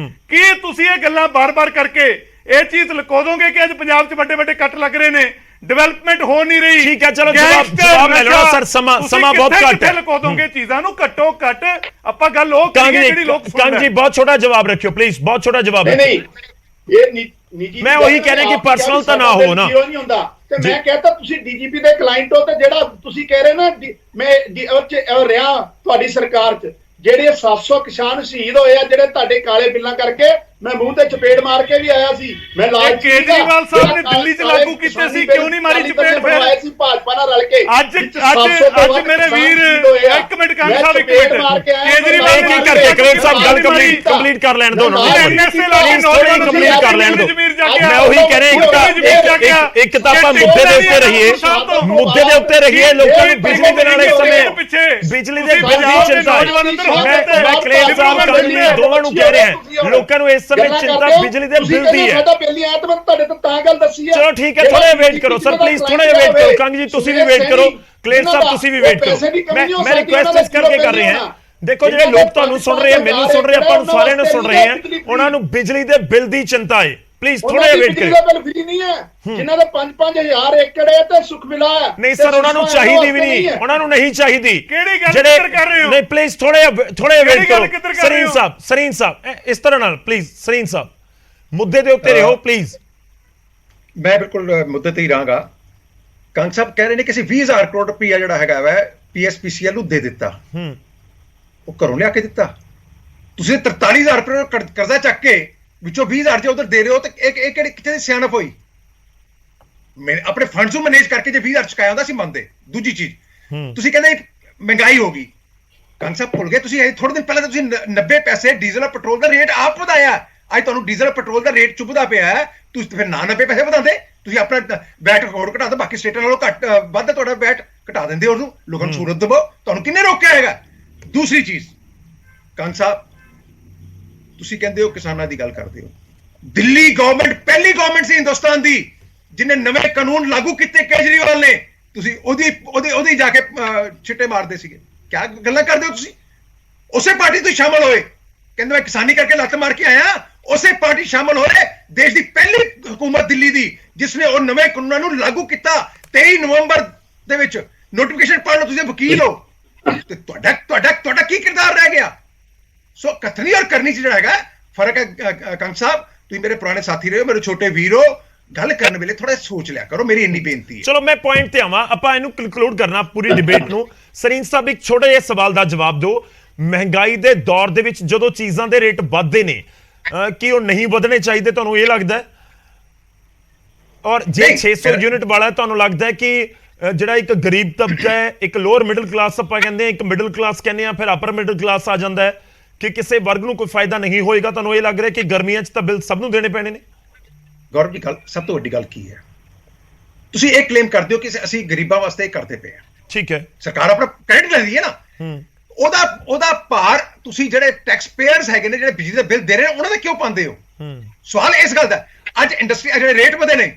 ਕੀ ਤੁਸੀਂ ਇਹ ਗੱਲਾਂ ਬਾਰ-ਬਾਰ ਕਰਕੇ ਇਹ ਚੀਜ਼ ਲੁਕੋ ਦੋਗੇ ਕਿ ਅੱਜ ਪੰਜਾਬ 'ਚ ਵੱਡੇ-ਵੱਡੇ ਕੱਟ ਲੱਗ ਰਹੇ ਨੇ, ਡਿਵੈਲਪਮੈਂਟ ਹੋ ਨਹੀਂ ਰਹੀ? ਠੀਕ ਹੈ, ਚਲੋ ਜਵਾਬ ਲੈ ਲਓ ਸਰ, ਸਮਾਂ ਬਹੁਤ ਘੱਟ ਹੈ। ਲੁਕੋ ਦੋਗੇ ਚੀਜ਼ਾਂ ਨੂੰ, ਘੱਟੋ ਘੱਟ ਆਪਾਂ ਗੱਲ ਉਹ ਕਰੀਏ ਜਿਹੜੀ ਲੋਕ ਸੁਣਦੇ। ਕੰਗ ਜੀ ਬਹੁਤ ਛੋਟਾ ਜਵਾਬ ਰੱਖਿਓ ਪਲੀਜ਼, ਬਹੁਤ ਛੋਟਾ ਜਵਾਬ। ਨਹੀਂ, ਇਹ ਨਿੱਜੀ, ਮੈਂ ਉਹੀ ਕਹਿ ਰਿਹਾ ਕਿ ਪਰਸਨਲ ਤਾਂ ਨਾ ਹੋ ਨਾ। ਨਹੀਂ ਹੁੰਦਾ ਤੇ ਮੈਂ ਕਹਿੰਦਾ ਤੁਸੀਂ DGP ਦੇ ਕਲਾਇੰਟ ਹੋ, ਤੇ ਜਿਹੜਾ ਤੁਸੀਂ ਕਹਿ ਰਹੇ ਨਾ ਮੈਂ ਰਿਹਾ ਤੁਹਾਡੀ ਸਰਕਾਰ 'ਚ ਜਿਹੜੇ 700 ਕਿਸਾਨ ਸ਼ਹੀਦ ਹੋਏ ਆ, ਜਿਹੜੇ ਤੁਹਾਡੇ ਕਾਲੇ ਬਿੱਲਾਂ ਕਰਕੇ ਮੈਂ ਮੂੰਹ ਤੇ ਚਪੇੜ ਮਾਰ ਕੇ ਵੀ ਆਇਆ ਸੀ। ਮੈਂ ਕੇਜਰੀਵਾਲ ਸਾਹਿਬ ਨੇ ਦਿੱਲੀ 'ਚ ਲਾਗੂ ਕੀਤੇ ਸੀ, ਕਿਉਂ ਨਹੀਂ ਮਾਰੀ ਚਪੇੜ? ਫਿਰ ਆਇਆ ਸੀ ਭਾਜਪਾ ਨਾਲ ਰਲ ਕੇ। ਅੱਜ ਮੇਰੇ ਵੀਰ ਇੱਕ ਮਿੰਟ ਕੰਗ ਸਾਹਿਬ, ਇੱਕ ਮਿੰਟ ਕੇਜਰੀਵਾਲ ਕੀ ਕਰਦੇ? ਕਲੇਰ ਸਾਹਿਬ ਗੱਲ ਕੰਪਲੀਟ ਕਰ ਲੈਣ ਦਿਓ ਉਹਨਾਂ ਨੂੰ, ਕੰਪਲੀਟ ਕਰ ਲੈਣ ਦਿਓ। ਮੈਂ ਉਹੀ ਕਹਿ ਰਿਹਾ, ਇੱਕ ਤਾਂ ਆਪਾਂ ਮੁੱਦੇ ਦੇ ਉੱਤੇ ਰਹੀਏ, ਲੋਕਾਂ ਨੂੰ ਬਿਜਲੀ ਦੇ ਨਾਲ ਇਸ ਸਮੇਂ ਬਿਜਲੀ ਦੇ ਬਿੱਲ ਦੀ ਚਿੰਤਾ ਹੈ। ਮੈਂ ਕਲੇਰ ਸਾਹਿਬ ਕੰਗ ਦੋਵਾਂ ਨੂੰ ਕਹਿ ਰਿਹਾ, ਲੋਕਾਂ ਨੂੰ ਇਸ ਸਮੇਂ ਚਿੰਤਾ ਬਿਜਲੀ ਦੇ ਬਿੱਲ ਦੀ ਹੈ। ਸਾਡਾ ਬਿੱਲ ਨਹੀਂ ਆਇਆ ਤੇ ਮੈਂ ਤੁਹਾਡੇ ਤੋਂ ਤਾਂ ਗੱਲ ਦੱਸੀ ਹੈ। ਚਲੋ ਠੀਕ ਹੈ, ਥੋੜਾ ਵੇਟ ਕਰੋ ਸਰ, ਪਲੀਜ਼ ਥੋੜਾ ਵੇਟ ਕਰੋ। ਕੰਗ ਜੀ ਤੁਸੀਂ ਵੀ ਵੇਟ ਕਰੋ, ਕਲੇਰ ਸਾਹਿਬ ਤੁਸੀਂ ਵੀ ਵੇਟ ਕਰੋ। ਮੈਂ ਰਿਕੁਐਸਟ ਇਸ ਕਰਕੇ ਕਰ ਰਿਹਾ ਹਾਂ, ਦੇਖੋ ਜਿਹੜੇ ਲੋਕ ਤੁਹਾਨੂੰ ਸੁਣ ਰਹੇ ਆ, ਮੈਨੂੰ ਸੁਣ ਰਹੇ, ਆਪਾਂ ਨੂੰ ਸਾਰਿਆਂ ਨੂੰ ਸੁਣ ਰਹੇ ਆ, ਉਹਨਾਂ ਨੂੰ ਬਿਜਲੀ ਦੇ ਬਿੱਲ ਦੀ ਚਿੰਤਾ ਹੈ। ਪਲੀਜ਼ ਥੋੜਾ ਵੇਟ ਕਰੋ। ਬਿੱਲ ਫ੍ਰੀ ਨਹੀਂ ਹੈ, ਜਿਨ੍ਹਾਂ ਦੇ 5-5000 ਏਕੜ ਹੈ ਤੇ ਸੁਖ ਮਿਲਾ ਹੈ। ਨਹੀਂ ਸਰ, ਉਹਨਾਂ ਨੂੰ ਚਾਹੀਦੀ ਵੀ ਨਹੀਂ, ਉਹਨਾਂ ਨੂੰ ਨਹੀਂ ਚਾਹੀਦੀ। ਕਿਹੜੀ ਗੱਲ ਕਰ ਰਹੇ ਹੋ? ਨਹੀਂ ਪਲੀਜ਼ ਥੋੜੇ ਵੇਟ ਕਰੋ। ਸਰੀਨ ਸਾਹਿਬ ਇਸ ਤਰ੍ਹਾਂ ਨਾਲ ਪਲੀਜ਼, ਸਰੀਨ ਸਾਹਿਬ ਮੁੱਦੇ ਦੇ ਉੱਤੇ ਰਹੋ ਪਲੀਜ਼। ਮੈਂ ਬਿਲਕੁਲ ਮੁੱਦੇ ਤੇ ਹੀ ਰਹਾਂਗਾ। ਕੰਗ ਸਾਹਿਬ ਕਹਿ ਰਹੇ ਨੇ ਕਿ ਅਸੀਂ 20000 ਕਰੋੜ ਰੁਪਈਆ ਜਿਹੜਾ ਹੈਗਾ ਵੈ ਪੀਐਸਪੀਸੀਐਲ ਨੂੰ ਦੇ ਦਿੱਤਾ। ਉਹ ਘਰੋਂ ਲਿਆ ਕੇ ਦਿੱਤਾ। ਤੁਸੀਂ 43000 ਰੁਪਏ ਕਰਜ਼ਾ ਚੱਕ ਕੇ ਵਿੱਚੋਂ 20000 ਜੇ ਉਧਰ ਦੇ ਰਹੇ ਹੋ ਤੇ ਇਹ ਕਿਹੜੀ ਕਿੱਥੇ ਦੀ ਸਿਆਣਪ ਹੋਈ? ਮੈਂ ਆਪਣੇ ਫੰਡਸ ਨੂੰ ਮੈਨੇਜ ਕਰਕੇ ਜੇ 20000 ਚੁਕਾਇਆ ਹੁੰਦਾ ਸੀ ਮੰਨਦੇ। ਦੂਜੀ ਚੀਜ਼, ਤੁਸੀਂ ਕਹਿੰਦੇ ਮਹਿੰਗਾਈ ਹੋ ਗਈ। ਕੰਗ ਸਾਹਿਬ ਭੁੱਲ ਗਏ ਤੁਸੀਂ, ਥੋੜੇ ਦਿਨ ਪਹਿਲਾਂ ਤਾਂ ਤੁਸੀਂ 90 ਪੈਸੇ ਡੀਜ਼ਲ ਔਰ ਪੈਟਰੋਲ ਦਾ ਰੇਟ ਆਪ ਵਧਾਇਆ। ਅੱਜ ਤੁਹਾਨੂੰ ਡੀਜ਼ਲ ਪੈਟਰੋਲ ਦਾ ਰੇਟ ਚੁੱਭਦਾ ਪਿਆ ਹੈ, ਤੁਸੀਂ ਫਿਰ 90 ਪੈਸੇ ਵਧਾਉਂਦੇ। ਤੁਸੀਂ ਆਪਣਾ ਵੈਟ ਰਿਕਾਰਡ ਘਟਾ ਦਿਓ, ਬਾਕੀ ਸਟੇਟਾਂ ਨਾਲੋਂ ਘੱਟ ਵੱਧ ਤੁਹਾਡਾ ਵੈਟ ਘਟਾ ਦਿੰਦੇ, ਉਹਨੂੰ ਲੋਕਾਂ ਨੂੰ ਸਹੂਲਤ ਦਿਵੋ। ਤੁਹਾਨੂੰ ਕਿੰਨੇ ਰੋਕਿਆ ਹੈਗਾ? ਦੂਸਰੀ ਚੀਜ਼, ਕੰਗ ਸਾਹਿਬ ਤੁਸੀਂ ਕਹਿੰਦੇ ਹੋ ਕਿਸਾਨਾਂ ਦੀ ਗੱਲ ਕਰਦੇ ਹੋ। ਦਿੱਲੀ ਗਵਰਨਮੈਂਟ ਪਹਿਲੀ ਗਵਰਨਮੈਂਟ ਸੀ ਹਿੰਦੁਸਤਾਨ ਦੀ ਜਿਹਨੇ ਨਵੇਂ ਕਾਨੂੰਨ ਲਾਗੂ ਕੀਤੇ ਕੇਜਰੀਵਾਲ ਨੇ। ਤੁਸੀਂ ਉਹਦੀ ਜਾ ਕੇ ਛਿੱਟੇ ਮਾਰਦੇ ਸੀਗੇ। ਕਿਆ ਗੱਲਾਂ ਕਰਦੇ ਹੋ ਤੁਸੀਂ? ਉਸੇ ਪਾਰਟੀ ਤੋਂ ਸ਼ਾਮਲ ਹੋਏ, ਕਹਿੰਦੇ ਮੈਂ ਕਿਸਾਨੀ ਕਰਕੇ ਲੱਤ ਮਾਰ ਕੇ ਆਇਆ। ਉਸੇ ਪਾਰਟੀ ਸ਼ਾਮਲ ਹੋਏ, ਦੇਸ਼ ਦੀ ਪਹਿਲੀ ਹਕੂਮਤ ਦਿੱਲੀ ਦੀ ਜਿਸ ਨੇ ਉਹ ਨਵੇਂ ਕਾਨੂੰਨਾਂ ਨੂੰ ਲਾਗੂ ਕੀਤਾ। 23 ਨਵੰਬਰ ਦੇ ਵਿੱਚ ਨੋਟੀਫਿਕੇਸ਼ਨ ਪੜ੍ਹ ਲਓ, ਤੁਸੀਂ ਵਕੀਲ ਹੋ ਤੇ ਤੁਹਾਡਾ ਕੀ ਕਿਰਦਾਰ ਰਹਿ ਗਿਆ? ਸੋ ਕਥਨੀ ਔਰ ਕਰਨੀ ਚ ਜਿਹੜਾ ਹੈਗਾ ਫਰਕ ਹੈ। ਕੰਗ ਸਾਹਿਬ ਤੁਸੀਂ ਮੇਰੇ ਪੁਰਾਣੇ ਸਾਥੀ ਰਹੇ ਹੋ, ਮੇਰੇ ਛੋਟੇ ਵੀਰ ਹੋ, ਗੱਲ ਕਰਨ ਵੇਲੇ ਥੋੜਾ ਸੋਚ ਲਿਆ ਕਰੋ, ਮੇਰੀ ਇੰਨੀ ਬੇਨਤੀ ਹੈ। ਚਲੋ ਮੈਂ ਪੁਆਇੰਟ ਤੇ ਆਵਾਂ, ਆਪਾਂ ਇਹਨੂੰ ਕਨਕਲੂਡ ਕਰਨਾ ਪੂਰੀ ਡਿਬੇਟ ਨੂੰ। ਸਰੀਨ ਸਾਹਿਬ ਇੱਕ ਛੋਟੇ ਜਿਹੇ ਸਵਾਲ ਦਾ ਜਵਾਬ ਦਿਓ। ਮਹਿੰਗਾਈ ਦੇ ਦੌਰ ਦੇ ਵਿੱਚ ਜਦੋਂ ਚੀਜ਼ਾਂ ਦੇ ਰੇਟ ਵੱਧਦੇ ਨੇ, ਕੀ ਉਹ ਨਹੀਂ ਵਧਣੇ ਚਾਹੀਦੇ? ਤੁਹਾਨੂੰ ਇਹ ਲੱਗਦਾ? ਔਰ ਜੇ 600 ਯੂਨਿਟ ਵਾਲਾ ਤੁਹਾਨੂੰ ਲੱਗਦਾ ਹੈ ਕਿ ਜਿਹੜਾ ਇੱਕ ਗਰੀਬ ਤਬਕਾ ਹੈ, ਇੱਕ ਲੋਅਰ ਮਿਡਲ ਕਲਾਸ ਆਪਾਂ ਕਹਿੰਦੇ ਹਾਂ, ਇੱਕ ਮਿਡਲ ਕਲਾਸ ਕਹਿੰਦੇ ਆ, ਫਿਰ ਅਪਰ ਮਿਡਲ ਕਲਾਸ ਆ ਜਾਂਦਾ ਹੈ, ਕਿ ਕਿਸੇ ਵਰਗ ਨੂੰ ਕੋਈ ਫਾਇਦਾ ਨਹੀਂ ਹੋਏਗਾ? ਤੁਹਾਨੂੰ ਇਹ ਲੱਗ ਰਿਹਾ ਕਿ ਗਰਮੀਆਂ 'ਚ ਤਾਂ ਬਿੱਲ ਸਭ ਨੂੰ ਦੇਣੇ ਪੈਣੇ ਨੇ? ਗੌਰਵ ਜੀ, ਗੱਲ ਸਭ ਤੋਂ ਵੱਡੀ ਗੱਲ ਕੀ ਹੈ? ਤੁਸੀਂ ਇਹ ਕਲੇਮ ਕਰਦੇ ਹੋ ਕਿ ਅਸੀਂ ਗਰੀਬਾਂ ਵਾਸਤੇ ਕਰਦੇ ਪਏ ਹਾਂ। ਠੀਕ ਹੈ, ਸਰਕਾਰ ਆਪਣਾ ਕ੍ਰੈਡਿਟ ਲੈਂਦੀ ਹੈ ਨਾ। ਉਹਦਾ ਭਾਰ ਤੁਸੀਂ ਜਿਹੜੇ ਟੈਕਸ ਪੇਅਰਸ ਹੈਗੇ ਨੇ, ਜਿਹੜੇ ਬਿਜਲੀ ਦਾ ਬਿੱਲ ਦੇ ਰਹੇ ਨੇ, ਉਹਨਾਂ ਦਾ ਕਿਉਂ ਪਾਉਂਦੇ ਹੋ? ਸਵਾਲ ਇਸ ਗੱਲ ਦਾ। ਅੱਜ ਇੰਡਸਟਰੀ ਜਿਹੜੇ ਰੇਟ ਵਧੇ ਨੇ,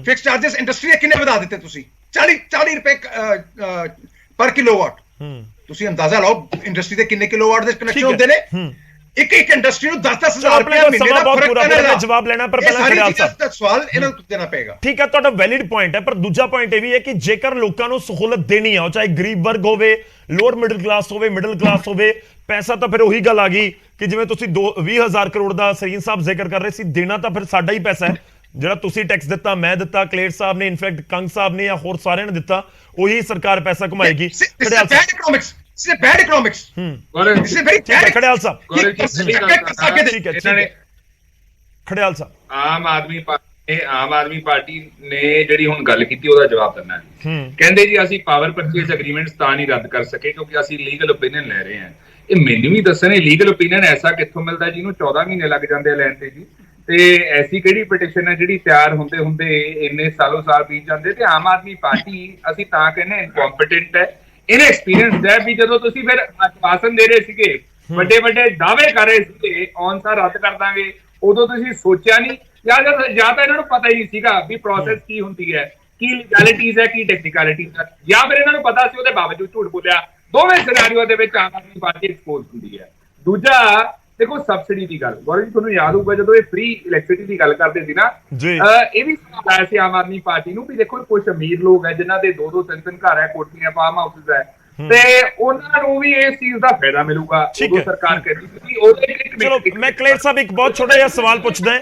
ਫਿਕਸ ਚਾਰजेस ਇੰਡਸਟਰੀ ਦੇ ਕਿੰਨੇ ਵਧਾ ਦਿੱਤੇ ਤੁਸੀਂ? 40 ਰੁਪਏ ਪਰ ਕਿਲੋਵਾਟ। ਤੁਸੀਂ ਅੰਦਾਜ਼ਾ ਲਾਓ ਇੰਡਸਟਰੀ ਦੇ ਕਿੰਨੇ ਕਿਲੋਵਾਟ ਦੇ ਕਨੈਕਸ਼ਨ ਹੁੰਦੇ ਨੇ। ਇੱਕ ਇੰਡਸਟਰੀ ਨੂੰ 10,000 ਰੁਪਏ ਮਹੀਨੇ ਦਾ ਫਰਕ ਪੈਣਾ। ਜਵਾਬ ਲੈਣਾ ਪਰ ਪਹਿਲਾਂ ਖੜਿਆਲ ਸਾਹਿਬ ਦਾ ਸਵਾਲ ਇਹਨਾਂ ਨੂੰ ਦੇਣਾ ਪਏਗਾ। ਠੀਕ ਹੈ, ਤੁਹਾਡਾ ਵੈਲਿਡ ਪੁਆਇੰਟ ਹੈ, ਪਰ ਦੂਜਾ ਪੁਆਇੰਟ ਇਹ ਵੀ ਹੈ ਕਿ ਜੇਕਰ ਲੋਕਾਂ ਨੂੰ ਸਹੂਲਤ ਦੇਣੀ ਆ, ਚਾਹੇ ਗਰੀਬ ਵਰਗ ਹੋਵੇ, ਲੋਅਰ ਮਿਡਲ ਕਲਾਸ ਹੋਵੇ, ਮਿਡਲ ਕਲਾਸ ਹੋਵੇ, ਪੈਸਾ ਤਾਂ ਫਿਰ ਉਹੀ ਗੱਲ ਆ ਗਈ ਕਿ ਜਿਵੇਂ ਤੁਸੀਂ 20,000 ਕਰੋੜ ਦਾ ਸਰੀਨ ਸਾਹਿਬ ਜ਼ਿਕਰ ਕਰ ਰਹੇ ਸੀ, ਦੇਣਾ ਤਾਂ ਫਿਰ ਸਾਡਾ ਹੀ ਪੈਸਾ ਹੈ। ਜਿਹੜਾ ਤੁਸੀਂ ਟੈਕਸ ਦਿੱਤਾ, ਮੈਂ ਦਿੱਤਾ, ਕਲੇਰ ਸਾਹਿਬ ਨੇ, ਇਨਫੈਕਟ ਕੰਗ ਸਾਹਿਬ ਨੇ, ਜਾਂ ਹੋਰ ਸਾਰਿਆਂ ਨੇ ਦਿੱਤਾ, ਉਹੀ ਸਰਕਾਰ ਪੈਸਾ ਕਮਾਏਗੀ। ਖੜਿਆਲ ਸਾਹਿਬ, ਆਮ ਆਦਮੀ ਪਾਰਟੀ ਨੇ ਜਿਹੜੀ ਹੁਣ ਗੱਲ ਕੀਤੀ ਉਹਦਾ ਜਵਾਬ ਦਿੰਦਾ ਹੈ। ਕਹਿੰਦੇ ਜੀ ਅਸੀਂ ਪਾਵਰ ਪਰਚੇਸ ਐਗਰੀਮੈਂਟਸ ਤਾਂ ਨਹੀਂ ਰੱਦ ਕਰ ਸਕੇ ਕਿਉਂਕਿ ਅਸੀਂ ਲੀਗਲ ਓਪੀਨੀਅਨ ਲੈ ਰਹੇ ਹਾਂ। ਇਹ ਮੈਨੂੰ ਵੀ ਦੱਸਣ, ਲੀਗਲ ਓਪੀਨੀਅਨ ਐਸਾ ਕਿੱਥੋਂ ਮਿਲਦਾ ਜਿਹਨੂੰ 14 ਮਹੀਨੇ ਲੱਗ ਜਾਂਦੇ ਆ ਲੈਣ ਤੇ ਜੀ? ਤੇ ਐਸੀ ਕਿਹੜੀ ਪਟੀਸ਼ਨ ਹੈ ਜਿਹੜੀ ਤਿਆਰ ਹੁੰਦੇ ਇੰਨੇ ਸਾਲੋਂ ਸਾਲ ਬੀਤ ਜਾਂਦੇ? ਤੇ ਆਮ ਆਦਮੀ ਪਾਰਟੀ ਅਸੀਂ ਤਾਂ ਕਹਿੰਦੇ ਇਨਕੰਪੀਟੈਂਟ ਹੈ, ਇਨਐਕਸਪੀਰੀਅੰਸਡ ਹੈ। ਵੀ ਜਦੋਂ ਤੁਸੀਂ ਫਿਰ ਆਸ਼ਵਾਸਨ ਦੇ ਰਹੇ ਸੀਗੇ, ਵੱਡੇ ਦਾਅਵੇ ਕਰ ਰਹੇ ਸੀਗੇ ਔਨਸਾਰ ਰੱਦ ਕਰ ਦਾਂਗੇ, ਉਦੋਂ ਤੁਸੀਂ ਸੋਚਿਆ ਨਹੀਂ? ਜਾਂ ਤਾਂ ਇਹਨਾਂ ਨੂੰ ਪਤਾ ਹੀ ਨਹੀਂ ਸੀਗਾ ਵੀ ਪ੍ਰੋਸੈਸ ਕੀ ਹੁੰਦੀ ਹੈ, ਕੀ ਲੀਗੈਲਿਟੀਜ਼ ਹੈ, ਕੀ ਟੈਕਨੀਕੈਲਿਟੀਜ਼ ਹੈ, ਜਾਂ ਫਿਰ ਇਹਨਾਂ ਨੂੰ ਪਤਾ ਸੀ ਉਹਦੇ ਬਾਵਜੂਦ ਝੂਠ ਬੋਲਿਆ? ਦੋਵੇਂ ਸਿਨੈਰੀਓ ਦੇ ਵਿੱਚ ਆਮ ਆਦਮੀ ਪਾਰਟੀ ਐਕਸਪੋਜ਼ ਹੁੰਦੀ ਹੈ। ਦੂਜਾ ਦੇਖੋ ਸਬਸਿਡੀ ਦੀ ਗੱਲ, ਗੌਰਵ ਜੀ ਤੁਹਾਨੂੰ ਯਾਦ ਹੋਊਗਾ ਜਦੋਂ ਇਹ ਫ੍ਰੀ ਇਲੈਕਟ੍ਰਿਸਿਟੀ ਦੀ ਗੱਲ ਕਰਦੇ ਸੀ ਨਾ, ਇਹ ਵੀ ਸਵਾਲ ਆਇਆ ਸੀ ਆਮ ਆਦਮੀ ਪਾਰਟੀ ਨੂੰ ਵੀ ਦੇਖੋ ਕੁਝ ਅਮੀਰ ਲੋਕ ਹੈ ਜਿਨ੍ਹਾਂ ਦੇ 2-2 3-3 ਘਰ ਹੈ, ਕੋਠੀਆਂ, ਫਾਰਮ ਹਾਊਸਿਸ ਹੈ, ਤੇ ਉਹਨਾਂ ਨੂੰ ਵੀ ਇਸ ਚੀਜ਼ ਦਾ ਫਾਇਦਾ ਮਿਲੂਗਾ। ਉਦੋਂ ਸਰਕਾਰ ਕਹਿੰਦੀ ਸੀ ਉਹਦੇ ਇੱਕ। ਚਲੋ ਮੈਂ ਕਲੇਰ ਸਾਹਿਬ ਇੱਕ ਬਹੁਤ ਛੋਟਾ ਜਿਹਾ ਸਵਾਲ ਪੁੱਛਦਾ,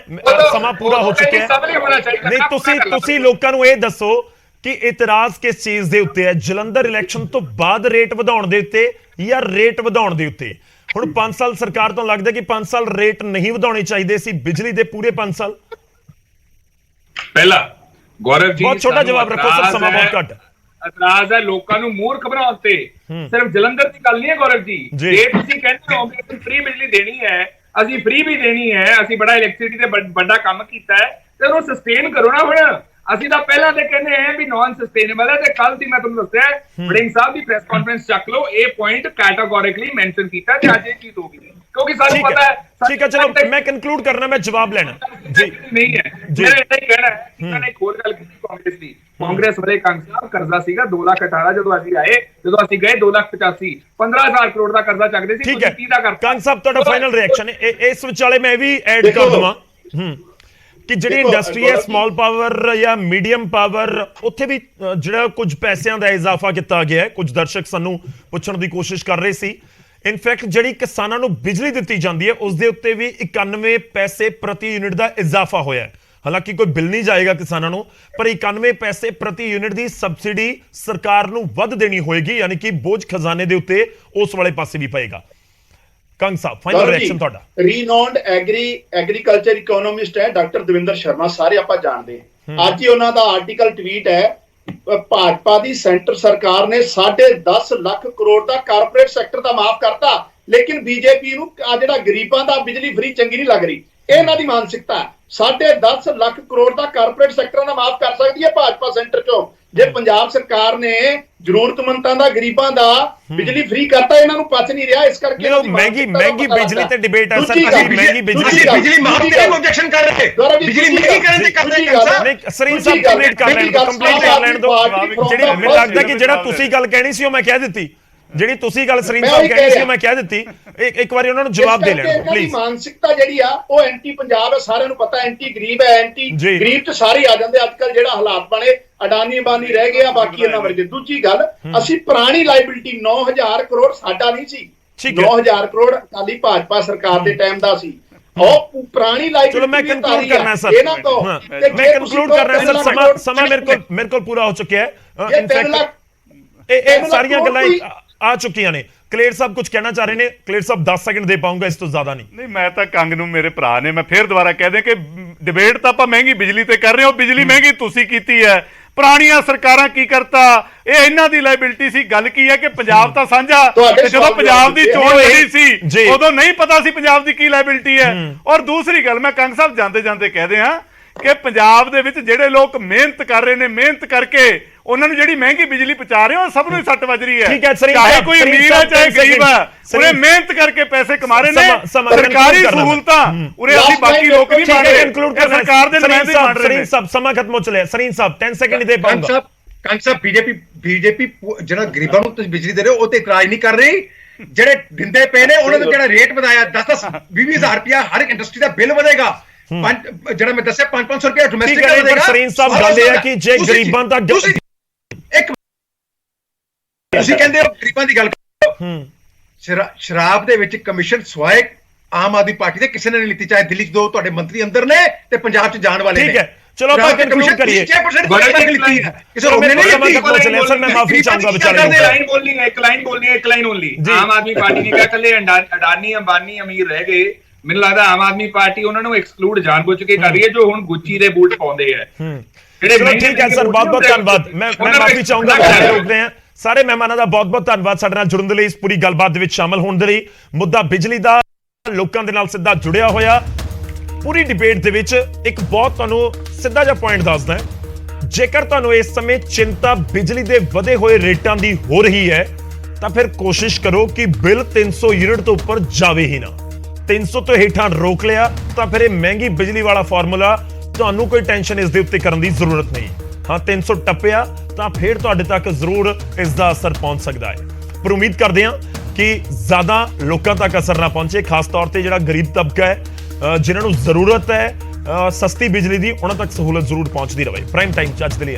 ਸਮਾਂ ਪੂਰਾ ਹੋ ਚੁੱਕਿਆ ਹੈ। ਨਹੀਂ, ਤੁਸੀਂ ਲੋਕਾਂ ਨੂੰ ਇਹ ਦੱਸੋ ਕਿ ਇਤਰਾਜ਼ ਕਿਸ ਚੀਜ਼ ਦੇ ਉੱਤੇ ਹੈ? ਜਲੰਧਰ ਇਲੈਕਸ਼ਨ ਤੋਂ ਬਾਅਦ ਰੇਟ ਵਧਾਉਣ ਦੇ ਉੱਤੇ ਜਾਂ ਰੇਟ ਵਧਾਉਣ ਦੇ ਉੱਤੇ? ਹੁਣ 5 ਸਾਲ ਸਰਕਾਰ ਤੋਂ ਲੱਗਦਾ ਕਿ 5 ਸਾਲ ਰੇਟ ਨਹੀਂ ਵਧਾਉਣੇ ਚਾਹੀਦੇ ਸੀ ਬਿਜਲੀ ਦੇ, ਪੂਰੇ 5 ਸਾਲ? ਪਹਿਲਾ ਗੌਰਵ ਜੀ ਬਹੁਤ ਛੋਟਾ ਜਵਾਬ ਰੱਖੋ ਸਰ, ਸਮਾਂ ਬਹੁਤ ਘੱਟ। ਇਤਰਾਜ਼ ਹੈ ਲੋਕਾਂ ਨੂੰ ਮੂਰਖ ਬਣਾਉਣ ਤੇ। ਸਿਰਫ ਜਲੰਧਰ ਦੀ ਗੱਲ ਨਹੀਂ ਹੈ ਗੌਰਵ ਜੀ, ਜੇ ਤੁਸੀਂ ਕਹਿੰਦੇ ਹੋ ਕਿ ਫ੍ਰੀ ਬਿਜਲੀ ਦੇਣੀ ਹੈ, ਅਸੀਂ ਫ੍ਰੀ ਵੀ ਦੇਣੀ ਹੈ, ਅਸੀਂ ਬੜਾ ਇਲੈਕਟ੍ਰਿਸਿਟੀ ਤੇ ਵੱਡਾ ਕੰਮ ਕੀਤਾ ਹੈ, ਤੇ ਉਹਨੂੰ ਸਸਟੇਨ ਕਰੋ ਨਾ। ਹੁਣ ਅਸੀਂ ਤਾਂ ਪਹਿਲਾਂ ਤੇ ਕਹਿੰਦੇ ਆ ਵੀ ਨਾਨ ਸਸਟੇਨੇਬਲ ਹੈ, ਤੇ ਕੱਲ ਦੀ ਮੈਂ ਤੁਹਾਨੂੰ ਦੱਸਿਆ ਵੜਿੰਗ ਸਾਹਿਬ ਦੀ ਪ੍ਰੈਸ ਕਾਨਫਰੰਸ ਚੱਕ ਲਓ, ਇਹ ਪੁਆਇੰਟ ਕੈਟਾਗੋਰਿਕਲੀ ਮੈਂਸ਼ਨ ਕੀਤਾ ਤੇ ਅੱਜ ਇਹ ਚੀਜ਼ ਹੋ ਗਈ। ਕਿਉਂਕਿ ਸਾਨੂੰ ਠੀਕ ਪਤਾ ਹੈ ਹੈ ਠੀਕ ਹੈ ਚਲੋ ਮੈਂ ਕੰਕਲੂਡ ਕਰਨਾ ਮੈਂ ਜਵਾਬ ਲੈਣਾ ਜੀ ਨਹੀਂ ਹੈ ਜੀ। ਮੈਂ ਇਹ ਕਹਿਣਾ ਹੈ ਇਹਨਾਂ ਨੇ ਇੱਕ ਹੋਰ ਗੱਲ ਕੀਤੀ ਕਾਂਗਰਸ ਦੀ ਕਾਂਗਰਸ ਵਾਲੇ ਕੰਗ ਸਾਹਿਬ ਕਰਜ਼ਾ ਸੀਗਾ 2,18,00,000 ਜਦੋਂ ਅਸੀਂ ਗਏ 2,85,000 15,000 ਕਰੋੜ ਦਾ ਕਰਜ਼ਾ ਚੱਕਦੇ ਸੀ ਠੀਕ ਹੈ ਤੁਸੀਂ 30 ਦਾ ਕਰਤਾ ਕੰਗ ਸਾਹਿਬ ਤੁਹਾਡਾ ਫਾਈਨਲ ਰਿਐਕਸ਼ਨ ਇਸ ਵਿਚਾਲੇ ਮੈਂ ਵੀ ਐਡ ਕਰ ਦਵਾਂ ਕਿ ਜਿਹੜੀ ਇੰਡਸਟਰੀ ਹੈ ਸਮਾਲ ਪਾਵਰ ਜਾਂ ਮੀਡੀਅਮ ਪਾਵਰ ਉੱਥੇ ਵੀ ਜਿਹੜਾ ਕੁਝ ਪੈਸਿਆਂ ਦਾ ਇਜ਼ਾਫਾ ਕੀਤਾ ਗਿਆ ਹੈ ਕੁਝ ਦਰਸ਼ਕ ਸਾਨੂੰ ਪੁੱਛਣ ਦੀ ਕੋਸ਼ਿਸ਼ ਕਰ ਰਹੇ ਸੀ ਇਨਫੈਕਟ ਜਿਹੜੀ ਕਿਸਾਨਾਂ ਨੂੰ ਬਿਜਲੀ ਦਿੱਤੀ ਜਾਂਦੀ ਹੈ ਉਸ ਦੇ ਉੱਤੇ ਵੀ 91 ਪੈਸੇ ਪ੍ਰਤੀ ਯੂਨਿਟ ਦਾ ਇਜ਼ਾਫਾ ਹੋਇਆ ਹੈ ਹਾਲਾਂਕਿ ਕੋਈ ਬਿੱਲ ਨਹੀਂ ਜਾਏਗਾ ਕਿਸਾਨਾਂ ਨੂੰ ਪਰ 91 ਪੈਸੇ ਪ੍ਰਤੀ ਯੂਨਿਟ ਦੀ ਸਬਸਿਡੀ ਸਰਕਾਰ ਨੂੰ ਵੱਧ ਦੇਣੀ ਹੋਏਗੀ ਯਾਨੀ ਕਿ ਬੋਝ ਖਜ਼ਾਨੇ ਦੇ ਉੱਤੇ ਉਸ ਵਾਲੇ ਪਾਸੇ ਵੀ ਪਏਗਾ ਕੰਗ ਸਾਹਿਬ ਫਾਈਨਲ ਰਿਐਕਸ਼ਨ ਤੁਹਾਡਾ ਰੀਨੋਨਡ ਐਗਰੀਕਲਚਰ ਇਕਨੋਮਿਸਟ ਹੈ ਡਾਕਟਰ ਦਵਿੰਦਰ ਸ਼ਰਮਾ ਸਾਰੇ ਆਪਾਂ ਜਾਣਦੇ ਹਾਂ ਅੱਜ ਹੀ ਉਹਨਾਂ ਦਾ ਆਰਟੀਕਲ ਟਵੀਟ ਹੈ ਭਾਜਪਾ ਦੀ ਸੈਂਟਰ ਸਰਕਾਰ ਨੇ 10.5 ਲੱਖ ਕਰੋੜ ਦਾ ਕਾਰਪੋਰੇਟ ਸੈਕਟਰ ਦਾ ਮਾਫ ਕਰਤਾ ਲੇਕਿਨ ਬੀਜੇਪੀ ਨੂੰ ਆ ਜਿਹੜਾ ਗਰੀਬਾਂ ਦਾ ਬਿਜਲੀ ਫ੍ਰੀ ਚੰਗੀ ਨਹੀਂ ਲੱਗ ਰਹੀ ਇਹਨਾਂ ਦੀ ਮਾਨਸਿਕਤਾ 10.5 ਲੱਖ ਕਰੋੜ ਦਾ ਕਾਰਪੋਰੇਟ ਸੈਕਟਰ ਦਾ ਮਾਫ ਕਰ ਸਕਦੀ ਹੈ ਭਾਜਪਾ ਸੈਂਟਰ ਚੋਂ ਜੇ ਪੰਜਾਬ ਸਰਕਾਰ ਨੇ ਜ਼ਰੂਰਤਮੰਦਾਂ ਦਾ ਗਰੀਬਾਂ ਦਾ ਬਿਜਲੀ ਫ੍ਰੀ ਕਰਤਾ ਇਹਨਾਂ ਨੂੰ ਪਚ ਨਹੀਂ ਰਿਹਾ ਇਸ ਕਰਕੇ ਮਹਿੰਗੀ ਬਿਜਲੀ ਤੇ ਡਿਬੇਟ ਹੈ ਸਰ ਅਸੀਂ ਮਹਿੰਗੀ ਬਿਜਲੀ ਮਾਫ ਤੇ ਆਬਜੈਕਸ਼ਨ ਕਰ ਰਹੇ ਬਿਜਲੀ ਮਹਿੰਗੀ ਕਰਨ ਤੇ ਕਰਦੇ ਨਹੀਂ ਸਰੀਨ ਸਾਹਿਬ ਕੰਪਲੀਟ ਕਰ ਲੈਣ ਦੋ ਜਿਹੜੀ ਮੈਨੂੰ ਲੱਗਦਾ ਕਿ ਜਿਹੜਾ ਤੁਸੀਂ ਗੱਲ ਕਹਿਣੀ ਸੀ ਉਹ ਮੈਂ ਕਹਿ ਦਿੱਤੀ ਜਿਹੜੀ ਤੁਸੀਂ ਗੱਲ ਸਰੀਨ ਸਾਹਿਬ ਕਹਿਣੀ ਸੀ ਮੈਂ ਕਹਿ ਦਿੱਤੀ ਇੱਕ ਵਾਰੀ ਉਹਨਾਂ ਨੂੰ ਜਵਾਬ ਦੇ ਲੈਣ ਪਲੀਜ਼ ਮਾਨਸਿਕਤਾ ਜਿਹੜੀ ਆ ਉਹ ਐਂਟੀ ਪੰਜਾਬ ਹੈ ਸਾਰਿਆਂ ਨੂੰ ਪਤਾ ਐਂਟੀ ਗਰੀਬ ਹੈ ਐਂਟੀ ਗਰੀਬ ਤੇ ਸਾਰੇ ਆ ਜਾਂਦੇ ਅੱਜ-ਕੱਲ ਜਿਹੜਾ ਹਾਲਾਤ ਬਣੇ ਅਡਾਨੀ ਅੰਬਾਨੀ ਰਹਿ ਗਿਆ ਬਾਕੀ ਇਹਨਾਂ ਵਰਗੇ ਦੂਜੀ ਗੱਲ ਅਸੀਂ ਪੁਰਾਣੀ ਲਾਇਬਿਲਿਟੀ 9000 ਕਰੋੜ ਸਾਡਾ ਨਹੀਂ ਸੀ 9000 ਕਰੋੜ ਅਕਾਲੀ ਭਾਜਪਾ ਸਰਕਾਰ ਦੇ ਟਾਈਮ ਦਾ ਸੀ ਉਹ ਪੁਰਾਣੀ ਲਾਇਬਿਲਿਟੀ ਚਲੋ ਮੈਂ ਕੰਕਲੂਡ ਕਰਨਾ ਸਰ ਮੈਂ ਕੰਕਲੂਡ ਕਰਨਾ ਸਰ ਸਮਾਂ ਮੇਰੇ ਕੋਲ ਪੂਰਾ ਹੋ ਚੁੱਕਿਆ ਹੈ ਇਨਫੈਕਟ ਇਹ ਸਾਰੀਆਂ ਗੱਲਾਂ ਆ ਚੁੱਕੀਆਂ ਨੇ ਕਲੇਰ ਸਾਹਿਬ ਕੁਝ ਕਹਿਣਾ ਚਾਹ ਰਹੇ ਨੇ ਕਲੇਰ ਸਾਹਿਬ 10 ਸੈਕਿੰਡ ਦੇ ਪਾਉਂਗਾ ਇਸ ਤੋਂ ਜ਼ਿਆਦਾ ਨਹੀਂ ਮੈਂ ਤਾਂ ਕੰਗ ਨੂੰ ਮੇਰੇ ਭਰਾ ਨੇ ਮੈਂ ਫੇਰ ਦੁਬਾਰਾ ਕਹਿ ਦਿਆਂ ਕਿ ਡਿਬੇਟ ਤਾਂ ਆਪਾਂ ਮਹਿੰਗੀ ਬਿਜਲੀ ਤੇ ਕਰ ਰਹੇ ਹੋ ਬਿਜਲੀ ਮਹਿੰਗੀ ਤੁਸੀਂ ਕੀਤੀ ਹੈ ਪੁਰਾਣੀਆਂ ਸਰਕਾਰਾਂ ਕੀ ਕਰਤਾ ਇਹ ਇਹਨਾਂ ਦੀ ਲਾਇਬਿਲਿਟੀ ਸੀ ਗੱਲ ਕੀ ਹੈ ਕਿ ਪੰਜਾਬ ਤਾਂ ਸਾਂਝਾ ਜਦੋਂ ਪੰਜਾਬ ਦੀ ਚੋਣ ਹੋਈ ਸੀ ਉਦੋਂ ਨਹੀਂ ਪਤਾ ਸੀ ਪੰਜਾਬ ਦੀ ਕੀ ਲਾਇਬਿਲਿਟੀ ਹੈ ਔਰ ਦੂਸਰੀ ਗੱਲ ਮੈਂ ਕੰਗ ਸਾਹਿਬ ਜਾਂਦੇ ਜਾਂਦੇ ਕਹਦੇ ਹਾਂ ਕਿ ਪੰਜਾਬ ਦੇ ਵਿੱਚ ਜਿਹੜੇ ਲੋਕ ਮਿਹਨਤ ਕਰ ਰਹੇ ਨੇ ਮਿਹਨਤ ਕਰਕੇ ਉਹਨਾਂ ਨੂੰ ਜਿਹੜੀ ਮਹਿੰਗੀ ਬਿਜਲੀ ਪਹੁੰਚਾ ਰਹੇ ਹੋ ਸਭ ਨੂੰ ਸੱਟ ਵੱਜ ਰਹੀ ਹੈ ਚਾਹੇ ਕੋਈ ਅਮੀਰ ਹੈ ਚਾਹੇ ਗਰੀਬ ਹੈ ਉਰੇ ਮਿਹਨਤ ਕਰਕੇ ਪੈਸੇ ਕਮਾ ਰਹੇ ਨੇ ਸਰਕਾਰੀ ਸਹੂਲਤਾਂ ਉਰੇ ਅਸੀਂ ਬਾਕੀ ਲੋਕ ਨਹੀਂ ਮੰਗ ਰਹੇ ਸਰਕਾਰ ਦੇ ਨੁਮਾਇੰਦੇ ਮੰਗ ਰਹੇ ਨੇ ਸਭ ਸਮਾਂ ਖਤਮ ਹੋ ਚਲਿਆ ਸਰੀਨ ਸਾਹਿਬ 10 ਸੈਕਿੰਡ ਦੇ ਪਾਉਂਗਾ ਕੰਗ ਸਾਹਿਬ ਬੀਜੇਪੀ ਜਿਹੜਾ ਗਰੀਬਾਂ ਨੂੰ ਤੁਸੀਂ ਬਿਜਲੀ ਦੇ ਰਹੇ ਹੋ ਉਹ ਤੇ ਇਤਰਾਜ਼ ਨਹੀਂ ਕਰ ਰਹੀ ਜਿਹੜੇ ਦਿੰਦੇ ਪਏ ਨੇ ਉਹਨਾਂ ਦਾ ਜਿਹੜਾ ਰੇਟ ਵਧਾਇਆ 10-20 ਰੁਪਇਆ ਹਰ ਇੱਕ ਇੰਡਸਟਰੀ ਦਾ ਬਿੱਲ ਵਧੇਗਾ ਜਿਹੜਾ ਮੈਂ ਦੱਸਿਆ 500 ਰੁਪਏ ਡੋਮੈਸਟਿਕ ਦਾ ਵਧੇਗਾ ਸਰੀਨ ਸਾਹਿਬ ਗੱਲ ਇਹ ਹੈ ਕਿ ਜੇ ਗਰੀਬਾਂ ਦਾ ਤੁਸੀਂ ਕਹਿੰਦੇ ਹੋ ਗਰੀਬਾਂ ਦੀ ਗੱਲ ਕਰੋ ਸ਼ਰਾਬ ਦੇ ਵਿੱਚ ਕਮਿਸ਼ਨ ਸਵਾਏ ਆਮ ਆਦਮੀ ਪਾਰਟੀ ਦੇ ਕਿਸੇ ਨੇ ਨਹੀਂ ਲਿੱਤੀ ਚਾਹੇ ਦਿੱਲੀ 'ਚ ਦੋ ਤੁਹਾਡੇ ਮੰਤਰੀ ਅੰਦਰ ਨੇ ਤੇ ਪੰਜਾਬ 'ਚ ਜਾਣ ਵਾਲੇ ਨੇ ਠੀਕ ਹੈ ਚਲੋ ਆਪਾਂ ਕੰਕਲੂਡ ਕਰੀਏ ਕਿਸੇ ਹੋਰ ਨੇ ਨਹੀਂ ਲਿੱਤੀ ਸਰ ਮੈਂ ਮਾਫੀ ਚਾਹੂੰਗਾ ਵਿਚਾਰੇ ਇੱਕ line only Aam Aadmi party ਨੇ ਕਿਹਾ ਕੱਲੇ ਅਡਾਨੀ ਅੰਬਾਨੀ ਅਮੀਰ ਰਹਿ ਗਏ ਮੈਨੂੰ ਲੱਗਦਾ ਆਮ ਆਦਮੀ ਪਾਰਟੀ ਉਹਨਾਂ ਨੂੰ ਐਕਸਕਲੂਡ ਜਾਣਬੁੱਝ ਕੇ ਕਰ ਰਹੀ ਹੈ ਜੋ ਹੁਣ ਗੁੱਚੀ ਦੇ ਬੂਟ ਪਾਉਂਦੇ ਆ ਜਿਹੜੇ ਠੀਕ ਹੈ ਸਰ ਬਹੁਤ ਧੰਨਵਾਦ ਮੈਂ ਮਾਫੀ ਚਾਹੂੰਗਾ ਰੋਕਦੇ ਆ ਸਾਰੇ ਮਹਿਮਾਨਾਂ ਦਾ ਬਹੁਤ ਧੰਨਵਾਦ ਸਾਡੇ ਨਾਲ ਜੁੜਨ ਦੇ ਲਈ ਇਸ ਪੂਰੀ ਗੱਲਬਾਤ ਦੇ ਵਿੱਚ ਸ਼ਾਮਲ ਹੋਣ ਦੇ ਲਈ ਮੁੱਦਾ ਬਿਜਲੀ ਦਾ ਲੋਕਾਂ ਦੇ ਨਾਲ ਸਿੱਧਾ ਜੁੜਿਆ ਹੋਇਆ ਪੂਰੀ ਡਿਬੇਟ ਦੇ ਵਿੱਚ ਇੱਕ ਬਹੁਤ ਤੁਹਾਨੂੰ ਸਿੱਧਾ ਜਿਹਾ ਪੁਆਇੰਟ ਦੱਸਦਾ ਜੇਕਰ ਤੁਹਾਨੂੰ ਇਸ ਸਮੇਂ ਚਿੰਤਾ ਬਿਜਲੀ ਦੇ ਵਧੇ ਹੋਏ ਰੇਟਾਂ ਦੀ ਹੋ ਰਹੀ ਹੈ ਤਾਂ ਫਿਰ ਕੋਸ਼ਿਸ਼ ਕਰੋ ਕਿ ਬਿੱਲ 300 ਯੂਨਿਟ ਤੋਂ ਉੱਪਰ ਜਾਵੇ ਹੀ ਨਾ 300 ਤੋਂ ਹੇਠਾਂ ਰੋਕ ਲਿਆ ਤਾਂ ਫਿਰ ਇਹ ਮਹਿੰਗੀ ਬਿਜਲੀ ਵਾਲਾ ਫਾਰਮੂਲਾ ਤੁਹਾਨੂੰ ਕੋਈ ਟੈਨਸ਼ਨ ਇਸ ਦੇ ਉੱਤੇ ਕਰਨ ਦੀ ਜ਼ਰੂਰਤ ਨਹੀਂ ਹਾਂ 300 ਟੱਪਿਆ ਤਾਂ ਫਿਰ ਤੁਹਾਡੇ ਤੱਕ ਜ਼ਰੂਰ ਇਸ ਦਾ ਅਸਰ ਪਹੁੰਚ ਸਕਦਾ ਹੈ ਪਰ ਉਮੀਦ ਕਰਦੇ ਹਾਂ ਕਿ ਜ਼ਿਆਦਾ ਲੋਕਾਂ ਤੱਕ ਅਸਰ ਨਾ ਪਹੁੰਚੇ ਖਾਸ ਤੌਰ ਤੇ ਜਿਹੜਾ ਗਰੀਬ ਤਬਕਾ ਹੈ ਜਿਨ੍ਹਾਂ ਨੂੰ ਜ਼ਰੂਰਤ ਹੈ ਸਸਤੀ ਬਿਜਲੀ ਦੀ ਉਹਨਾਂ ਤੱਕ ਸਹੂਲਤ ਜ਼ਰੂਰ ਪਹੁੰਚਦੀ ਰਹੇ ਪ੍ਰਾਈਮ ਟਾਈਮ ਚ ਅੱਜ ਦੇ ਲਈ